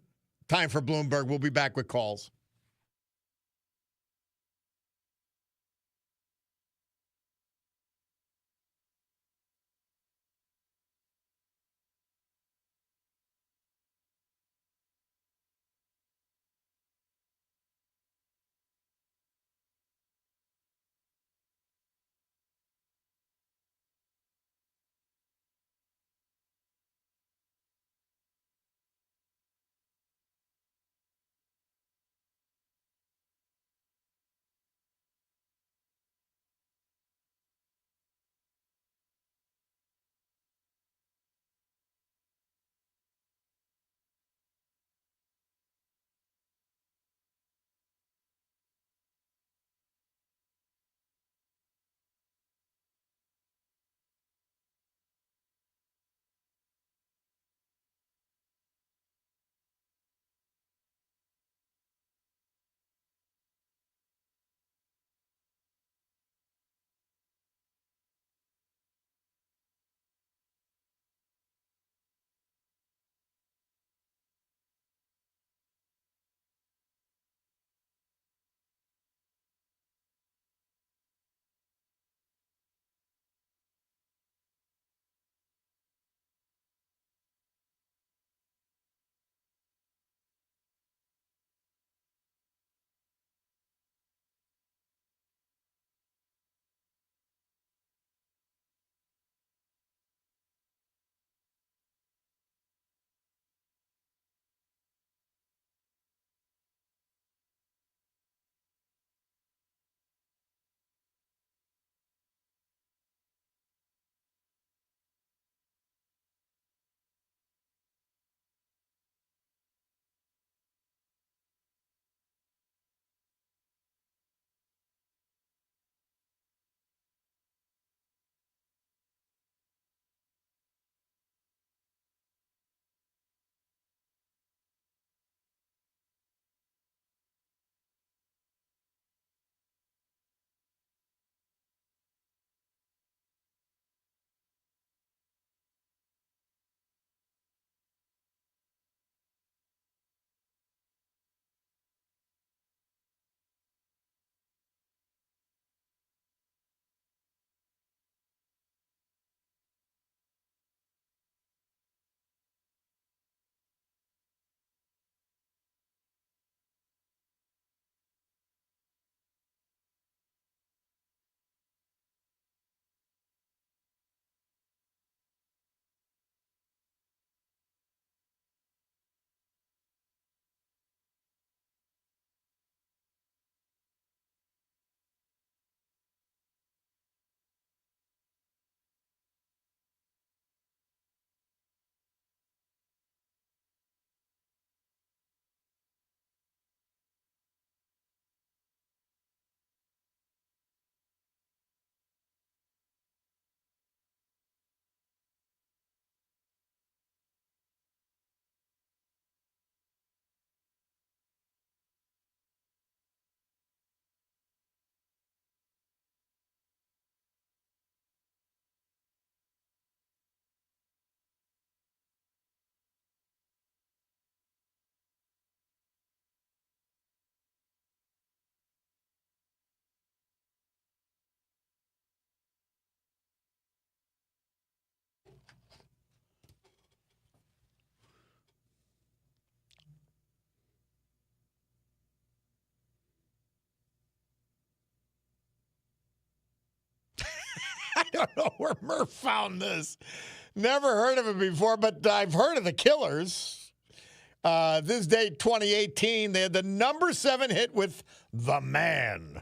Time for Bloomberg. We'll be back with calls. don't know where Murph found this. Never heard of it before, but I've heard of the Killers. This date, 2018, they had the number 7 hit with The Man.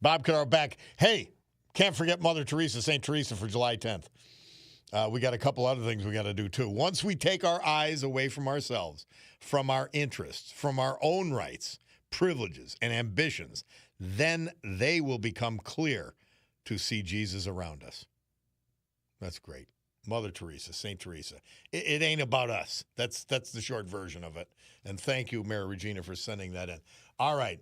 Bob Cordaro back. Hey, can't forget Mother Teresa, St. Teresa for July 10th. We got a couple other things we got to do, too. Once we take our eyes away from ourselves, from our interests, from our own rights, privileges, and ambitions, then they will become clear to see Jesus around us. That's great. Mother Teresa, St. Teresa. It ain't about us. That's the short version of it. And thank you, Mary Regina, for sending that in. All right.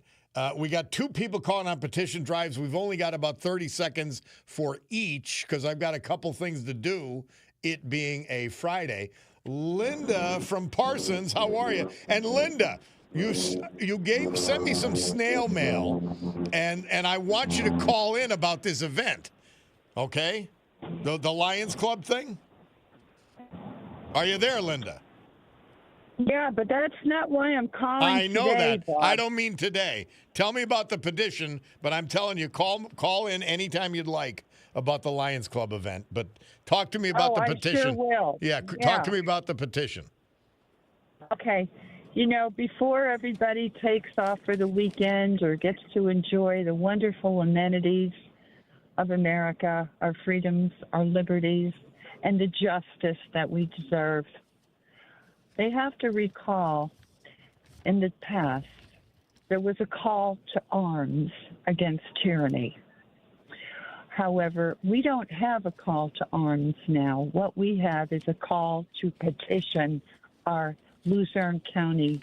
We got 2 people calling on petition drives. We've only got about 30 seconds for each because I've got a couple things to do, it being a Friday. Linda from Parsons, how are you? And Linda, you sent me some snail mail, and I want you to call in about this event, okay? The Lions Club thing? Are you there, Linda? Yeah, but that's not why I'm calling I know today, that. Bob. I don't mean today. Tell me about the petition, but I'm telling you, call in anytime you'd like about the Lions Club event. But talk to me about the petition. I sure will. Yeah, talk to me about the petition. Okay. You know, before everybody takes off for the weekend or gets to enjoy the wonderful amenities of America, our freedoms, our liberties, and the justice that we deserve, they have to recall in the past there was a call to arms against tyranny. However, we don't have a call to arms now. What we have is a call to petition our Luzerne County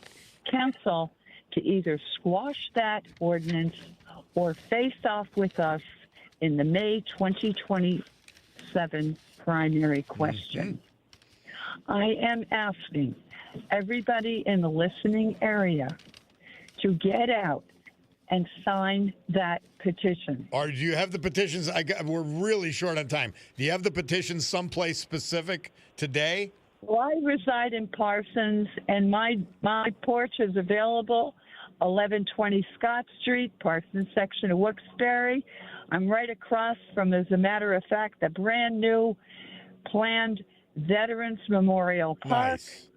Council to either squash that ordinance or face off with us in the May 2027 primary question. I am asking everybody in the listening area to get out and sign that petition. Or do you have the petitions? We're really short on time. Do you have the petitions someplace specific today? Well, I reside in Parsons, and my porch is available, 1120 Scott Street, Parsons section of Wilkes-Barre. I'm right across from, as a matter of fact, the brand new planned Veterans Memorial Park. Nice.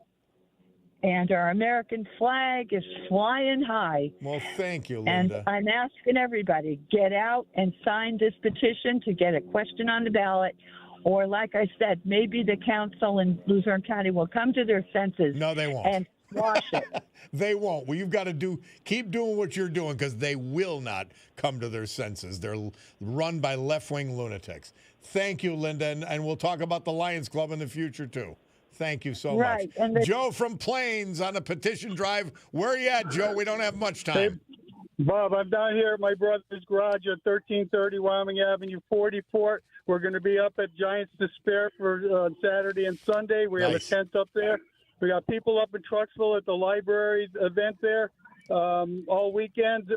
And our American flag is flying high. Well, thank you, Linda. And I'm asking everybody, get out and sign this petition to get a question on the ballot. Or, like I said, maybe the council in Luzerne County will come to their senses. No, they won't. And squash it. They won't. Well, you've got to keep doing what you're doing because they will not come to their senses. They're run by left-wing lunatics. Thank you, Linda, and we'll talk about the Lions Club in the future, too. Thank you so much. And Joe from Plains on a petition drive. Where are you at, Joe? We don't have much time. Hey, Bob, I'm down here at my brother's garage at 1330 Wyoming Avenue, 44. We're going to be up at Giants Despair for Saturday and Sunday. We have a tent up there. We got people up in Trucksville at the library event there all weekend.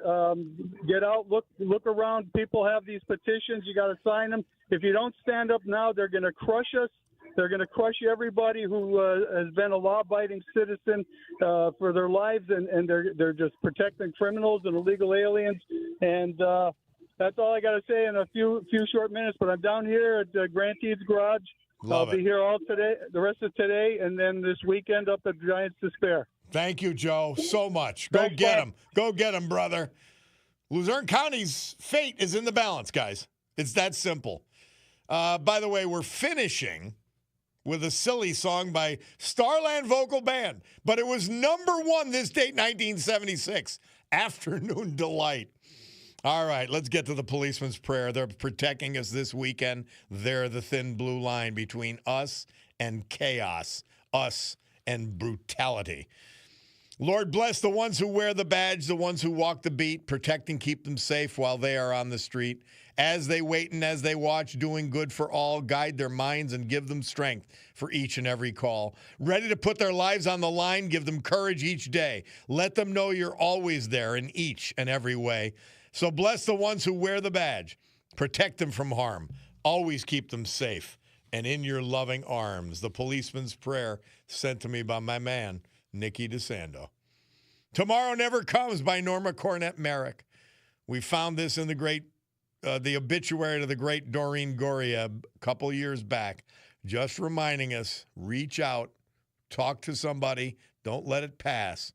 Get out, look around. People have these petitions. You got to sign them. If you don't stand up now, they're going to crush us. They're going to crush everybody who has been a law-abiding citizen for their lives, and they're just protecting criminals and illegal aliens. And that's all I got to say in a few short minutes. But I'm down here at Grant Eads Garage. I'll be here all today, the rest of today, and then this weekend up at Giants Despair. Thank you, Joe, so much. Go get him. Go get him, brother. Luzerne County's fate is in the balance, guys. It's that simple. By the way, we're finishing with a silly song by Starland Vocal Band, but it was #1 this date, 1976, Afternoon Delight. All right, let's get to the policeman's prayer. They're protecting us this weekend. They're the thin blue line between us and chaos, us and brutality. Lord, bless the ones who wear the badge, the ones who walk the beat, protect and keep them safe while they are on the street. As they wait and as they watch, doing good for all, guide their minds and give them strength for each and every call. Ready to put their lives on the line, give them courage each day. Let them know you're always there in each and every way. So bless the ones who wear the badge. Protect them from harm. Always keep them safe and in your loving arms. The policeman's prayer sent to me by my man, Nicky DeSando. Tomorrow Never Comes by Norma Cornett Merrick. We found this in the great the obituary to the great Doreen Gorieb a couple years back, just reminding us, reach out, talk to somebody, don't let it pass.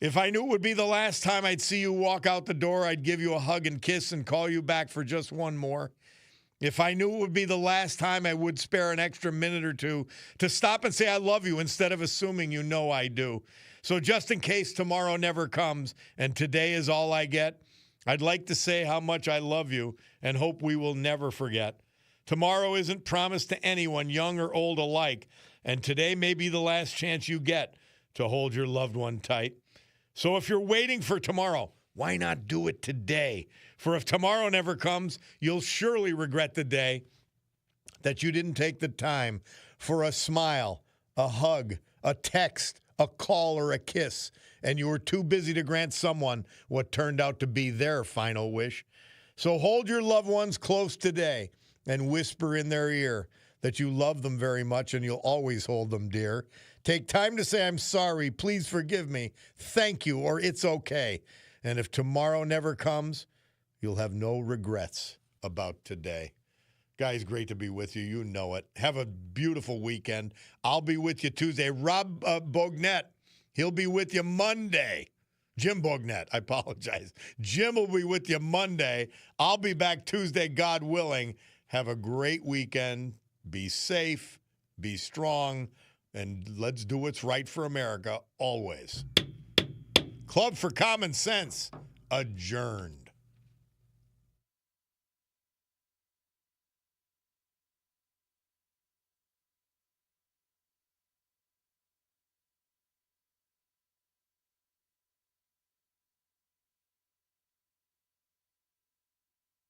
If I knew it would be the last time I'd see you walk out the door, I'd give you a hug and kiss and call you back for just one more. If I knew it would be the last time, I would spare an extra minute or two to stop and say I love you instead of assuming you know I do. So just in case tomorrow never comes and today is all I get, I'd like to say how much I love you and hope we will never forget. Tomorrow isn't promised to anyone, young or old alike, and today may be the last chance you get to hold your loved one tight. So if you're waiting for tomorrow, why not do it today? For if tomorrow never comes, you'll surely regret the day that you didn't take the time for a smile, a hug, a text, a call, or a kiss, and you were too busy to grant someone what turned out to be their final wish. So hold your loved ones close today and whisper in their ear that you love them very much and you'll always hold them dear. Take time to say, I'm sorry, please forgive me, thank you, or it's okay. And if tomorrow never comes, you'll have no regrets about today. Guys, great to be with you. You know it. Have a beautiful weekend. I'll be with you Tuesday. Rob Bognett, he'll be with you Monday. Jim Bognett, I apologize. Jim will be with you Monday. I'll be back Tuesday, God willing. Have a great weekend. Be safe, be strong, and let's do what's right for America always. Club for Common Sense adjourned.